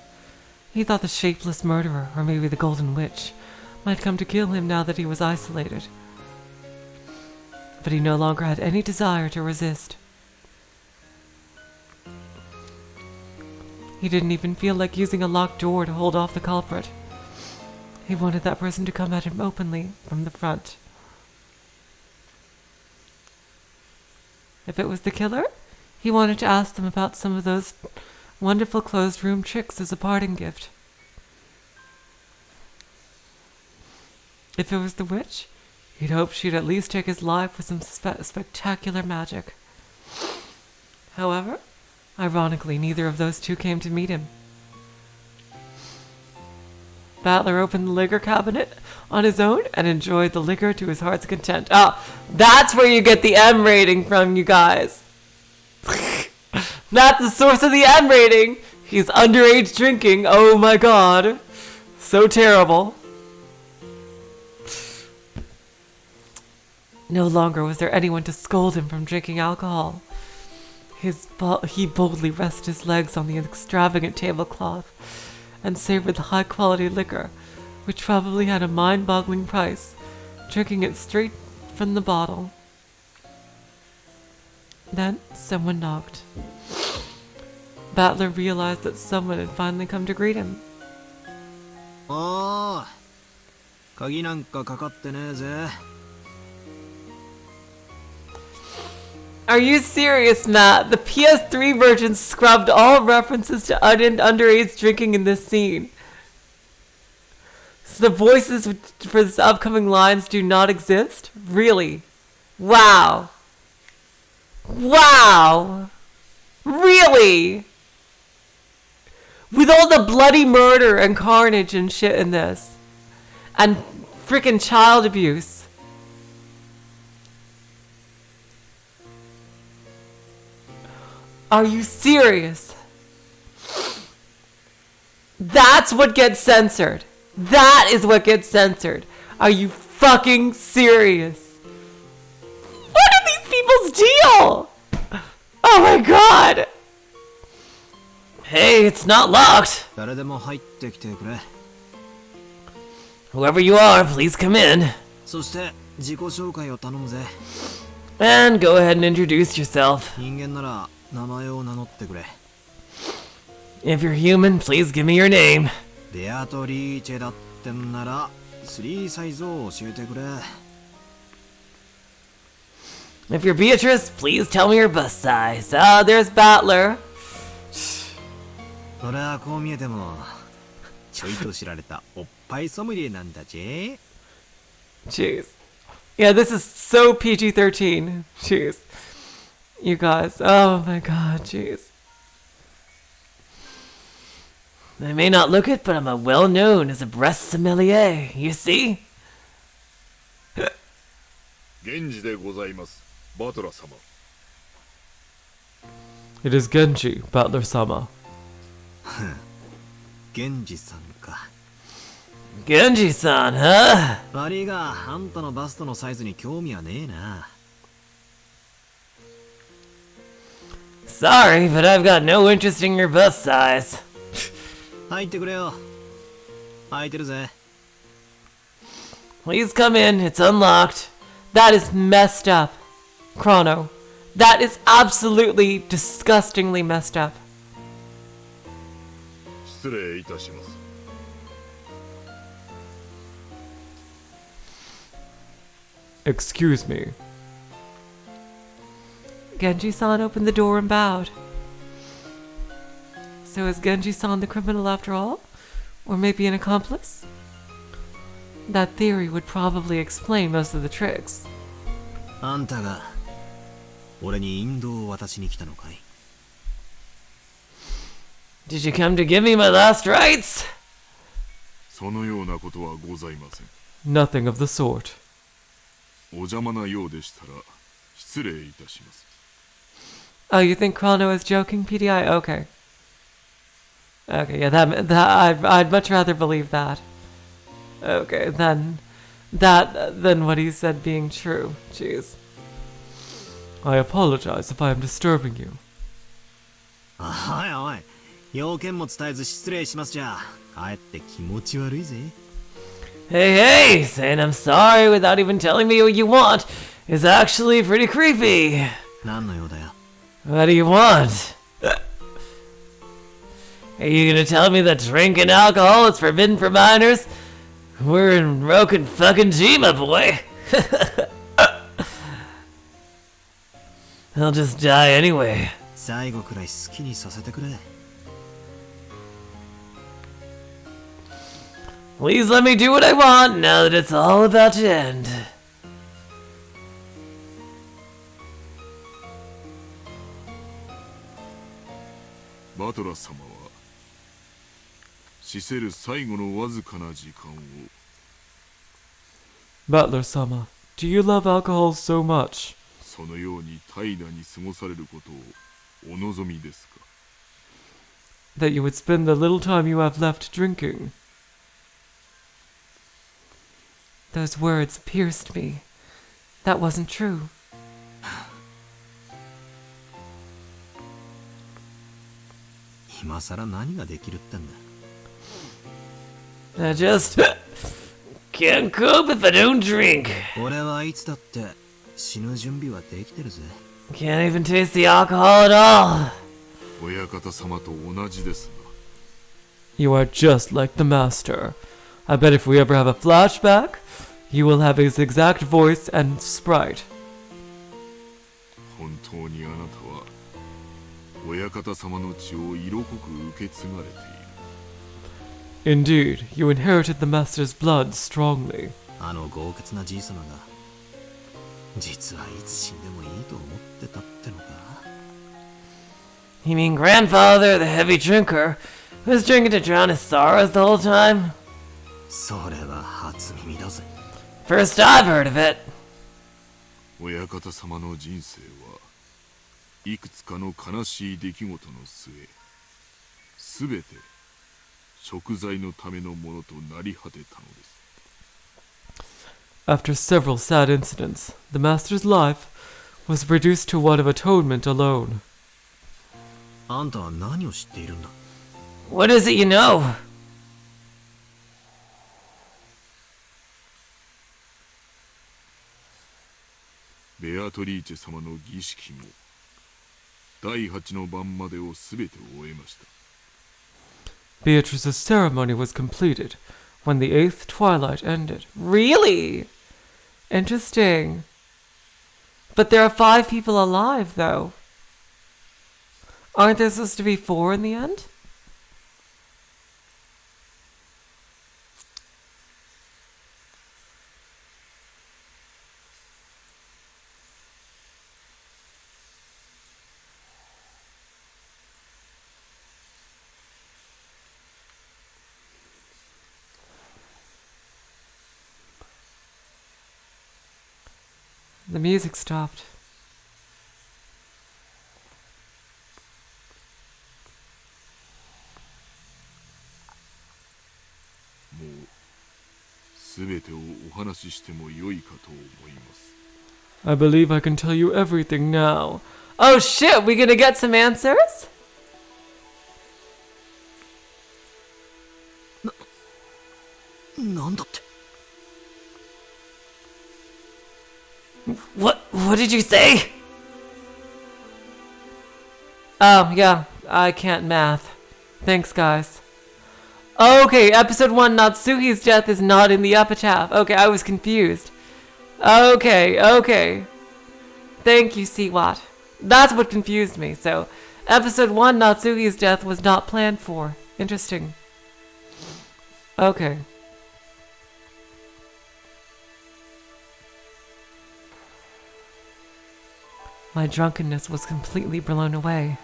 Speaker 1: He thought the shapeless murderer, or maybe the Golden Witch, might come to kill him now that he was isolated. But he no longer had any desire to resist. He didn't even feel like using a locked door to hold off the culprit. He wanted that person to come at him openly from the front. If it was the killer, he wanted to ask them about some of those wonderful closed room tricks as a parting gift. If it was the witch, he'd hoped she'd at least take his life with some spectacular magic. However, ironically, neither of those two came to meet him. Battler opened the liquor cabinet on his own and enjoyed the liquor to his heart's content. Ah, that's where you get the M rating from, you guys. That's the source of the M rating. He's underage drinking. Oh my god. So terrible. No longer was there anyone to scold him from drinking alcohol. He boldly rested his legs on the extravagant tablecloth and savored the high-quality liquor, which probably had a mind-boggling price, drinking it straight from the bottle. Then someone knocked. Battler realized that someone had finally come to greet him.
Speaker 3: おー、鍵なんかかかってねえぜ。
Speaker 1: Are you serious, Matt? The PS3 version scrubbed all references to underage drinking in this scene. So the voices for this upcoming lines do not exist? Really? Wow. Wow. Really? With all the bloody murder and carnage and shit in this. And freaking child abuse. Are you serious? That's what gets censored. That is what gets censored. Are you fucking serious? What are these people's deal? Oh my god.
Speaker 7: Hey, it's not locked.
Speaker 3: 誰でも入ってきてくれ。
Speaker 7: Whoever you are, please come in.
Speaker 3: そして自己紹介を頼むぜ。
Speaker 7: And go ahead and introduce yourself.
Speaker 3: 人間なら名前を名乗ってくれ。
Speaker 7: If you're human, please give me your name.
Speaker 3: ベアトリーチェだってんなら3サイズを教えてくれ。
Speaker 7: If you're Beatrice, please tell me your bust size.
Speaker 1: There's Battler.
Speaker 3: 俺はこう見えてもちょいと知られたおっぱいソムリエなんだぜ。
Speaker 1: Jeez. Yeah, this is so PG-13. Jeez. You guys. Oh my god, jeez.
Speaker 7: I may not look it, but I'm a well-known as a breast sommelier, you see?
Speaker 5: 源氏でございます、バトラ様。
Speaker 1: It is Genji, Battler-sama.
Speaker 3: 源氏さんか。
Speaker 7: Genji-san, huh?
Speaker 3: 悪いがあんたのバストのサイズに興味はねえな。
Speaker 7: Sorry, but I've got no interest in your bust size.
Speaker 3: 入ってくれよ。空いてるぜ。
Speaker 7: Please come in, it's unlocked.
Speaker 1: That is messed up. Chrono. That is absolutely disgustingly messed up.
Speaker 5: 失礼いたします。
Speaker 1: Excuse me. Genji-san opened the door and bowed. So is Genji-san the criminal after all? Or maybe an accomplice? That theory would probably explain most of the tricks.
Speaker 3: あんたが俺に引導を渡しに来たのかい？
Speaker 7: Did you come to give me my last rites?
Speaker 5: そのようなことはございません。
Speaker 1: Nothing of the sort.
Speaker 5: お邪魔なようでしたら失礼いたします。
Speaker 1: Oh, you think Chrono is joking, PDI? Okay. Okay, yeah, I'd much rather believe that. Okay, than what he said being true. Jeez. I apologize if I am disturbing you.
Speaker 3: おいおい、要件も伝えず失礼しますじゃ。かえって気持ち悪いぜ。
Speaker 7: Hey, hey, saying I'm sorry without even telling me what you want is actually pretty creepy.
Speaker 3: 何の用だよ。
Speaker 7: What do you want? Are you gonna tell me that drinking alcohol is forbidden for minors? We're in Roken fucking G, my boy. He'll just die anyway.
Speaker 3: 最後くらい好きにさせてくれ。
Speaker 7: Please let me do what I want now that it's all about to end.
Speaker 5: バトラー様は死せる最後のわずかな時間を
Speaker 1: Butler-sama, do you love alcohol so much?
Speaker 5: そのように怠惰に過ごされることをお望みですか？
Speaker 1: That you would spend the little time you have left drinking. Those words pierced me. That wasn't true.
Speaker 7: I just can't cope if I don't drink.
Speaker 3: 俺はいつだって死ぬ準備はできてるぜ。
Speaker 7: Can't even taste the alcohol at all.
Speaker 5: 親方様と同じですな。
Speaker 1: You are just like the master. I bet if we ever have a flashback, you will have his exact voice and sprite.
Speaker 5: 本当にあなたは親方様の血を色濃く受け継がれている。
Speaker 1: Indeed, you inherited the master's blood strongly.
Speaker 3: あの豪傑なじい様が実はいつ死んでもいいと思ってたってのか。
Speaker 7: You mean grandfather, the heavy drinker, who was drinking to drown his sorrows the whole time?
Speaker 3: それは初耳だぜ。
Speaker 7: First I've heard of it.
Speaker 5: 親方様の人生はいくつかの悲しい出来事の末、すべて贖罪のためのものとなり果てたのです。
Speaker 1: After several sad incidents, the master's life was reduced to one of atonement alone.
Speaker 3: あんたは何を知っているんだ？
Speaker 7: What is it you know?
Speaker 5: ベアトリーチェ様の儀式も第8の晩までをすべて終えました。
Speaker 1: Beatrice's ceremony was completed when the 8th twilight ended. Really? Interesting. But there are 5 people alive, though. Aren't there supposed to be 4 in the end? The music stopped. I believe I can tell you everything now.
Speaker 7: Oh shit, we gonna get some answers? What did you say?
Speaker 1: Oh, yeah, I can't math. Thanks, guys. Okay, episode 1, Natsuhi's death is not in the epitaph. Okay, I was confused. Okay. Thank you, Siwat. That's what confused me. So, episode 1, Natsuhi's death was not planned for. Interesting. Okay. My drunkenness was completely blown away.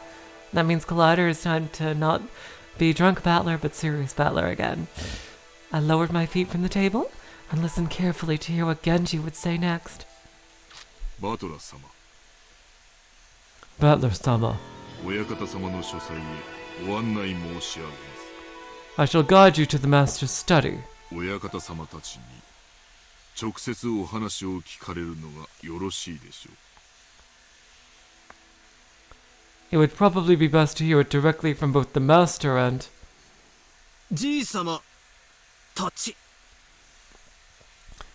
Speaker 1: That means Collider is time to not be drunk battler, but serious battler again. I lowered my feet from the table and listened carefully to hear what Genji would say next.
Speaker 5: Battler-sama.
Speaker 1: Battler-sama.
Speaker 5: 親方様の書斎へご案内申し上げます。
Speaker 1: I shall guide you to the master's study.
Speaker 5: 親方様たちに直接お話を聞かれるのがよろしいでしょう。
Speaker 1: It would probably be best to hear it directly from both the master and...
Speaker 3: じいさまたち。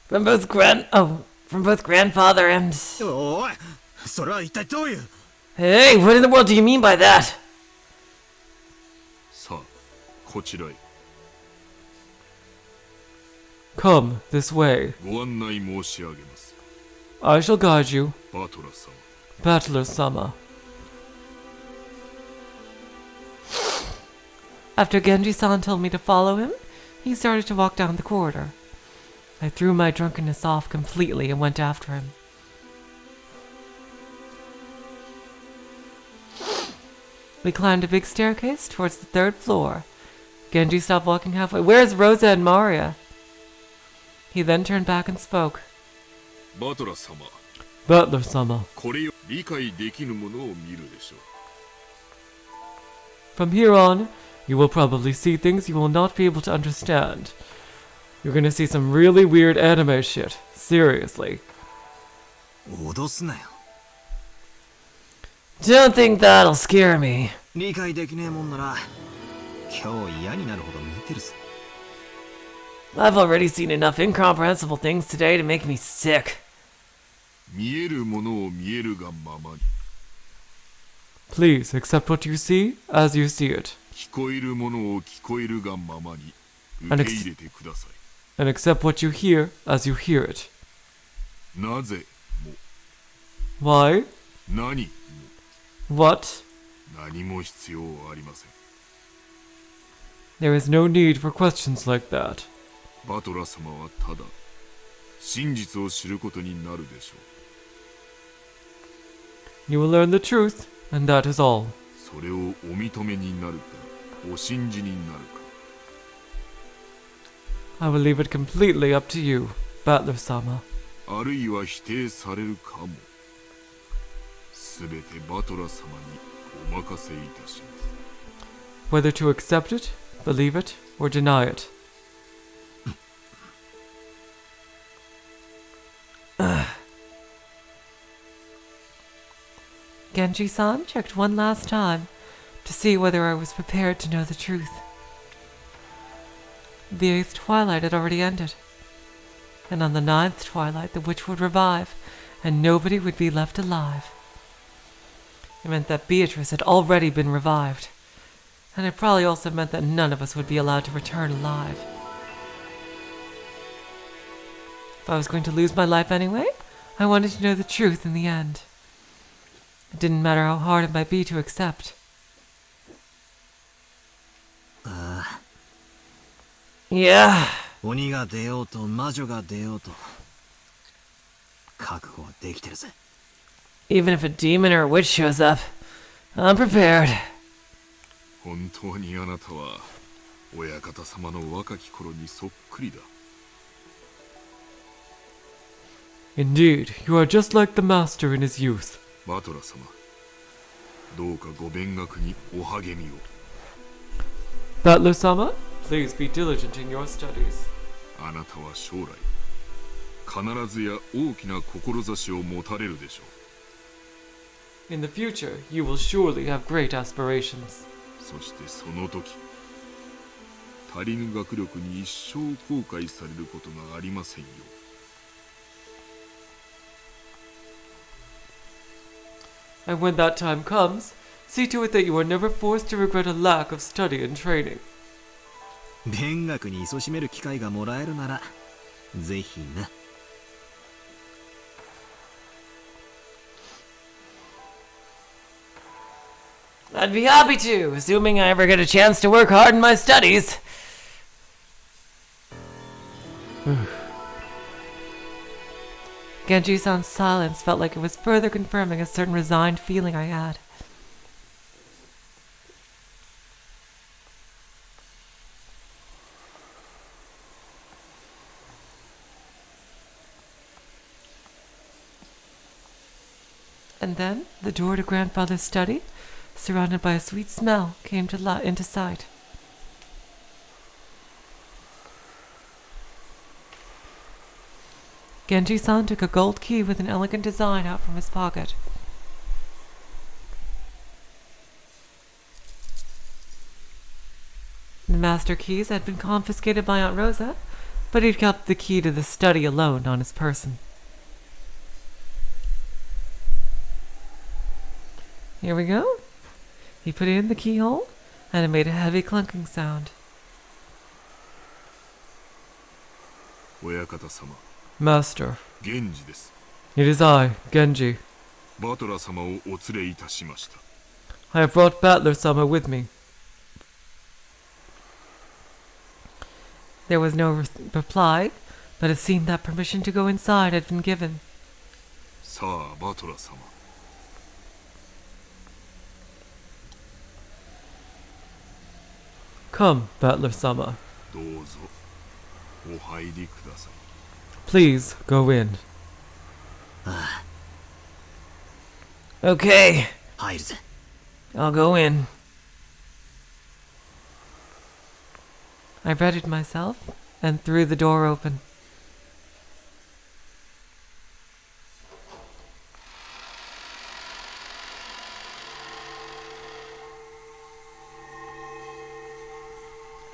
Speaker 7: From both grandfather and...
Speaker 3: おい、それは一体どういう？
Speaker 7: Hey, what in the world do you mean by that?
Speaker 5: さあ、こちらへ。
Speaker 1: Come, this way.
Speaker 5: ご案内申し上げます。
Speaker 1: I shall guide you.
Speaker 5: バトラ様。
Speaker 1: Battler-sama. After Genji-san told me to follow him, he started to walk down the corridor. I threw my drunkenness off completely and went after him. We climbed a big staircase towards the 3rd floor. Genji stopped walking halfway. Where's Rosa and Maria? He then turned back and spoke.
Speaker 5: バトラ様。
Speaker 1: Butler-sama.
Speaker 5: これを理解できぬものを見るでしょう。
Speaker 1: From here on, you will probably see things you will not be able to understand. You're gonna see some really weird anime shit. Seriously.
Speaker 3: 脅すなよ。
Speaker 7: Don't think that'll scare me.
Speaker 3: 理解できねえもんなら今日嫌になるほど見てるぞ。
Speaker 7: I've already seen enough incomprehensible things today to make me sick.
Speaker 5: 見えるものを見えるがままに、
Speaker 1: Please accept what you see as you see it,
Speaker 5: 聞こえるものを聞こえるがままに受け入れてください。
Speaker 1: and accept what you hear as you hear it.
Speaker 5: なぜも
Speaker 1: Why?
Speaker 5: 何
Speaker 1: What?
Speaker 5: 何も必要ありません。
Speaker 1: There is no need for questions like that.
Speaker 5: バトラ様はただ真実を知ることになるでしょ
Speaker 1: You will learn the truth, and that is all.
Speaker 5: う。それをお認めになるかお信じになるか、
Speaker 1: I will leave it completely up to you, Battler-sama.
Speaker 5: あるいは否定されるかも。すべてバトラ様にお任せいたします。
Speaker 1: Whether to accept it, believe it, or deny it. Genji-san checked one last time to see whether I was prepared to know the truth. The 8th twilight had already ended, and on the 9th twilight the witch would revive, and nobody would be left alive. It meant that Beatrice had already been revived, and it probably also meant that none of us would be allowed to return alive. If I was going to lose my life anyway, I wanted to know the truth in the end. It didn't matter how hard it might be to accept. Yeah.
Speaker 3: 鬼が出ようと魔女が出ようと覚悟はできてるぜ。
Speaker 7: Even if a demon or a witch shows up, I'm prepared.
Speaker 5: 本当にあなたは親方様の若き頃にそっくりだ。
Speaker 1: Indeed, you are just like the master in his youth.
Speaker 5: バトラ様、どうかご勉学にお励みを。
Speaker 1: Battler-sama, please be diligent in your studies.
Speaker 5: あなたは将来必ずや大きな志を持たれるでしょう。
Speaker 1: In the future, you will surely have great aspirations.
Speaker 5: そしてその時、足りぬ学力に一生後悔されることがありませんよ。
Speaker 1: And when that time comes, see to it that you are never forced to regret a lack of study and training.
Speaker 3: 勉学に勤しめる機会がもらえるならぜひな。
Speaker 7: I'd be happy to, assuming I ever get a chance to work hard in my studies.
Speaker 1: Genji-san's silence felt like it was further confirming a certain resigned feeling I had. And then the door to grandfather's study, surrounded by a sweet smell, came into sight. Genji-san took a gold key with an elegant design out from his pocket. The master keys had been confiscated by Aunt Rosa, but he'd kept the key to the study alone on his person. Here we go. He put it in the keyhole, and it made a heavy clunking sound.
Speaker 5: 親方様、
Speaker 1: Master,
Speaker 5: 源氏です。
Speaker 1: it is I, Genji.
Speaker 5: バトラ様をお連れいたしました。
Speaker 1: I have brought Battler-sama with me. There was no reply, but it seemed that permission to go inside had been given.
Speaker 5: さあ、バトラ様。
Speaker 1: Come, Battler-sama.
Speaker 5: どうぞお入りください。
Speaker 1: Please go in.
Speaker 7: Okay,
Speaker 3: 入るぜ。
Speaker 7: I'll go in.
Speaker 1: I readied myself and threw the door open.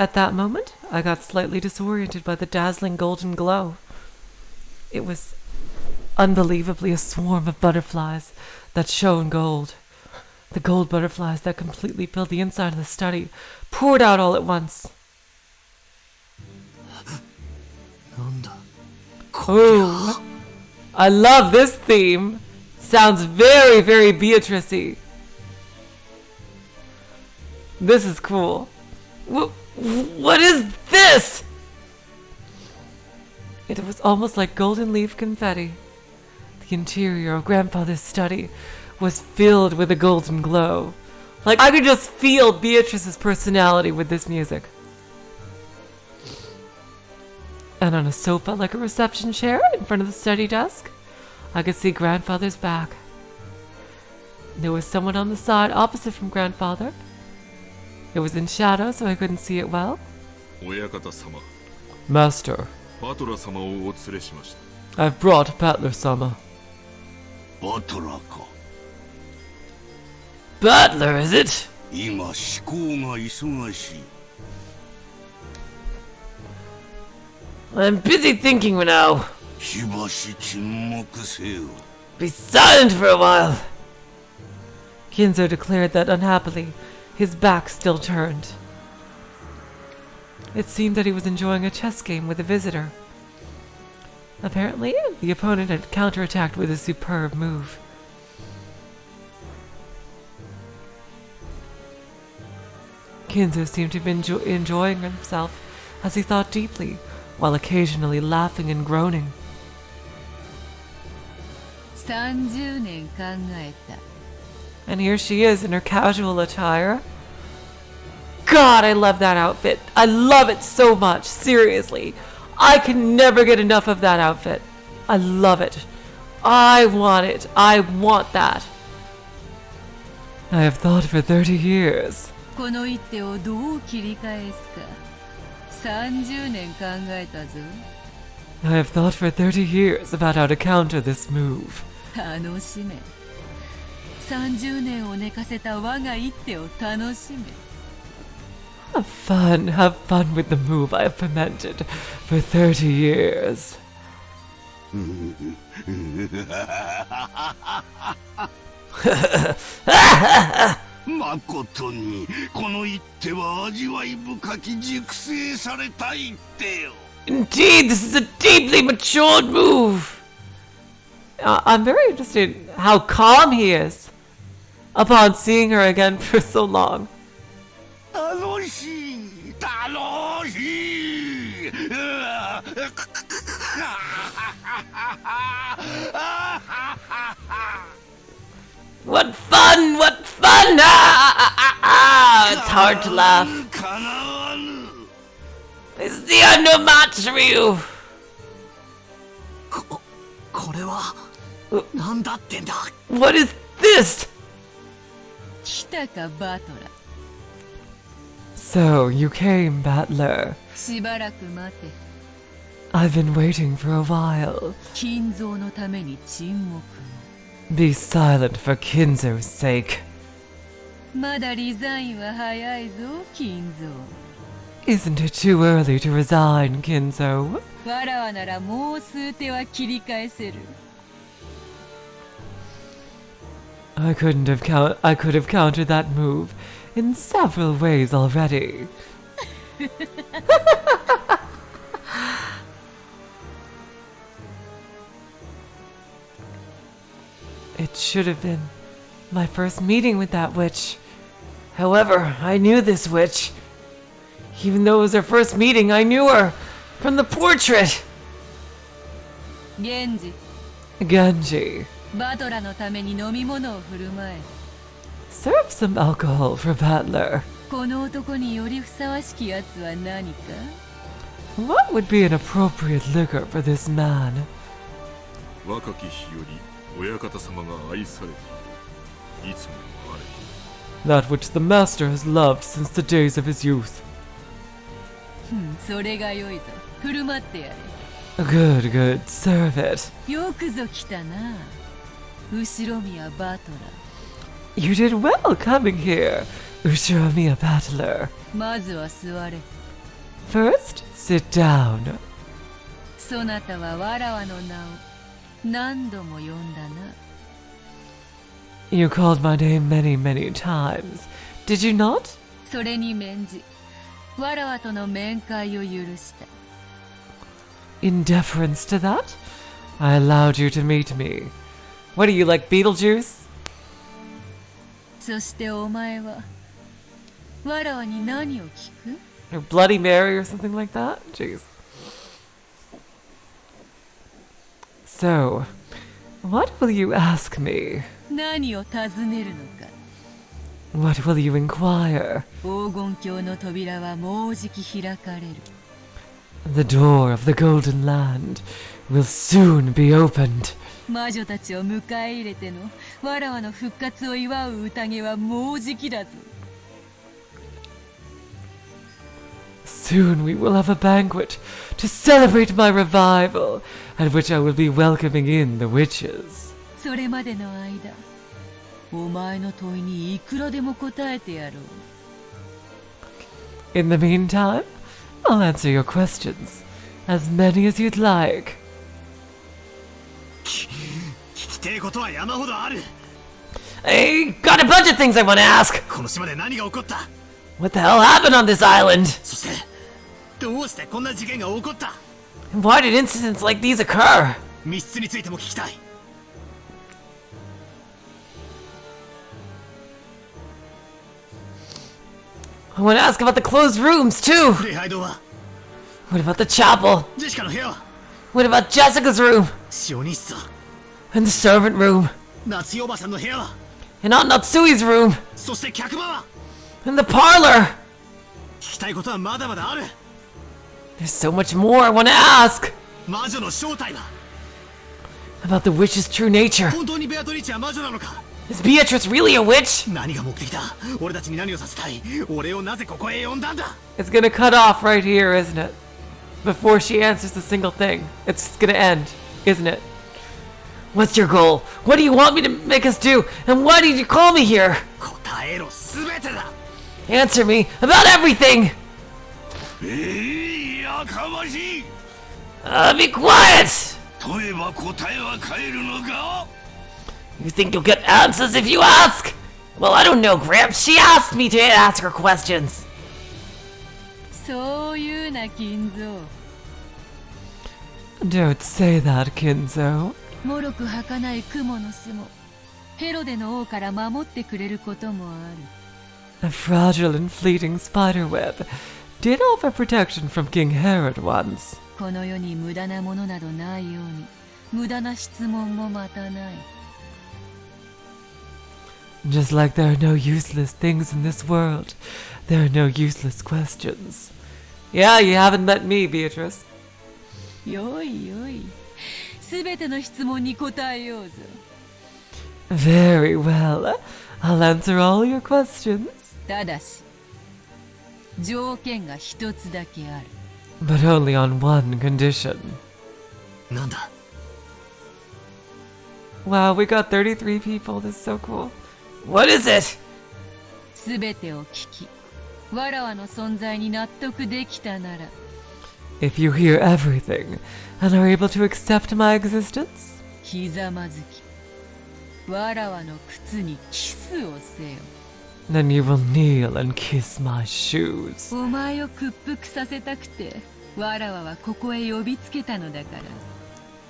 Speaker 1: At that moment, I got slightly disoriented by the dazzling golden glow. It was unbelievably a swarm of butterflies that shone gold. The gold butterflies that completely filled the inside of the study poured out all at once. Ooh, I love this theme. Sounds very, very Beatrice-y. This is cool. What is this? It was almost like golden leaf confetti. The interior of Grandfather's study was filled with a golden glow. Like, I could just feel Beatrice's personality with this music. And on a sofa like a reception chair in front of the study desk, I could see Grandfather's back. There was someone on the side opposite from Grandfather. It was in shadow, so I couldn't see it well.
Speaker 5: 親方様、
Speaker 1: Master,
Speaker 5: バトラ様をお連れしました。
Speaker 1: I've brought Butler-sama.
Speaker 8: バトラーか。
Speaker 1: Butler, is it?
Speaker 8: 今思考が忙しい。
Speaker 7: I'm busy thinking now.
Speaker 8: しばし沈黙せよ。
Speaker 7: Be silent for a while.
Speaker 1: Kinzo declared that unhappily, his back still turned. It seemed that he was enjoying a chess game with a visitor. Apparently, the opponent had counterattacked with a superb move. Kinzo seemed to be enjoying himself as he thought deeply, while occasionally laughing and groaning.
Speaker 4: 30年考えた。
Speaker 1: And here she is in her casual attire. God, I love that outfit. I love it so much. Seriously. I can never get enough of that outfit. I love it. I want it. I want that. I have thought for 30 years.
Speaker 4: この一手をどう切り返すか。30年考えたぞ。
Speaker 1: I have thought for 30 years about how to counter this move.
Speaker 4: 楽しめ。30年を寝かせた我が一手を楽しめ。
Speaker 1: Have fun with the move I have fermented for 30 years.
Speaker 8: 誠にこの一手は味わい深き熟成された一手よ。
Speaker 7: Indeed, this is a deeply matured move.
Speaker 1: I'm very interested in how calm he is upon seeing her again for so long.
Speaker 8: 楽しい楽しい。
Speaker 7: What fun! What fun! It's hard to laugh.
Speaker 8: かなわぬ。
Speaker 7: It's the no match for you.
Speaker 3: これはなんだってんだ。
Speaker 7: What is this?
Speaker 4: 来たかバトラ。
Speaker 1: So, you came, Battler.
Speaker 4: しばらく待て。
Speaker 1: I've been waiting for a while.
Speaker 4: 金蔵のために沈黙を。
Speaker 1: Be silent for Kinzo's sake.
Speaker 4: まだリザインは早いぞ、金蔵。
Speaker 1: Isn't it too early to resign, Kinzo?
Speaker 4: わらわならもう数手は切り返せる。
Speaker 1: I could have countered that move in several ways already. It should have been my first meeting with that witch.
Speaker 7: However, I knew this witch. Even though it was our first meeting, I knew her from the portrait.
Speaker 4: 源氏、
Speaker 1: Genji,
Speaker 4: バトラのために飲み物を振る舞え。
Speaker 1: serve some alcohol for Battler.
Speaker 4: この男によりふさわしきやつは何か？
Speaker 1: What would be an appropriate liquor for this man?
Speaker 5: 若き日より親方様が愛されている。いつもあれ。
Speaker 1: That which the master has loved since the days of his youth.
Speaker 4: それが良いぞ。振る舞ってやれ。
Speaker 1: Good, good, serve it.
Speaker 4: よくぞ来たな。後ろ宮バトラ。
Speaker 1: You did well coming here, Ushiromiya Battler.
Speaker 4: まずは座れ。
Speaker 7: First, sit down.
Speaker 4: そなたはわらわの名を何度も呼んだな。
Speaker 7: You called my name many, many times. Did you not?
Speaker 4: それに免じ、わらわとの面会を許した。
Speaker 7: In deference to that, I allowed you to meet me. What are you, like Beetlejuice?
Speaker 4: そしてお前はわらわに何を聞く？
Speaker 7: Or Bloody Mary or something like that? Jeez. So, what will you ask me?
Speaker 4: 何を尋ねるのか。
Speaker 7: What will you inquire?
Speaker 4: 黄金鏡の扉はもうじき開かれる。
Speaker 7: The door of the Golden Land will soon be opened.
Speaker 4: 魔女たちを迎え入れてのわらわの復活を祝う宴はもうじきだぞ。
Speaker 7: Soon we will have a banquet to celebrate my revival, at which I will be welcoming in the witches.
Speaker 4: それまでの間、お前の問いにいくらでも答えてやろう。
Speaker 7: In the meantime, I'll answer your questions, as many as you'd like.
Speaker 3: 聞きてえことは山ほどある。
Speaker 7: I got a bunch of things I want to ask.
Speaker 3: この島で何が起こった？
Speaker 7: What the hell happened on this island?
Speaker 3: そしてどうしてこんな事件が起こった？
Speaker 7: And why did incidents like these occur?
Speaker 3: 密室についても聞きたい。
Speaker 7: I want to ask about the closed rooms too.
Speaker 3: 礼拝堂は？
Speaker 7: What about the chapel?
Speaker 3: ジェシカの部屋は？
Speaker 7: What about Jessica's room?
Speaker 3: 小日室は？
Speaker 7: And the servant room?
Speaker 3: 夏代おばさんの部屋は？
Speaker 7: And Aunt Natsui's room?
Speaker 3: そして客場は？
Speaker 7: And the parlor?
Speaker 3: 聞きたいことはまだまだある。
Speaker 7: There's so much more I want to ask.
Speaker 3: 魔女の正体は？
Speaker 7: About the witch's true nature.
Speaker 3: 本当にベアトリーチは魔女なのか？
Speaker 7: Is Beatrice really a witch?
Speaker 3: 何が目的だ？俺たちに何をさせたい？俺をなぜここへ呼んだんだ？
Speaker 7: It's gonna cut off right here, isn't it? Before she answers a single thing. It's gonna end, isn't it? What's your goal? What do you want me to make us do? And why did you call me here?
Speaker 3: 答えろ、すべてだ。
Speaker 7: Answer me about everything!
Speaker 8: やかましい。
Speaker 7: Be quiet!
Speaker 8: 問えば答えは変えるのか？
Speaker 7: You think you'll get answers if you ask? Well, I don't know, Gramps. She asked me to ask her questions.
Speaker 4: そういうな金蔵。
Speaker 7: Don't say that, Kinzo.
Speaker 4: もろく儚い雲の巣もヘロデの王から守ってくれることもある。
Speaker 7: A fragile and fleeting spiderweb did offer protection from King Herod once.
Speaker 4: この世に無駄なものなどないように無駄な質問もまたない。
Speaker 7: Just like there are no useless things in this world, there are no useless questions. Yeah, you haven't met me, Beatrice.
Speaker 4: よいよい、すべての質問に答えようぞ。
Speaker 7: Very well. I'll answer all your questions.
Speaker 4: ただし、条件が一つだけある。
Speaker 7: But only on one condition.
Speaker 3: なんだ？
Speaker 7: Wow, we got 33 people. This is so cool. What is it?
Speaker 4: すべてを聞き、わらわの存在に納得できたなら、
Speaker 7: If you hear everything and are able to accept my existence,
Speaker 4: ひざまずき、わらわの靴にキスをせよ。
Speaker 7: then you will kneel and kiss my shoes.
Speaker 4: お前を屈服させたくて、わらわはここへ呼びつけたのだか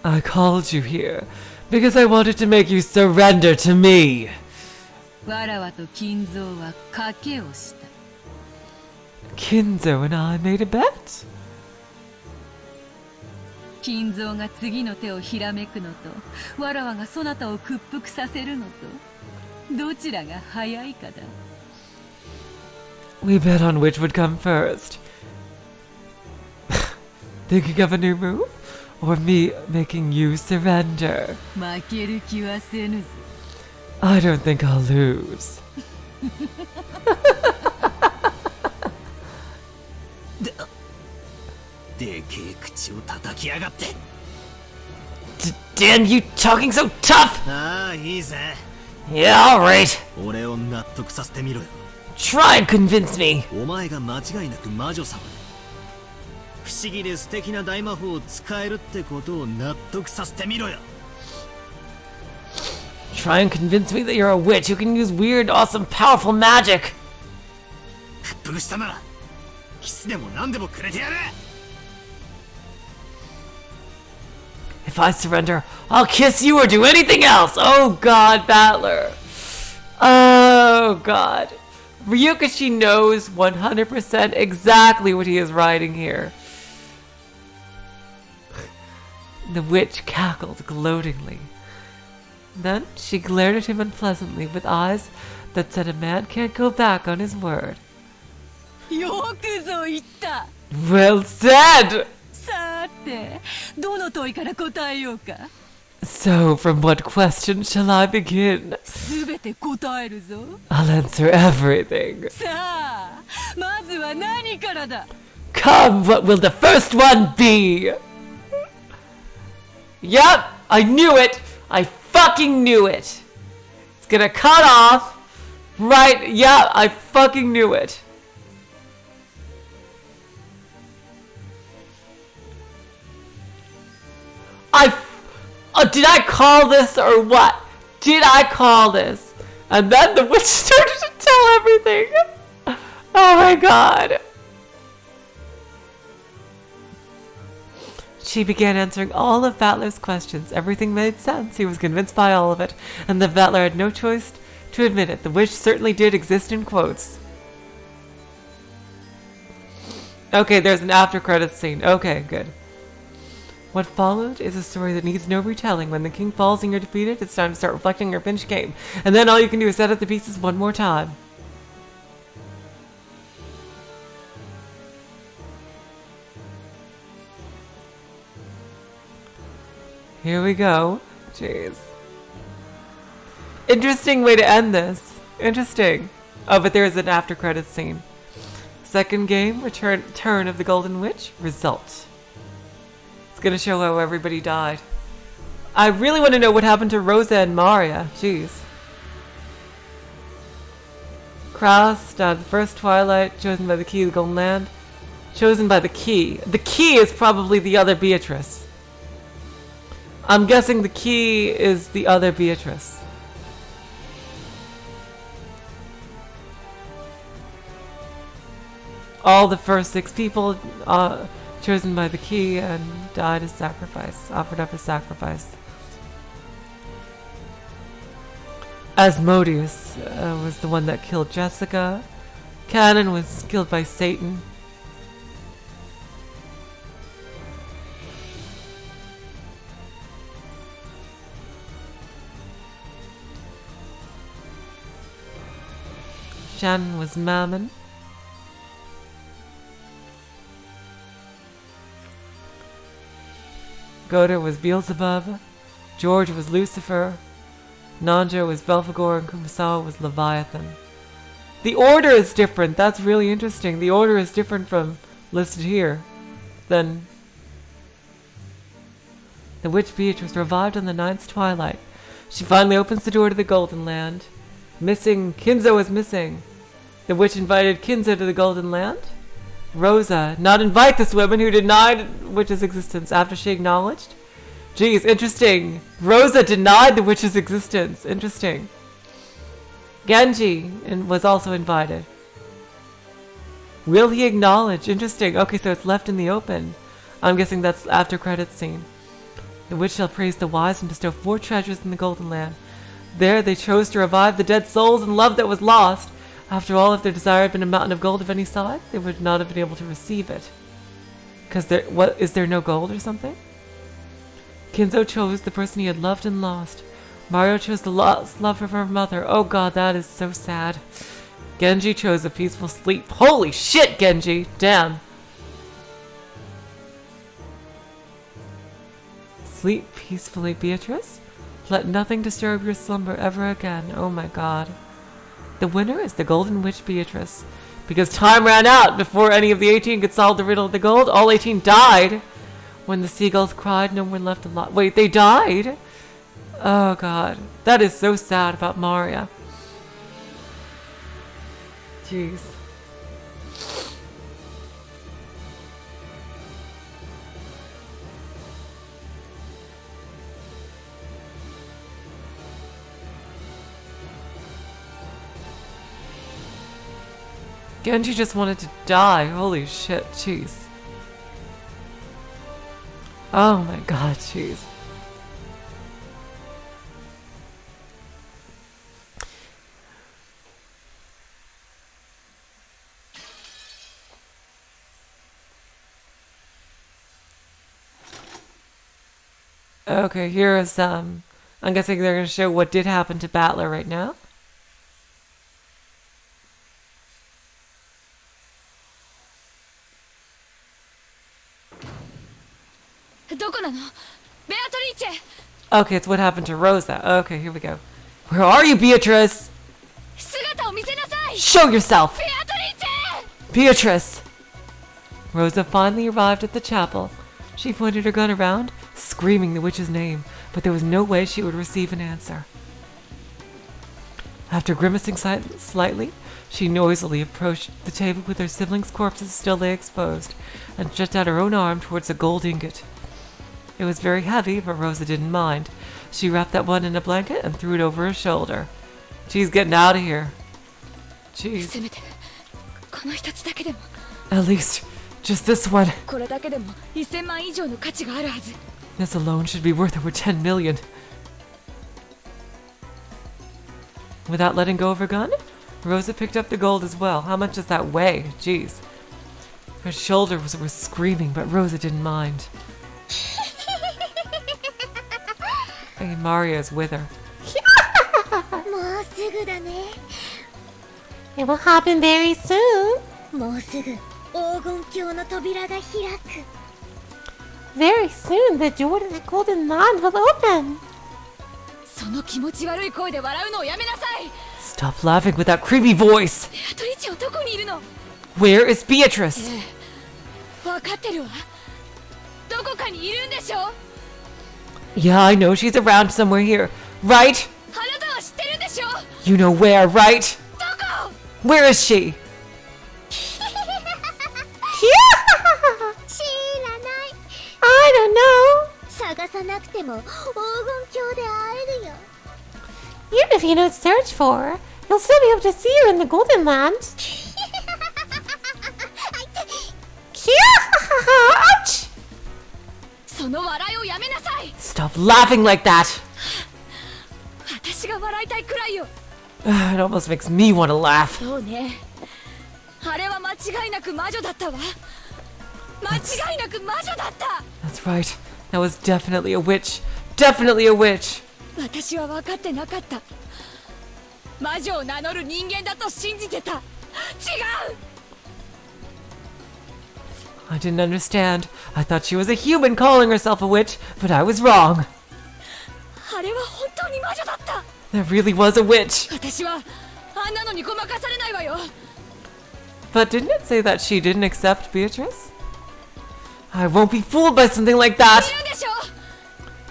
Speaker 4: ら。
Speaker 7: I called you here because I wanted to make you surrender to me.
Speaker 4: わらわと金蔵は賭けをした。
Speaker 7: Kinzo and I made a bet.
Speaker 4: 金蔵が次の手をひらめくのと、わらわがそなたを屈服させるのと、どちらが早いかだ。
Speaker 7: We bet on which would come first. Thinking of a new move? Or me making you surrender?
Speaker 4: 負ける気はせぬぞ。
Speaker 7: I don't think I'll lose.
Speaker 3: でけえ口を叩きやがって。
Speaker 7: Damn you talking so tough!
Speaker 3: ああ、いいぜ。
Speaker 7: Yeah, alright.
Speaker 3: 俺を納得させてみろよ。
Speaker 7: Try and convince me.
Speaker 3: お前が間違いなく魔女様。不思議で素敵な大魔法を使えるってことを納得させてみろよ。
Speaker 7: Try and convince me that you're a witch who can use weird, awesome, powerful magic.
Speaker 3: 屈服したならキスでも何でもくれてやる。
Speaker 7: If I surrender, I'll kiss you or do anything else. Oh God, Battler. Oh God. Ryukishi knows 100% exactly what he is writing here. The witch cackled gloatingly. Then she glared at him unpleasantly with eyes that said a man can't go back on his word.
Speaker 4: よくぞ言った。
Speaker 7: Well said!
Speaker 4: さて、どの問いから答えようか。
Speaker 7: So, from what question shall I begin?
Speaker 4: すべて答えるぞ。
Speaker 7: I'll answer everything.
Speaker 4: さあ、まずは何からだ。
Speaker 7: Come, what will the first one be? Yep, I knew it! I fucking knew it! It's gonna cut off! Right, yeah, I fucking knew it! Did I call this or what? Did I call this? And then the witch started to tell everything! Oh my god! She began answering all of Battler's questions. Everything made sense. He was convinced by all of it, and the Battler had no choice to admit it. The witch certainly did exist in quotes. Okay, there's an after-credits scene. Okay, good. What followed is a story that needs no retelling. When the king falls and you're defeated, it's time to start reflecting on your finished game. And then all you can do is set up the pieces one more time. Here we go. Jeez. Interesting way to end this. Interesting. Oh, but there is an after credits scene. Second game, Return of the Golden Witch. Result. It's gonna show how everybody died. I really want to know what happened to Rosa and Maria. Jeez. Kraus died the first Twilight, chosen by the key of the Golden Land. Chosen by the key. The key is probably the other Beatrice. I'm guessing the key is the other Beatrice. All the first 6 people chosen by the key and died as sacrifice, offered up as sacrifice. Asmodeus was the one that killed Jessica. Canon was killed by Satan. Shannon was Mammon. Goder was Beelzebub. George was Lucifer. Nanja was Belphegor, and Kumasawa was Leviathan. The order is different. That's really interesting. The order is different from listed here. Then the witch Beatrice revived on the 9th twilight. She finally opens the door to the Golden Land. Kinzo is missing. The witch invited Kinzo to the Golden Land. Rosa, not invite this woman who denied witch's existence after she acknowledged. Geez, interesting. Rosa denied the witch's existence. Interesting. Genji was also invited. Will he acknowledge? Interesting. Okay, so it's left in the open. I'm guessing that's after credits scene. The witch shall praise the wise and bestow 4 treasures in the Golden Land. There they chose to revive the dead souls and love that was lost. After all, if their desire had been a mountain of gold of any size, they would not have been able to receive it. Because is there no gold or something? Kinzo chose the person he had loved and lost. Mario chose the lost love of her mother. Oh god, that is so sad. Genji chose a peaceful sleep. Holy shit, Genji! Damn. Sleep peacefully, Beatrice. Let nothing disturb your slumber ever again. Oh my god. The winner is the Golden Witch Beatrice. Because time ran out before any of the 18 could solve the riddle of the gold. All 18 died. When the seagulls cried, no one left alive. Wait, they died? Oh god. That is so sad about Maria. Jeez.
Speaker 1: Genji just wanted to die. Holy shit, jeez. Oh my god, jeez. Okay, here's I'm guessing they're gonna show what did happen to Battler right now.
Speaker 4: どこなの？ベアトリーチェ。
Speaker 1: Okay, it's what happened to Rosa. Okay, here we go. Where are you, Beatrice?
Speaker 4: 姿を見せなさい。
Speaker 1: Show yourself!
Speaker 4: ベアトリーチェ。
Speaker 1: Beatrice! Rosa finally arrived at the chapel. She pointed her gun around, screaming the witch's name, but there was no way she would receive an answer. After grimacing slightly, she noisily approached the table with her siblings' corpses still lay exposed, and stretched out her own arm towards a gold ingot. It was very heavy, but Rosa didn't mind. She wrapped that one in a blanket and threw it over her shoulder. She's getting out of here. Jeez.
Speaker 4: せめてこの一つだけでも。
Speaker 1: At least, just this one.
Speaker 4: これだけでも1000万以上の価値があるはず。
Speaker 1: This alone should be worth over 10 million. Without letting go of her gun, Rosa picked up the gold as well. How much does that weigh? Jeez. Her shoulders were screaming, but Rosa didn't mind. Hey, Mario's with her.
Speaker 6: もうすぐだね。
Speaker 2: It will happen very soon.
Speaker 6: もうすぐ黄金鏡の扉が開く。
Speaker 2: Very soon, the door to the Golden Land will open.
Speaker 4: その気持ち悪い声で笑うのをやめなさい。
Speaker 1: Stop laughing with that creepy voice.
Speaker 4: ベアトリーチェはどこにいるの？
Speaker 1: Where is Beatrice?
Speaker 4: わかってるわ。どこかにいるんでしょ？
Speaker 1: Yeah, I know she's around somewhere here. Right?
Speaker 4: あなたは知ってるんでしょ？
Speaker 1: You know where, right?
Speaker 4: どこ？
Speaker 1: Where is she?
Speaker 6: 知らない。
Speaker 2: I don't know.
Speaker 6: 探さなくても黄金鏡で会えるよ。
Speaker 2: Even if you don't search for her, you'll still be able to see her in the Golden Land. Ouch!
Speaker 4: その笑いをやめなさい。
Speaker 1: Stop laughing like that.
Speaker 4: 私が笑いたいくらいよ。
Speaker 1: It almost makes me want to laugh.
Speaker 4: そうね。あれは間違いなく魔女だったわ。間違いなく魔女だった。
Speaker 1: That's right. That was definitely a witch. Definitely a witch.
Speaker 4: 私は分かってなかった。魔女を名乗る人間だと信じてた。違う。
Speaker 1: I didn't understand. I thought she was a human calling herself a witch, but I was wrong.
Speaker 4: あれは本当に魔女だった。
Speaker 1: There really was a witch.
Speaker 4: 私はあんなのにごまかされないわよ。
Speaker 1: But didn't it say that she didn't accept Beatrice? I won't be fooled by something like that.
Speaker 4: いるんでしょ？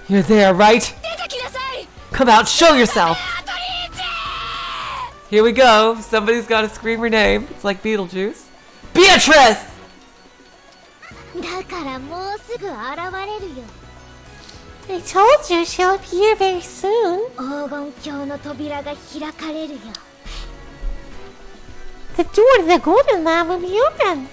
Speaker 1: You're there, right?
Speaker 4: 出てきなさい。
Speaker 1: Come out, show yourself.
Speaker 4: ベアトリーチェ。
Speaker 1: Here we go. Somebody's got to scream her name. It's like Beetlejuice. Beatrice!
Speaker 6: だからもうすぐ現れるよ。
Speaker 2: I told you she'll appear very soon.
Speaker 6: 黄金鏡の扉が開かれるよ。
Speaker 2: The door to the Golden Land will be opened.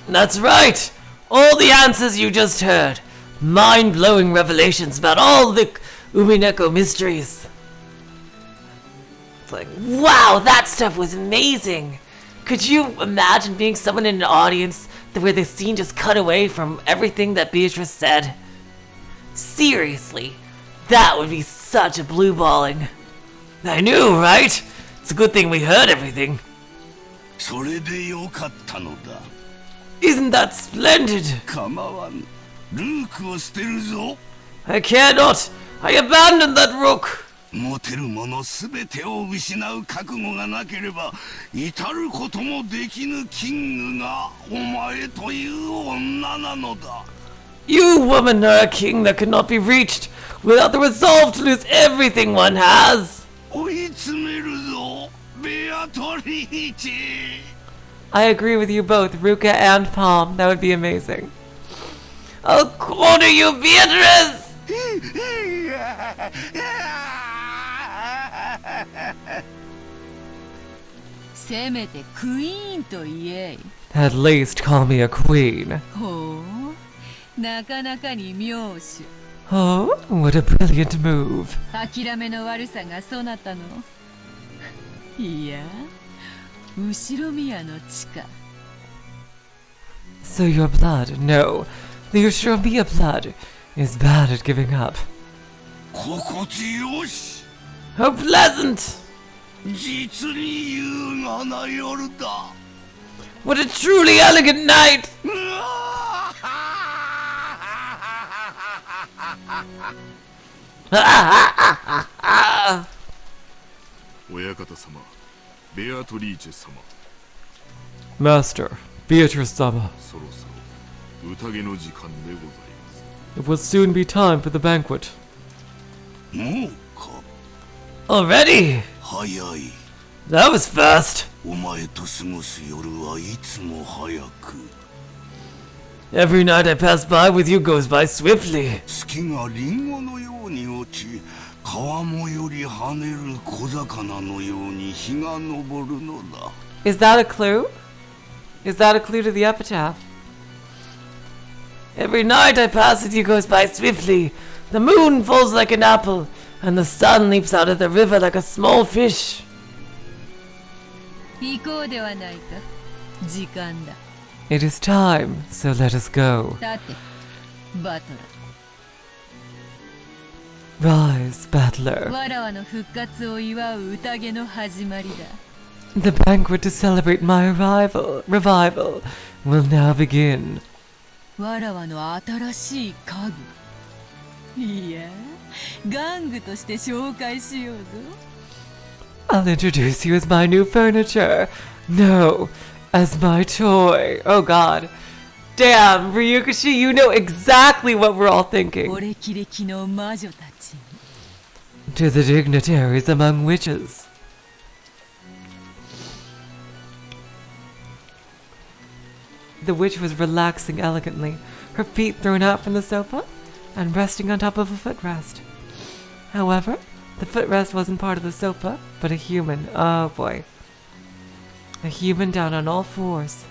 Speaker 7: That's right! All the answers you just heard. Mind-blowing revelations about all the Umineko mysteries. It's like, wow, that stuff was amazing! Could you imagine being someone in an audience where the scene just cut away from everything that Beatrice said? Seriously, that would be such a blue balling. I knew, right? It's a good thing we heard everything.
Speaker 8: それでよかったのだ。
Speaker 7: Isn't that splendid?
Speaker 8: 構わん。ルークを捨てるぞ。
Speaker 7: I care not! I abandoned that rook!
Speaker 8: 持てるものすべてを失う覚悟がなければ至ることもできぬキングがお前という女なのだ。
Speaker 7: You woman are a king that cannot be reached without the resolve to lose everything one has!
Speaker 8: 追い詰めるトリーチ
Speaker 1: I agree with you both, Ruka and Palm. That would be amazing. I'll corner you, Beatrice!
Speaker 4: せめてクイーンと言え。
Speaker 1: At least call me a queen.
Speaker 4: ほう、なかなかに妙手。
Speaker 1: Oh, what a brilliant move.
Speaker 4: 諦めの悪さがそなたの。いや、後ろ宮の地下。
Speaker 1: So your blood, no, the Ushiromiya blood is bad at giving up.
Speaker 8: 心地よし
Speaker 1: How pleasant!
Speaker 8: 実に優雅な夜だ
Speaker 1: What a truly elegant night!
Speaker 5: 親方様、ベアトリーチェ様、
Speaker 1: Master, Beatrice-sama,
Speaker 5: そろそろ宴の時間でございます。
Speaker 1: it will soon be time for the banquet.
Speaker 8: もうか
Speaker 1: Already?
Speaker 8: 早い
Speaker 1: That was fast.
Speaker 8: お前と過ごす夜はいつも早く
Speaker 1: Every night I pass by with you goes by swiftly.
Speaker 8: 月がリンゴのように落ち川面より跳ねる小魚のように日が昇るのだ
Speaker 1: Is that a clue? Is that a clue to the epitaph? Every night I pass with you goes by swiftly. The moon falls like an apple, and the sun leaps out of the river like a small fish.
Speaker 4: 行こうではないか。時間だ。
Speaker 1: It is time, so let us go.
Speaker 4: さて、バト
Speaker 1: Rise,
Speaker 4: ラ
Speaker 1: battler.
Speaker 4: ー。わらわの復活を祝う宴の始まりだ。
Speaker 1: The banquet to celebrate my revival will now begin.
Speaker 4: わらわの新しい家具。いや、玩具として紹介しようぞ。
Speaker 1: I'll introduce you as my new furniture. No, as my toy. Oh god. Damn, Ryukishi, you know exactly what we're all thinking.
Speaker 4: 俺キレキの魔女たち。
Speaker 1: To the dignitaries among witches. The witch was relaxing elegantly, her feet thrown out from the sofa and resting on top of a footrest. However, the footrest wasn't part of the sofa, but a human. Oh boy. A human down on all fours.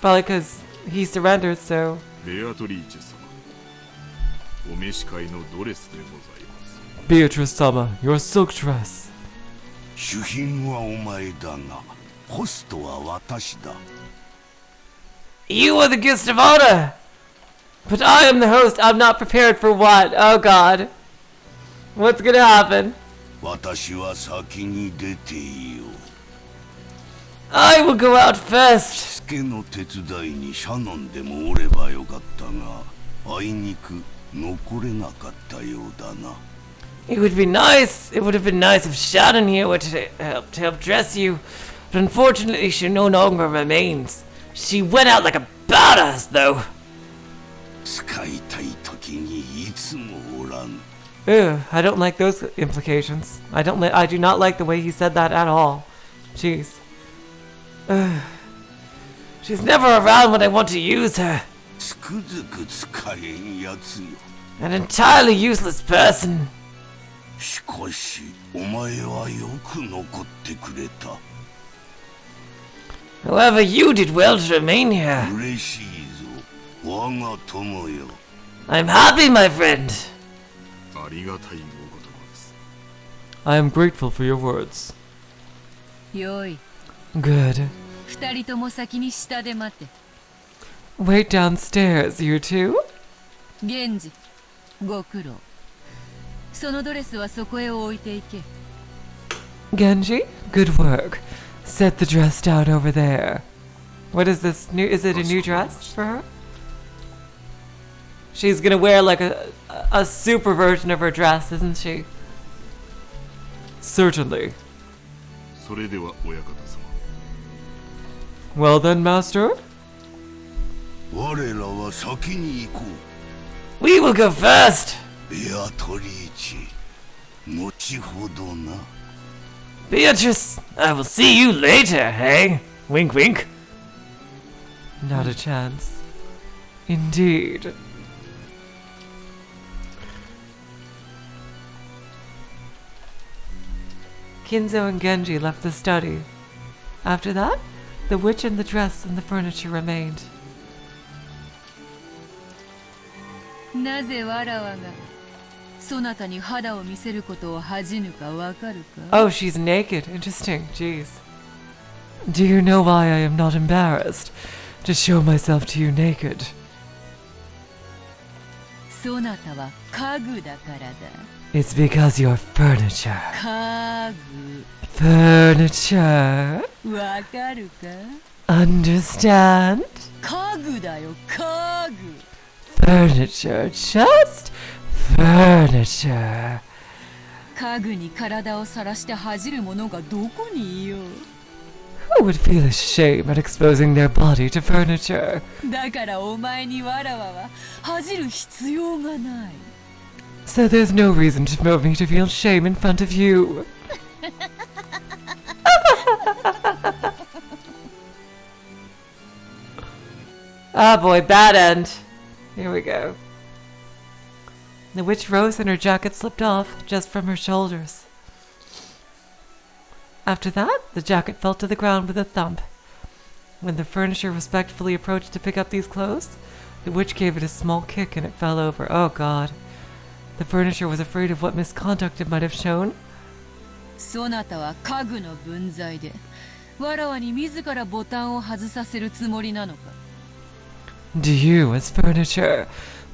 Speaker 1: Probably because he surrendered, so...
Speaker 5: ベアトリーチェ様、お召し替えのドレスでございます。
Speaker 1: Beatrice-sama, your silk dress.
Speaker 8: 主賓はお前だがホストは私だ
Speaker 1: You are the guest of honor! But I am the host. I'm not prepared for what? Oh god. What's gonna happen?
Speaker 8: 私は先に出ていよう
Speaker 1: I will go out first.
Speaker 8: スケの手伝いにシャノンでもおればよかったがあいにく残れなかったようだな
Speaker 1: It would have been nice if Shannon here were to help dress you. But unfortunately she no longer remains. She went out like a badass though.
Speaker 8: 使いたい時にいつもおらん
Speaker 1: Ew, I don't like those implications. I do not like the way he said that at all. Jeez. Ugh. She's never around when I want to use her.
Speaker 8: つくづく使えんやつよ
Speaker 1: An entirely useless person.
Speaker 8: しかしお前はよく残ってくれた
Speaker 1: However, you did well to remain here.
Speaker 8: 嬉しいぞ我が友よ
Speaker 1: I'm happy, my friend.
Speaker 5: ありがたいお言葉です。
Speaker 1: I am grateful for your words.
Speaker 4: よい、
Speaker 1: Good.
Speaker 4: 二人とも先に下で待て。
Speaker 1: Wait downstairs, you two.
Speaker 4: 源氏、ご苦労。そのドレスはそこへ置いていけ。
Speaker 1: Genji, good work. Set the dress down over there. What is this new? Is it a new dress for her? She's gonna wear like a super version of her dress, isn't she? Certainly.
Speaker 5: それでは親方様、
Speaker 1: Well then, master.
Speaker 8: 我らは先に行こ
Speaker 1: We will go first.
Speaker 8: うベアトリーチェ後ほどな
Speaker 7: Beatrice, I will see you later, hey? Wink wink.
Speaker 1: Not a chance. Indeed. Kinzo and Genji left the study. After that, the witch and the dress and the furniture remained.
Speaker 4: なぜわらわがそなたに肌を見せることを恥じぬかわかるか
Speaker 1: Oh, she's naked. Interesting. Jeez. Do you know why I am not embarrassed to show myself to you naked?
Speaker 4: そなたは家具だからだ
Speaker 1: It's because you're furniture.
Speaker 4: 家
Speaker 1: Furniture.
Speaker 4: 具わかるか
Speaker 1: Understand?
Speaker 4: 家具だよ家具
Speaker 1: Furniture. Just furniture.
Speaker 4: 家具に体をさらして恥じる者がどこにいよう
Speaker 1: Who would feel ashamed at exposing their body to furniture?
Speaker 4: だからお前にわらわは恥じる必要がない
Speaker 1: So there's no reason for me to feel shame in front of you. Ah boy, bad end. Here we go. The witch rose and her jacket slipped off just from her shoulders. After that, the jacket fell to the ground with a thump. When the furniture respectfully approached to pick up these clothes, the witch gave it a small kick and it fell over. Oh god. The furniture was afraid of what misconduct it might have shown.
Speaker 4: そなたは家具の分際でわらわに自らボタンを外させるつもりなのか
Speaker 1: Do you, as furniture,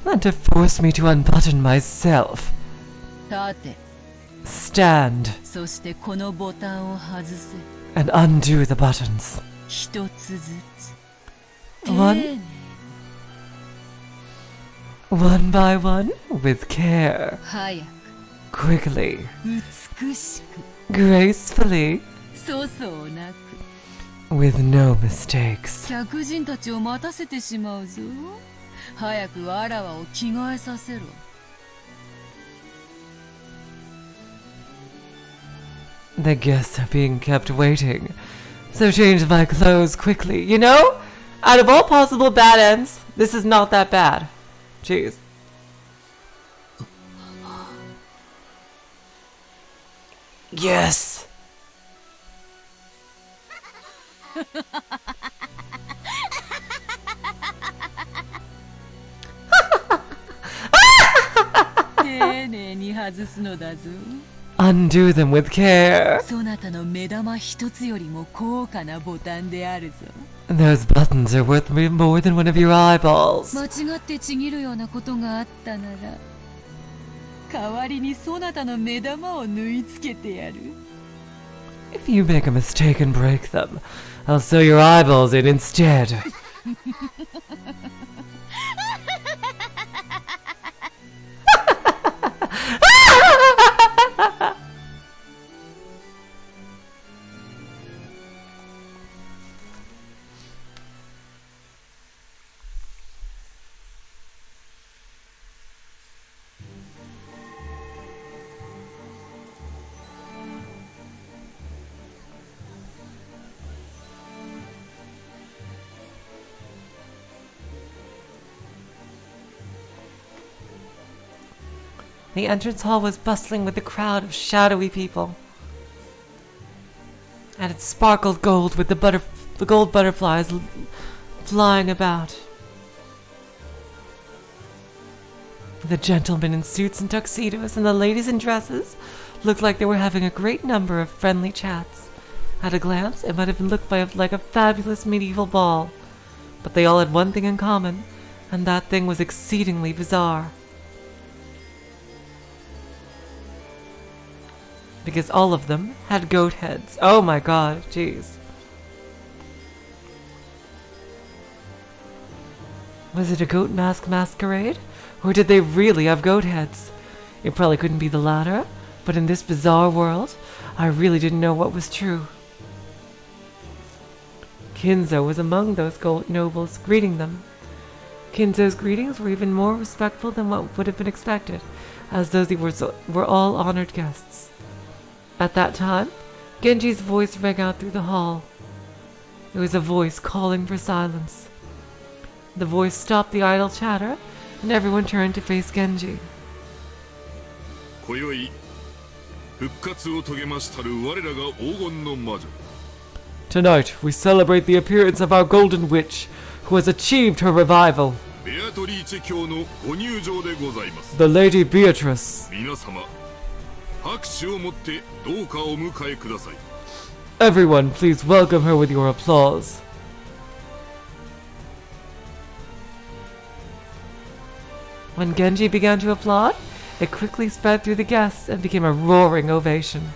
Speaker 1: want to force me to unbutton myself?
Speaker 4: 立て
Speaker 1: Stand
Speaker 4: そしてこのボタンを外せ
Speaker 1: and undo the buttons.
Speaker 4: 一つずつ
Speaker 1: One
Speaker 4: 丁寧
Speaker 1: One by one, with care,
Speaker 4: 早
Speaker 1: quickly,
Speaker 4: く美しく
Speaker 1: gracefully,
Speaker 4: 粗相なく
Speaker 1: with no mistakes.
Speaker 4: 客人たちを待たせてしまうぞ早くわらわを着替えさせろ
Speaker 1: The guests are being kept waiting, so change my clothes quickly. You know, out of all possible bad ends, this is not that bad. Jeez. Yes. Undo them with care.
Speaker 4: そなたの目玉一つよりも高価なボタンであるぞ
Speaker 1: Those buttons are worth me more than one of your eyeballs.
Speaker 4: 間違ってちぎるようなことがあったなら代わりにそなたの目玉を縫い付けてやる
Speaker 1: If you make a mistake and break them, I'll sew your eyeballs in instead. The entrance hall was bustling with a crowd of shadowy people, and it sparkled gold with the gold butterflies flying about. The gentlemen in suits and tuxedos and the ladies in dresses looked like they were having a great number of friendly chats. At a glance, it might have looked like a fabulous medieval ball, but they all had one thing in common, and that thing was exceedingly bizarre. Because all of them had goat heads. Oh my god, jeez. Was it a goat masquerade? Or did they really have goat heads? It probably couldn't be the latter, but in this bizarre world, I really didn't know what was true. Kinzo was among those goat nobles, greeting them. Kinzo's greetings were even more respectful than what would have been expected, as those were all honored guests. At that time, Genji's voice rang out through the hall. It was a voice calling for silence. The voice stopped the idle chatter, and everyone turned to face Genji.
Speaker 5: 今宵復活を遂げましたる我らが黄金の魔女
Speaker 7: Tonight, we celebrate the appearance of our golden witch, who has achieved her revival,
Speaker 5: ベアトリーチェ教のご入場でございます
Speaker 7: the Lady Beatrice.
Speaker 5: 皆様拍手をもってどうかお迎えください
Speaker 7: Everyone, please welcome her with your applause.
Speaker 1: When Genji began to applaud, it quickly spread through the guests and became a roaring ovation.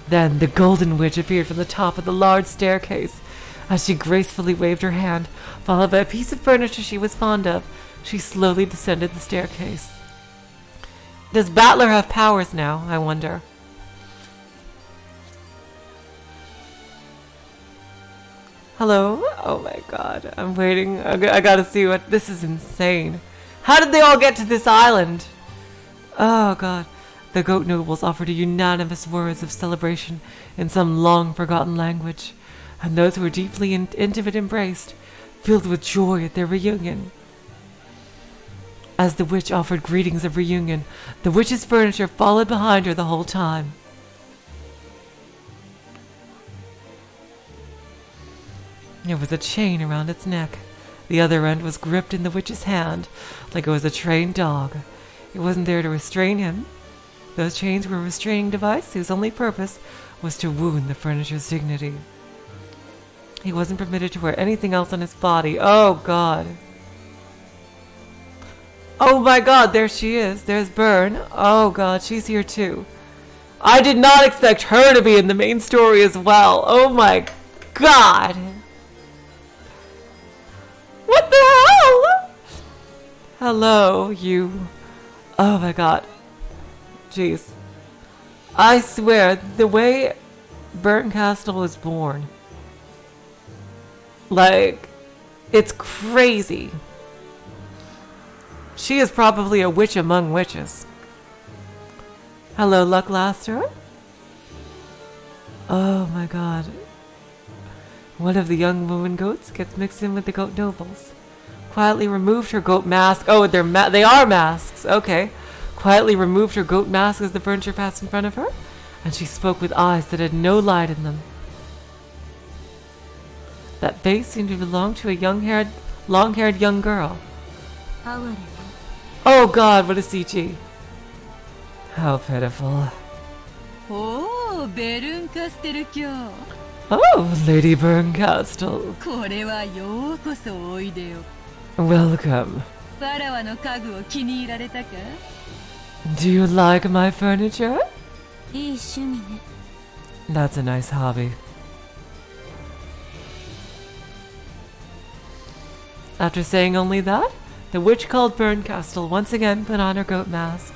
Speaker 1: Then the Golden Witch appeared from the top of the large staircase. As she gracefully waved her hand, followed by a piece of furniture she was fond of, she slowly descended the staircase. Does Battler have powers now, I wonder? Hello? Oh my god, I'm waiting. I gotta see what... This is insane. How did they all get to this island? Oh god. The goat nobles offered unanimous words of celebration in some long-forgotten language, and those who were deeply intimate embraced, filled with joy at their reunion. As the witch offered greetings of reunion, the witch's furniture followed behind her the whole time. There was a chain around its neck. The other end was gripped in the witch's hand, like it was a trained dog. It wasn't there to restrain him. Those chains were a restraining device whose only purpose was to wound the furniture's dignity. He wasn't permitted to wear anything else on his body. Oh god. Oh my god, there she is. There's Byrne. Oh god, she's here too. I did not expect her to be in the main story as well. Oh my god. What the hell? Hello, you. Oh my god. Jeez. I swear, the way Burntcastle was born, like, it's crazy. She is probably a witch among witches. Hello, Lucklaster. Oh my god. One of the young woman goats gets mixed in with the goat nobles. Quietly removed her goat mask. Oh, they are masks. Okay. Quietly removed her goat mask as the furniture passed in front of her, and she spoke with eyes that had no light in them. That face seemed to belong to a long-haired young girl. Oh god, what a CG. How pitiful.
Speaker 4: Oh, Bernkastel-kyo.
Speaker 1: Oh, Lady Burncastle.
Speaker 4: これはようこそおいでよ。
Speaker 1: Welcome.
Speaker 4: わらわの家具を気に入られたか?
Speaker 1: Do you like my furniture?
Speaker 4: いい趣味ね。
Speaker 1: That's a nice hobby. After saying only that, the witch called Burncastle once again put on her goat mask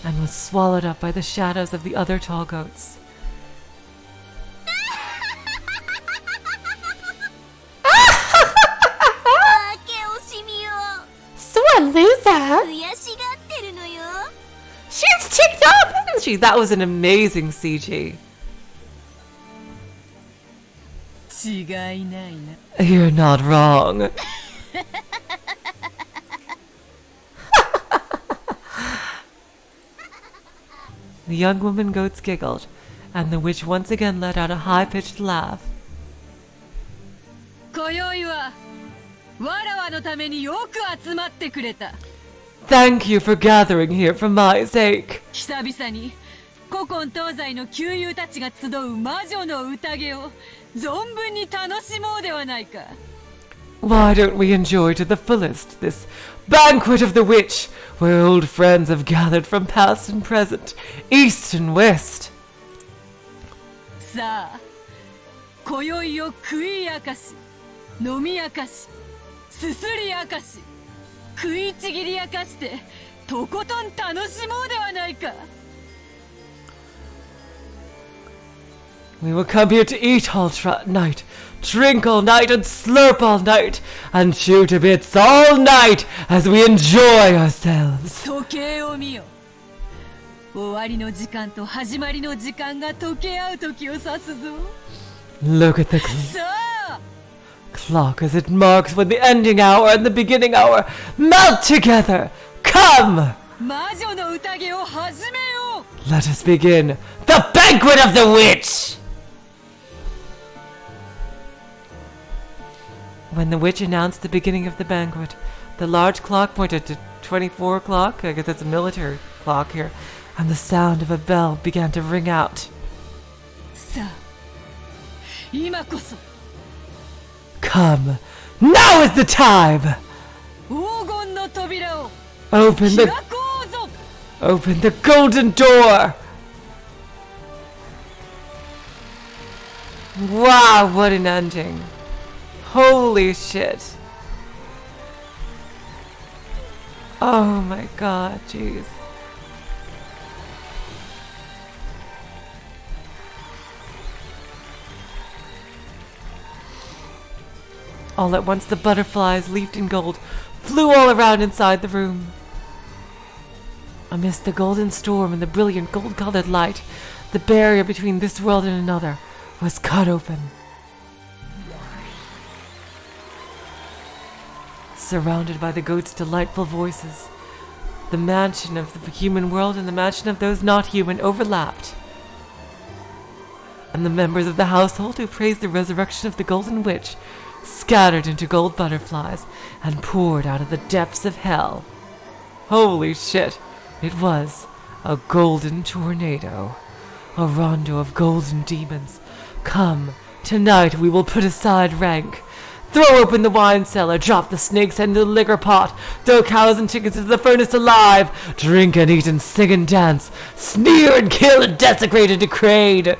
Speaker 1: and was swallowed up by the shadows of the other tall goats.
Speaker 2: Sore loser.
Speaker 1: She's ticked up, isn't she? That was an amazing CG.
Speaker 4: 違いないな。
Speaker 1: You're not wrong. The young woman goats giggled, and the witch once again let out a high-pitched laugh.
Speaker 4: 今宵はわらわのためによく集まってくれた。
Speaker 1: Thank you for gathering here for my sake.
Speaker 4: 久々に古今東西の旧友たちが集う魔女の宴を存分に楽しもうではないか。
Speaker 1: Why don't we enjoy to the fullest this banquet of the witch, where old friends have gathered from past and present, east and west?
Speaker 4: さあ、今宵を食い明かし、飲み明かし、すすり明かし、食いちぎり明かして、とことん楽しもうではないか。
Speaker 1: We will come here to eat all night, drink all night, and slurp all night, and chew to bits all night as we enjoy ourselves.
Speaker 4: 時計を見よ。終わりの時間と始まりの時間が溶け合う時を指すぞ。
Speaker 7: Look at the
Speaker 4: さあ
Speaker 7: clock as it marks when the ending hour and the beginning hour melt together. Come!
Speaker 4: 魔女の宴を始めよう。
Speaker 7: Let us begin the banquet of the witch!
Speaker 1: When the witch announced the beginning of the banquet, the large clock pointed to 24 o'clock, I guess that's a military clock here, and the sound of a bell began to ring out.
Speaker 4: さあ今こそ
Speaker 7: Come! Now is the time!
Speaker 4: 黄金の扉を
Speaker 7: Open
Speaker 4: 開
Speaker 7: the
Speaker 4: こうぞ。
Speaker 7: open the golden door!
Speaker 1: Wow, what an ending. Holy shit. Oh my god, jeez. All at once the butterflies, leafed in gold, flew all around inside the room. Amidst the golden storm and the brilliant gold-colored light, the barrier between this world and another was cut open. Surrounded by the goat's delightful voices, the mansion of the human world and the mansion of those not human overlapped. And the members of the household who praised the resurrection of the Golden Witch scattered into gold butterflies and poured out of the depths of hell. Holy shit, it was a golden tornado, a rondo of golden demons. Come, tonight we will put aside rank. Throw open the wine cellar, drop the snake's head into the liquor pot, throw cows and chickens into the furnace alive, drink and eat and sing and dance, sneer and kill and desecrate and degrade.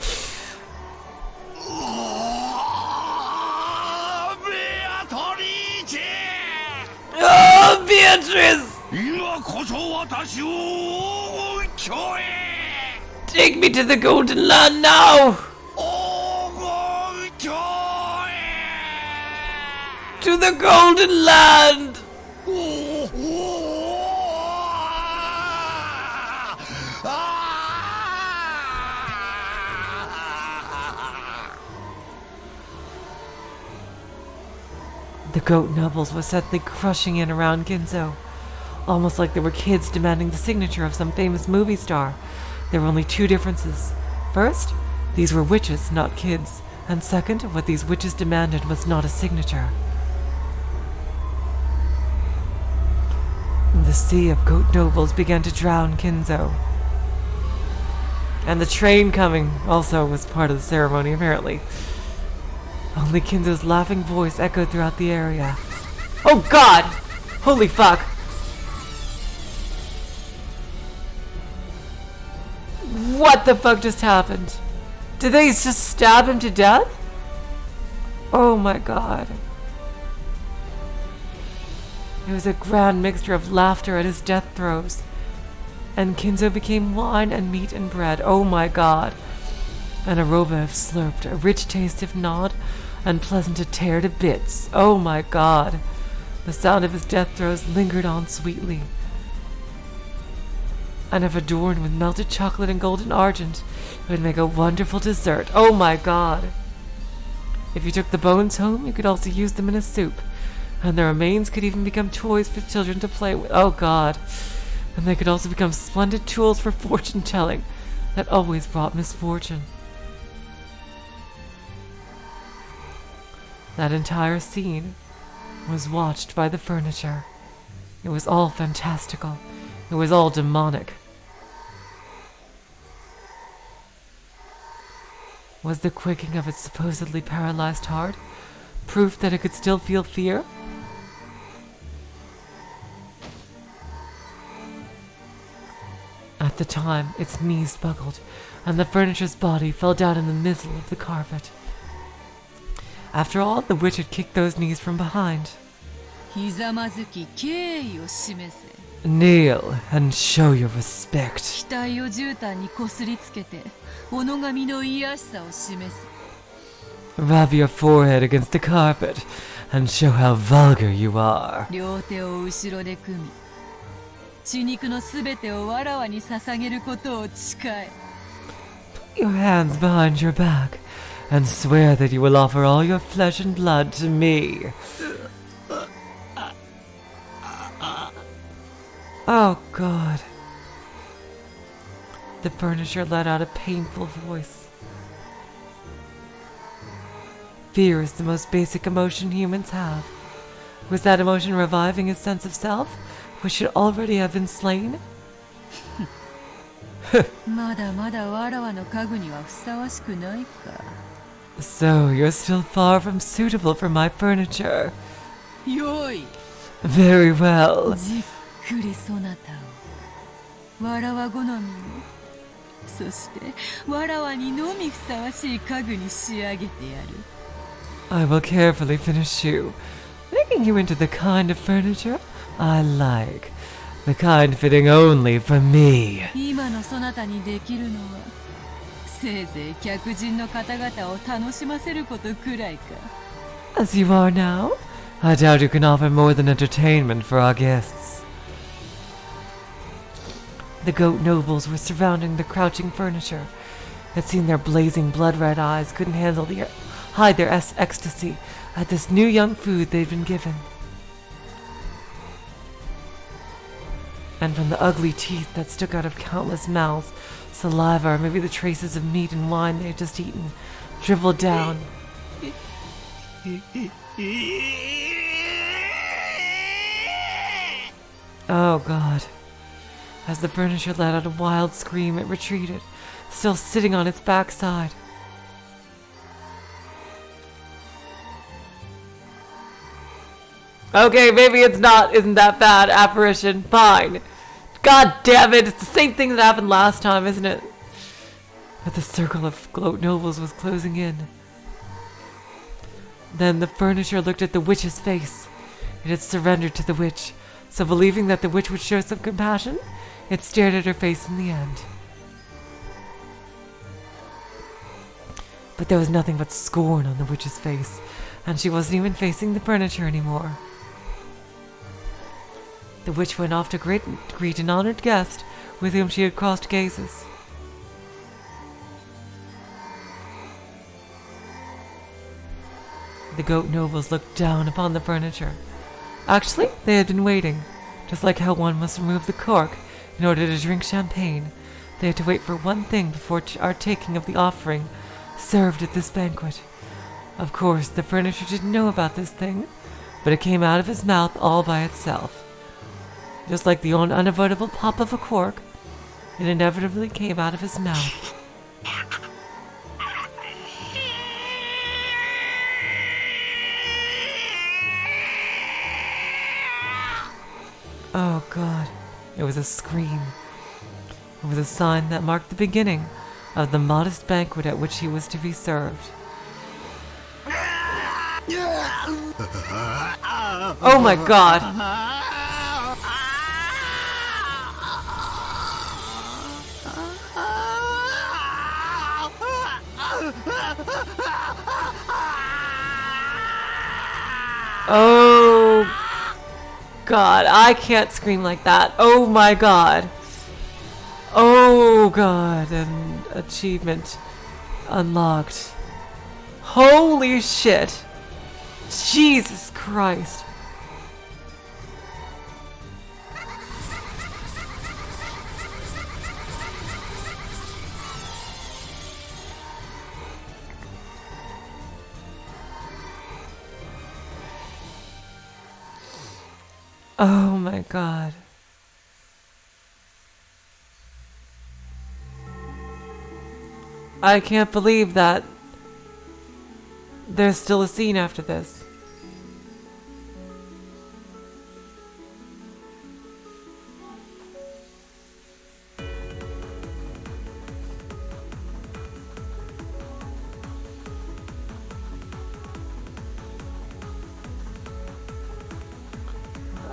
Speaker 1: Oh, Beatrice!
Speaker 8: 今こそ私を黄金鏡へ
Speaker 1: Take me to the Golden Land now!
Speaker 8: 黄金鏡へ
Speaker 1: To the Golden Land!
Speaker 8: あ
Speaker 1: The goat nobles were suddenly crushing in around Ginzo, almost like they were kids demanding the signature of some famous movie star. There were only two differences. First, these were witches, not kids, and second, what these witches demanded was not a signature. The sea of goat nobles began to drown Kinzo. And the train coming also was part of the ceremony, apparently. Only Kinzo's laughing voice echoed throughout the area. Oh god! Holy fuck! What the fuck just happened? Did they just stab him to death? Oh my god. It was a grand mixture of laughter at his death throes. And Kinzo became wine and meat and bread. Oh my god. An aroma of slurped, a rich taste of gnawed, and pleasant to tear to bits. Oh my god. The sound of his death throes lingered on sweetly. And if adorned with melted chocolate and golden argent, it would make a wonderful dessert. Oh my god. If you took the bones home, you could also use them in a soup. And the remains could even become toys for children to play with. Oh god. And they could also become splendid tools for fortune telling that always brought misfortune. That entire scene was watched by the furniture. It was all fantastical. It was all demonic. Was the quaking of its supposedly paralyzed heart proof that it could still feel fear? At the time, its knees buckled, and the furniture's body fell down in the middle of the carpet. After all, the witch had kicked those knees from behind.
Speaker 4: ひざまずき敬意を示せ。
Speaker 1: Kneel and show your respect.
Speaker 4: 額を絨毯にこすりつけて己神の癒しさを示せ。
Speaker 1: Rub your forehead against the carpet and show how vulgar you are.
Speaker 4: 両手を後ろで組み血肉のすべてをわらわに捧げることを誓え。
Speaker 7: Your hands behind your back and swear that you will offer all your flesh and blood to me. Oh, God. The furniture let out a painful voice. Fear is the most basic emotion humans have. Was that emotion reviving his sense of self, which should already have been slain?
Speaker 4: まだまだわらわの家具にはふさわしくないか。
Speaker 7: So, you're still far from suitable for my furniture.
Speaker 4: よい。
Speaker 7: Very well.
Speaker 4: じっくりそなたをわらわ好みの、そしてわらわにのみふさわしい家具に仕上げてやる。
Speaker 7: I will carefully finish you, making you into the kind of furniture I like. The kind fitting only for me.
Speaker 4: 今のそなたにできるのはせいぜい客人の方々を楽しませることくらいか。
Speaker 7: As you are now, I doubt you can offer more than entertainment for our guests. The goat nobles were surrounding the crouching furniture. It seemed their blazing blood-red eyes couldn't hide their ecstasy at this new young food they'd been given. And from the ugly teeth that stuck out of countless mouths, saliva or maybe the traces of meat and wine they had just eaten dribbled down. Oh, God. As the furniture let out a wild scream, it retreated, still sitting on its backside. Okay, maybe it's isn't that bad, apparition. Fine. God damn it, it's the same thing that happened last time, isn't it? But the circle of goat nobles was closing in. Then the furniture looked at the witch's face. It had surrendered to the witch, so believing that the witch would show some compassion, it stared at her face in the end. But there was nothing but scorn on the witch's face, and she wasn't even facing the furniture anymore. The witch went off to greet an honored guest with whom she had crossed gazes. The goat nobles looked down upon the furniture. Actually, they had been waiting. Just like how one must remove the cork in order to drink champagne, they had to wait for one thing before our taking of the offering served at this banquet. Of course, the furniture didn't know about this thing, but it came out of his mouth all by itself. Just like the unavoidable pop of a cork, it inevitably came out of his mouth. Oh, God. It was a scream. It was a sign that marked the beginning of the modest banquet at which he was to be served. Oh my God! Oh God, I can't scream like that. Oh my God. Oh God, an achievement unlocked. Holy shit. Jesus Christ. Oh my God. I can't believe that there's still a scene after this.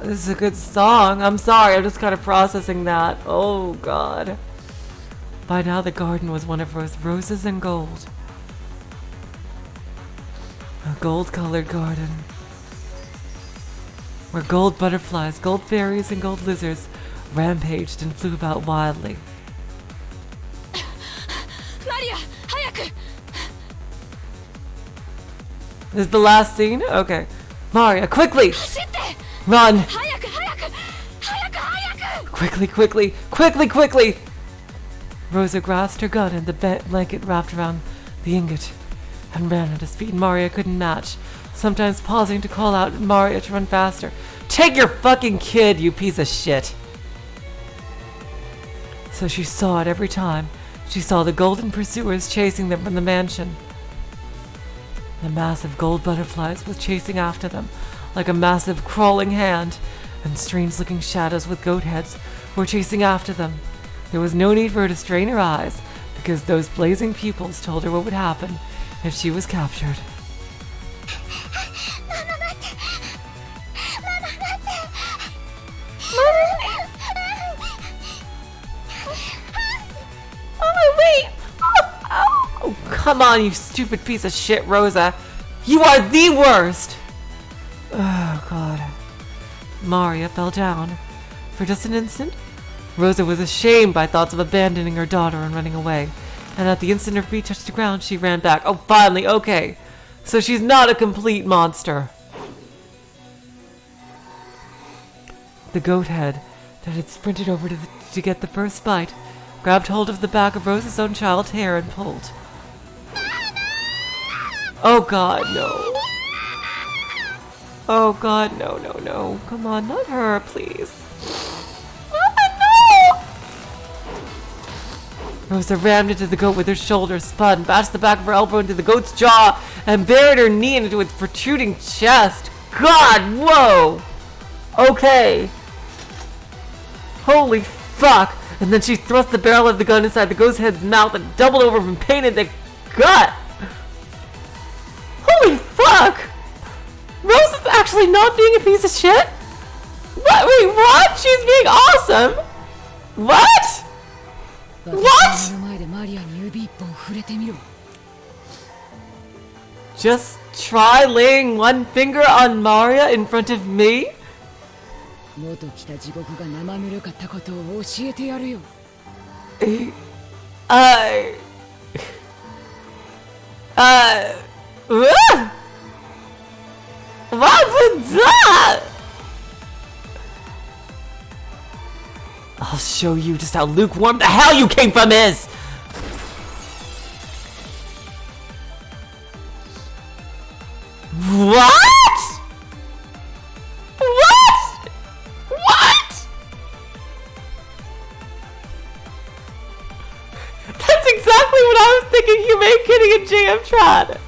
Speaker 7: This is a good song. I'm sorry, I'm just kind of processing that. Oh God. By now the garden was one of roses and gold. A gold-colored garden where gold butterflies, gold fairies, and gold lizards
Speaker 1: rampaged and flew about wildly.
Speaker 4: マリア早く
Speaker 1: This is the last scene? Okay. Maria, quickly!
Speaker 4: 走って
Speaker 1: Run!
Speaker 4: 早く早く早く早く
Speaker 1: Quickly, quickly, quickly, quickly! Rosa grasped her gun and the blanket wrapped around the ingot and ran at a speed Maria couldn't match, sometimes pausing to call out at Maria to run faster. Take your fucking kid, you piece of shit! So she saw it every time. She saw the golden pursuers chasing them from the mansion. The massive gold butterflies was chasing after them, like a massive crawling hand, and strange-looking shadows with goat heads were chasing after them. There was no need for her to strain her eyes, because those blazing pupils told her what would happen if she was captured. Oh, come on, you stupid piece of shit, Rosa. You are the worst! Oh, God. Maria fell down. For just an instant, Rosa was ashamed by thoughts of abandoning her daughter and running away. And at the instant her feet touched the ground, she ran back. Oh, finally, okay. So she's not a complete monster. The goat head that had sprinted over to get the first bite grabbed hold of the back of Rosa's own child's hair and pulled. Oh God, no. Oh God, no, no, no. Come on, not her, please. No! Rosa rammed into the goat with her shoulder, spun, bashed the back of her elbow into the goat's jaw, and buried her knee into its protruding chest. God, whoa! Okay. Holy fuck! And then she thrust the barrel of the gun inside the goat's head's mouth and doubled over from pain in the gut! Holy fuck! Rosa's actually not being a piece of shit? What? Wait, what? She's being awesome? What? What? Just try laying one finger on Maria in front of me? What was that? I'll show you just how lukewarm the hell you came from is! What? What? What? That's exactly what I was thinking you made kidding a JM Trad.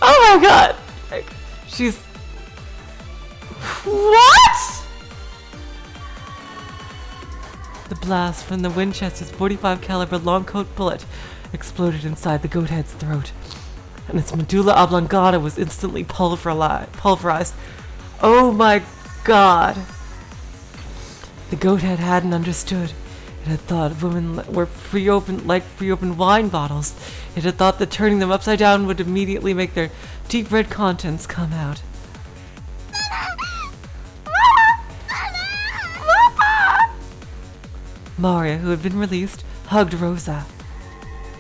Speaker 1: Oh my god. She's... What? The blast from the Winchester's .45 caliber long coat bullet exploded inside the goat head's throat, and its medulla oblongata was instantly pulverized. Oh my god. The goat head hadn't understood. It had thought women were free open wine bottles. It had thought that turning them upside down would immediately make their deep red contents come out. Maria, who had been released, hugged Rosa.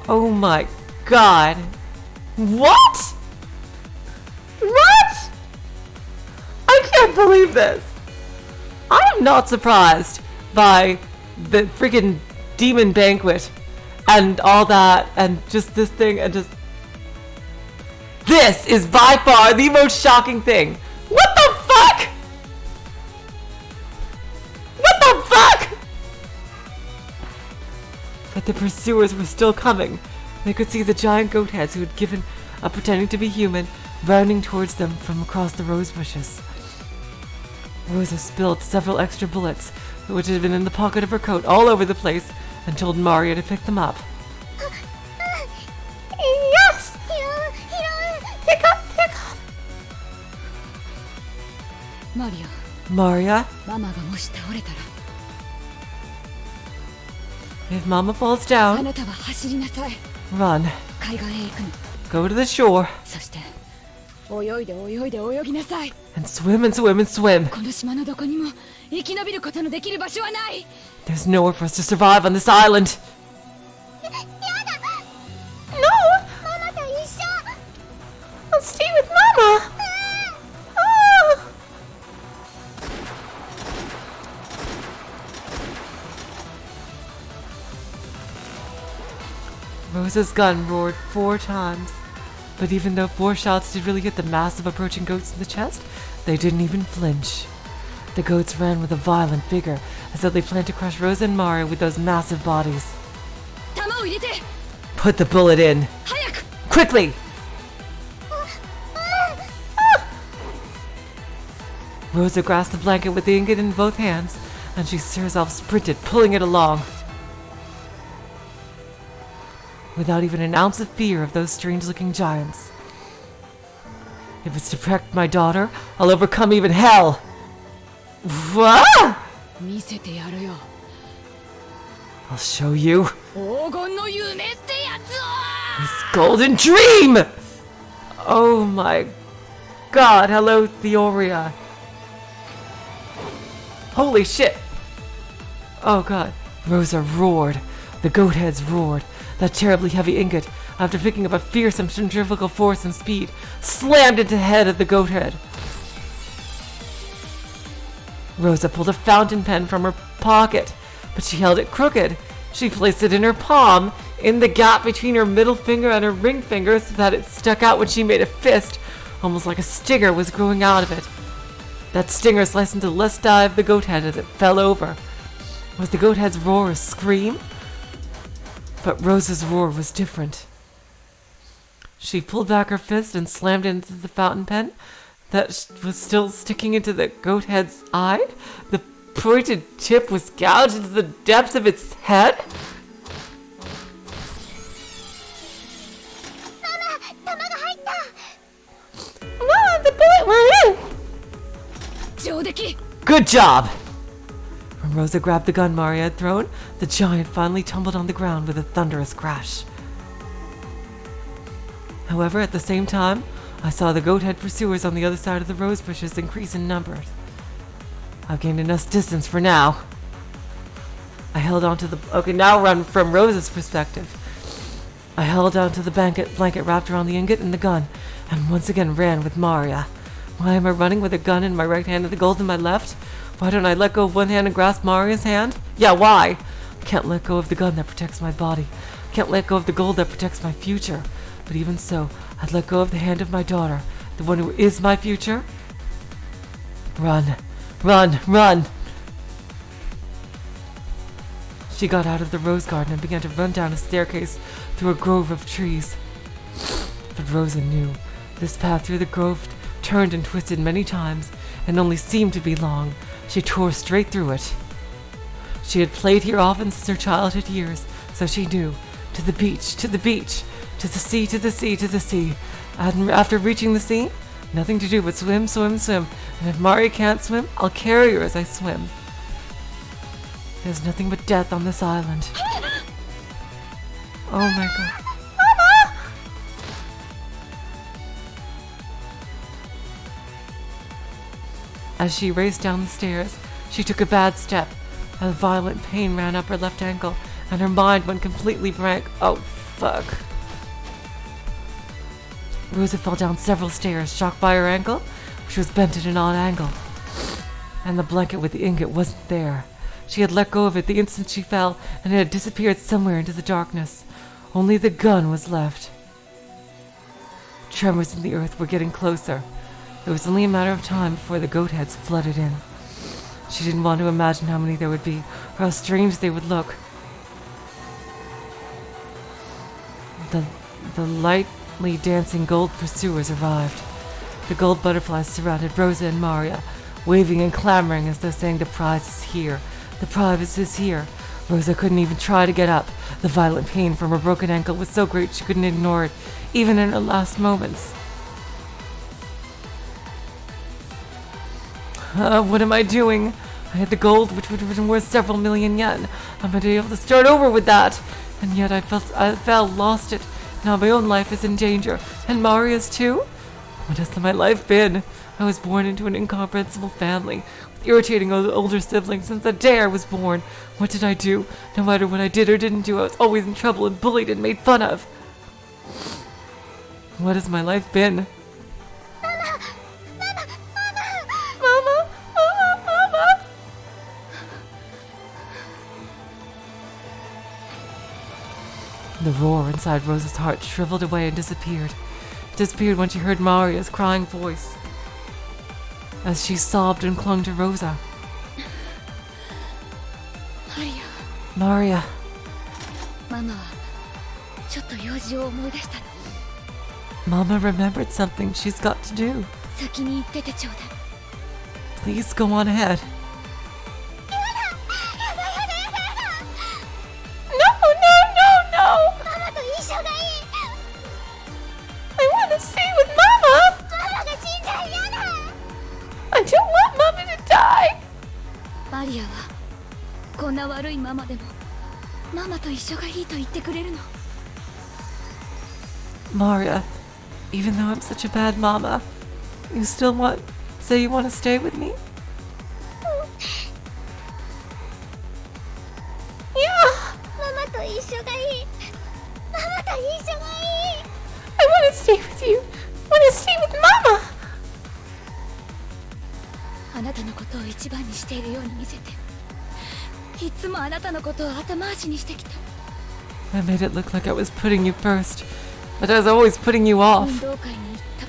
Speaker 1: Oh my god. What? What? I can't believe this. I am not surprised by the freaking demon banquet and all that and just this thing and just... This is by far the most shocking thing. What the fuck? What the fuck? But the pursuers were still coming. They could see the giant goat heads who had given up pretending to be human, rounding towards them from across the rose bushes. Rosa spilled several extra bullets, which had been in the pocket of her coat, all over the place, and told Maria to pick them up.
Speaker 2: Yes! Pick up!
Speaker 1: Maria? If Mama falls down, run. Go to the shore.
Speaker 4: 泳いで泳いで泳ぎなさい。
Speaker 7: And swim and swim and swim.
Speaker 4: この島のどこにも生き延びることのできる場所はない。
Speaker 7: There's nowhere for us to survive on this island.
Speaker 2: No! I'll stay with Mama! Oh.
Speaker 1: Rosa's gun roared 4 times. But even though 4 shots did really hit the massive approaching goats in the chest, they didn't even flinch. The goats ran with a violent vigor, as though they planned to crush Rosa and Mario with those massive bodies.
Speaker 4: 弾を入れて
Speaker 1: Put the bullet in.
Speaker 4: 早く。
Speaker 1: Quickly! Rosa grasped the blanket with the ingot in both hands, and she herself sprinted, pulling it along. Without even an ounce of fear of those strange-looking giants. If it's to protect my daughter, I'll overcome even hell! What?
Speaker 4: 見せてやるよ。
Speaker 1: I'll show you
Speaker 4: 黄金の夢ってやつを。
Speaker 1: this golden dream! Oh my god, hello Theoria. Holy shit! Oh god, Rosa roared. The goat heads roared. That terribly heavy ingot, after picking up a fearsome centrifugal force and speed, slammed into the head of the goat head. Rosa pulled a fountain pen from her pocket, but she held it crooked. She placed it in her palm, in the gap between her middle finger and her ring finger, so that it stuck out when she made a fist, almost like a stinger was growing out of it. That stinger sliced into the left eye of the goat head as it fell over. Was the goat head's roar a scream? But Rosa's roar was different. She pulled back her fist and slammed it into the fountain pen that was still sticking into the goat head's eye. The pointed tip was gouged into the depths of its head.
Speaker 2: Mama, the bullet went in!
Speaker 4: 上出来。
Speaker 1: Good job! When Rosa grabbed the gun Mario had thrown, the giant finally tumbled on the ground with a thunderous crash. However, at the same time, I saw the goat-head pursuers on the other side of the rose bushes increase in numbers. I've gained enough distance for now. I held on to the... Okay, now run from Rosa's perspective. I held on to the blanket wrapped around the ingot and the gun, and once again ran with Maria. Why am I running with a gun in my right hand and the gold in my left? Why don't I let go of one hand and grasp Maria's hand? Yeah, why? I can't let go of the gun that protects my body. I can't let go of the gold that protects my future. But even so, I'd let go of the hand of my daughter, the one who is my future. Run, run, run! She got out of the rose garden and began to run down a staircase through a grove of trees. But Rosa knew this path through the grove turned and twisted many times and only seemed to be long. She tore straight through it. She had played here often since her childhood years, so she knew. To the beach, to the beach, to the sea, to the sea, to the sea. And after reaching the sea, nothing to do but swim, swim, swim. And if Mari can't swim, I'll carry her as I swim. There's nothing but death on this island. Oh my god. As she raced down the stairs, she took a bad step. A violent pain ran up her left ankle, and her mind went completely blank. Oh, fuck. Rosa fell down several stairs, shocked by her ankle, which was bent at an odd angle. And the blanket with the ingot wasn't there. She had let go of it the instant she fell, and it had disappeared somewhere into the darkness. Only the gun was left. Tremors in the earth were getting closer. It was only a matter of time before the goat heads flooded in. She didn't want to imagine how many there would be, or how strange they would look. The lightly dancing gold pursuers arrived. The gold butterflies surrounded Rosa and Maria, waving and clamoring as though saying the prize is here. The prize is here. Rosa couldn't even try to get up. The violent pain from her broken ankle was so great she couldn't ignore it, even in her last moments. What am I doing? I had the gold, which would have been worth several million yen. I might be able to start over with that. And yet I fell, lost it. Now my own life is in danger. And Maria's too? What has my life been? I was born into an incomprehensible family, with irritating older siblings since the day I was born. What did I do? No matter what I did or didn't do, I was always in trouble and bullied and made fun of. What has my life been? Mama! The roar inside Rosa's heart shriveled away and disappeared. It disappeared when she heard Maria's crying voice, as she sobbed and clung to Rosa. Maria.
Speaker 6: ママはちょっと用事を思い出したの。
Speaker 1: Mama remembered something she's got to do.
Speaker 6: 先に行っててちょうだい。
Speaker 1: Please go on ahead. No!
Speaker 6: ママと一緒がいい。
Speaker 1: I want to stay with Mama!
Speaker 6: ママが死んじゃ嫌だ。
Speaker 1: I don't want Mama to die!
Speaker 6: マリアはこんな悪いママでもママと一緒がいいと言ってくれるの。
Speaker 1: Maria, even though I'm such a bad mama, you still say you want to stay with me? Yeah!
Speaker 6: ママと一緒がいい。ママと一緒がいい。
Speaker 1: I want to stay with you! I want to stay with Mama!
Speaker 6: あなたのことを一番にしているように見せて、いつもあなたのことを後回しにしてきた。
Speaker 1: I made it look like I was putting you first, but I was always putting you off.
Speaker 6: 運動会に行った。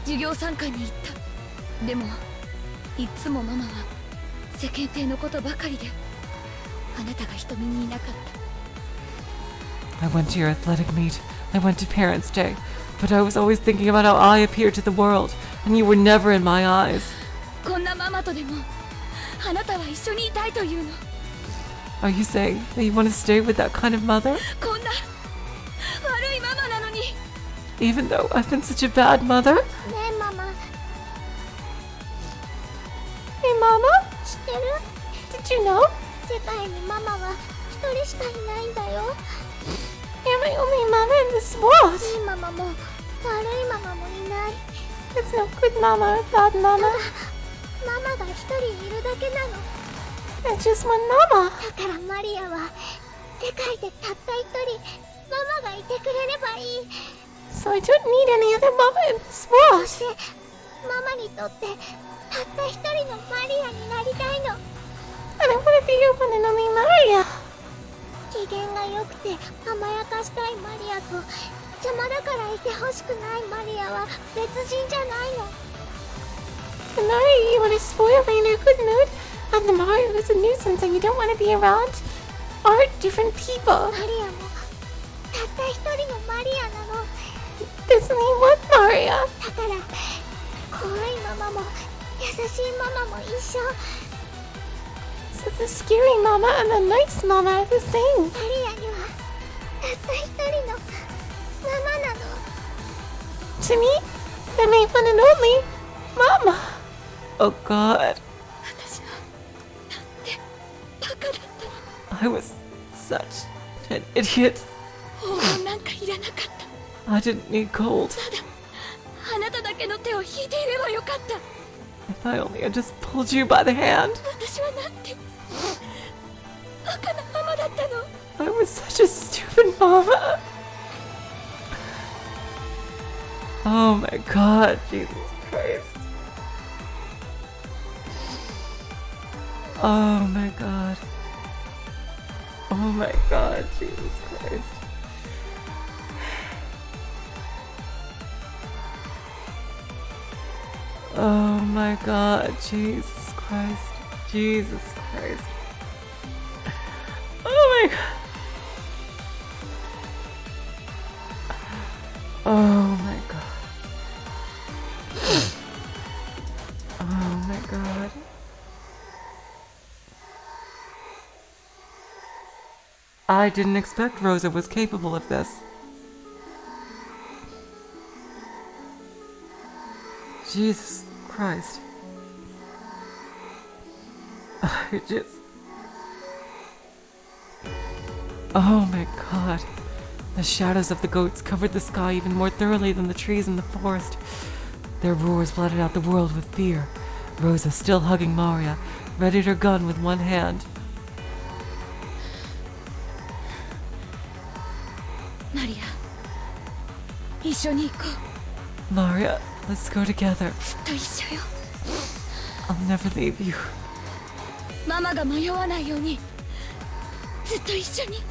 Speaker 6: 授業参観に行った。でもいつもママは世間体のことばかりで、あなたが瞳にいなかった。
Speaker 1: I went to your athletic meet. I went to Parents' Day. But I was always thinking about how I appeared to the world, and you were never in my eyes.
Speaker 6: こんなママとでもあなたは一緒にいたいというの。
Speaker 1: Are you saying that you want to stay with that kind of mother?
Speaker 6: こんな悪いママなのに。
Speaker 1: Even though I've been such a bad mother?
Speaker 6: ねえママ。
Speaker 1: Hey, Mama?
Speaker 6: 知ってる？
Speaker 1: Did you know?
Speaker 6: 世界にママは一人しかいないんだよ。
Speaker 1: You're my only mama in this world.
Speaker 6: いいママも悪いママもいない。
Speaker 1: There's no good mama or bad mama.
Speaker 6: ママが一人いるだけなの。
Speaker 1: There's just one mama.
Speaker 6: だからマリアは世界でたった一人ママがいてくれればいい。
Speaker 1: So I don't need any other mama in this
Speaker 6: そ
Speaker 1: world.
Speaker 6: してママにとってたった一人のマリアになりたいの。
Speaker 1: And I want to be your one and only Maria.
Speaker 6: 機嫌が良くて甘やかしたいマリアと邪魔だからいてほしくないマリアは別人じゃないの。
Speaker 1: The Maria you want to spoil in a good mood, and the Maria who's a nuisance and you don't want to be around are different people.
Speaker 6: マリアもたった一人のマリアなの。
Speaker 1: There's only one Maria.
Speaker 6: だから怖いママも優しいママも一緒。
Speaker 1: So the scary mama and the nice mama are the same.
Speaker 6: マリアにはたった一人のママなの。
Speaker 1: To me, they're my one and only mama. Oh God.
Speaker 6: 私はなんてバカだったの。
Speaker 1: I was such an idiot.
Speaker 6: 黄金なんかいらなかった。
Speaker 1: I didn't need gold.
Speaker 6: ただあなただけの手を引いていればよかった。
Speaker 1: If I only had just pulled you by the hand.
Speaker 6: 私はなんてバカなママだったの。
Speaker 1: I was such a stupid mama. Oh my God, Jesus Christ. Oh my God. Oh my God, Jesus Christ. Oh my God, Jesus Christ. Jesus Christ. Oh my God. Oh my God. Oh my God. I didn't expect Rosa was capable of this. Jesus Christ. I just... Oh my God. The shadows of the goats covered the sky even more thoroughly than the trees in the forest. Their roars blotted out the world with fear. Rosa still hugging Maria, readied her gun with one hand.
Speaker 6: Maria, 一緒に行こ
Speaker 1: Maria, let's go together.
Speaker 6: う。ずっと一緒よ。
Speaker 1: I'll never leave you.
Speaker 6: ママが迷わないようにずっと一緒に。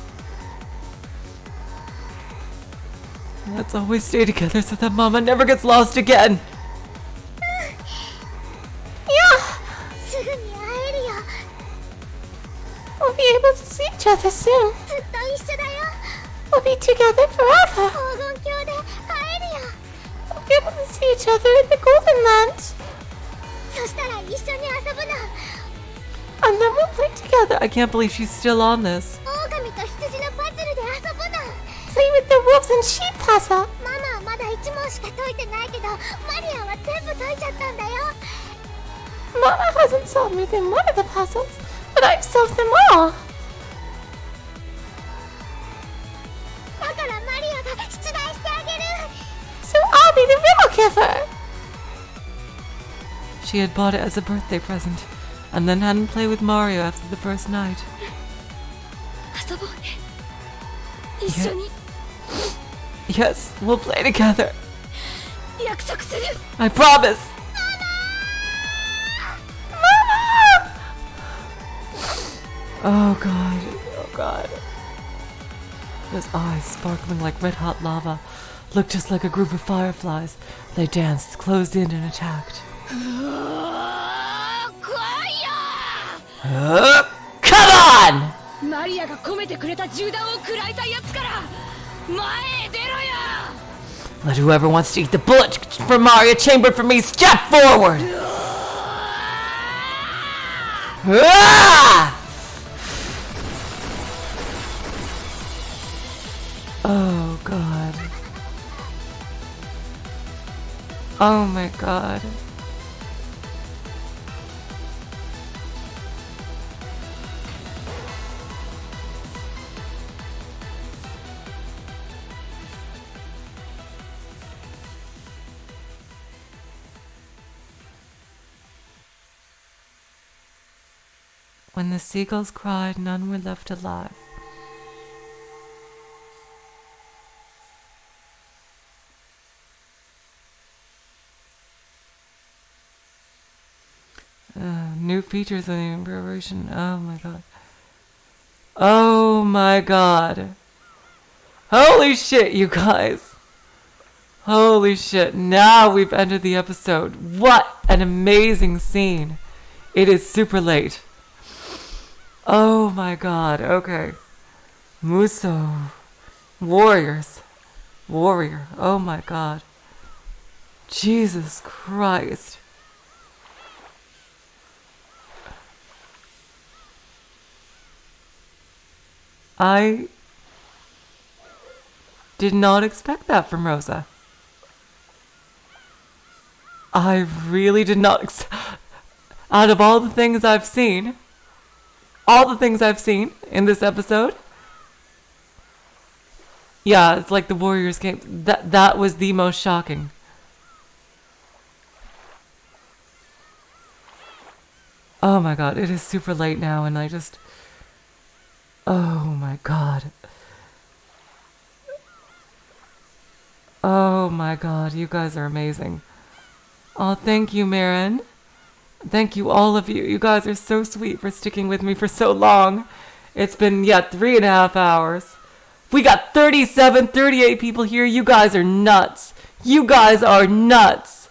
Speaker 1: Let's always stay together so that Mama never gets lost again.
Speaker 2: すぐに会えるよ。We'll be able to see each other soon. ずっと一緒だよ。We'll be together forever. 黄金鏡で会えるよ。We'll be able to see each other in the Golden Land. そしたら一緒に遊ぶの。And then we'll play together.
Speaker 1: I can't believe she's still on this.
Speaker 2: 狼と羊のパズルで遊ぶの。Play with the wolves and sheep puzzle. ママはまだ1問しか解いてないけど、マリアは全部解いちゃったんだよ。Mama hasn't solved more than one of the puzzles, but I've solved them all. だからマリアが出題してあげる。So I'll be the riddle giver.
Speaker 1: She had bought it as a birthday present, and then hadn't played with Mario after the first night.
Speaker 6: 遊ぼうね。一緒に
Speaker 1: Yes, we'll play together.
Speaker 6: 約束する。
Speaker 1: I promise. Oh god, oh god. His eyes, sparkling like red-hot lava, looked just like a group of fireflies. They danced, closed in, and attacked. Come on!
Speaker 6: マリアが込めてくれた銃弾を食らいたいやつから前へ出ろよ。
Speaker 1: Let whoever wants to eat the bullet for Mario chambered for me step forward! Ah! Oh god. Oh my god. When the seagulls cried, none were left alive. New features in the improvisation. Oh my god. Oh my god. Holy shit, you guys. Holy shit. Now we've ended the episode. What an amazing scene. It is super late. Oh my god. Okay. Muso. Warriors. Warrior. Oh my god. Jesus Christ. I did not expect that from Rosa. I really did not. Out of all the things I've seen, in this episode, yeah, it's like the Warriors game. That was the most shocking. Oh my god, it is super late now, and I just. Oh my god. Oh my god, you guys are amazing. Oh, thank you, Marin. Thank you, all of you. You guys are so sweet for sticking with me for so long. It's been, 3.5 hours. We got 38 people here. You guys are nuts. You guys are nuts.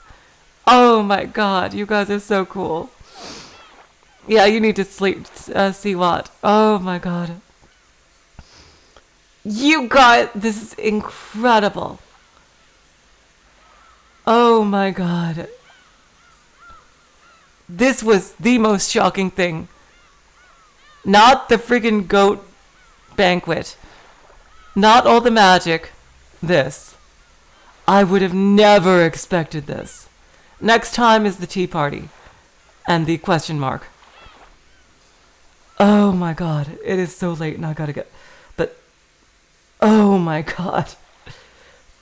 Speaker 1: Oh my god, you guys are so cool. Yeah, you need to sleep, see what? Oh my god. You guys, this is incredible. Oh my god. This was the most shocking thing. Not the friggin' goat banquet. Not all the magic. This. I would have never expected this. Next time is the tea party. And the question mark. Oh my god. It is so late and I gotta get... But... Oh my god.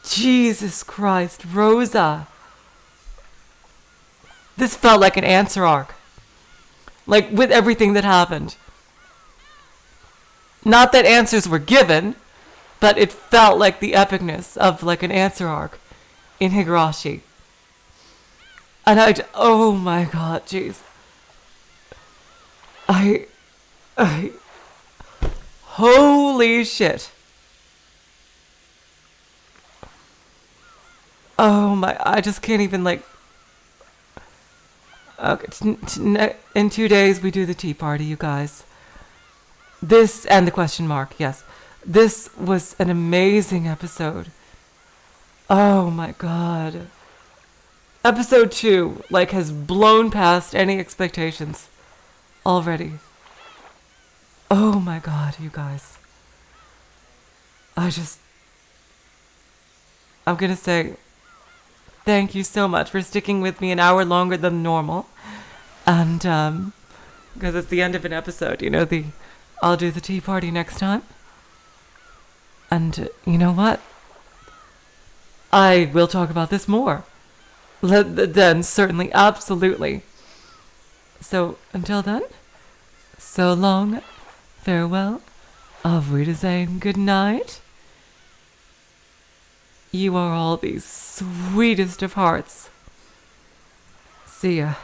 Speaker 1: Jesus Christ. Rosa. this felt like an answer arc. Like, with everything that happened. Not that answers were given, but it felt like the epicness of like an answer arc in Higurashi. And oh my god, jeez. Holy shit. Oh my, I just can't even like. Okay, in 2 days we do the tea party, you guys. This and the question mark, yes. This was an amazing episode. Oh my god. Episode 2, like, has blown past any expectations already. Oh my god, you guys. I'm gonna say thank you so much for sticking with me an hour longer than normal. And, because it's the end of an episode, you know, I'll do the tea party next time. And you know what? I will talk about this more. Then, certainly, absolutely. So, until then, so long, farewell, auf Wiedersehen, good night. You are all the sweetest of hearts. See ya.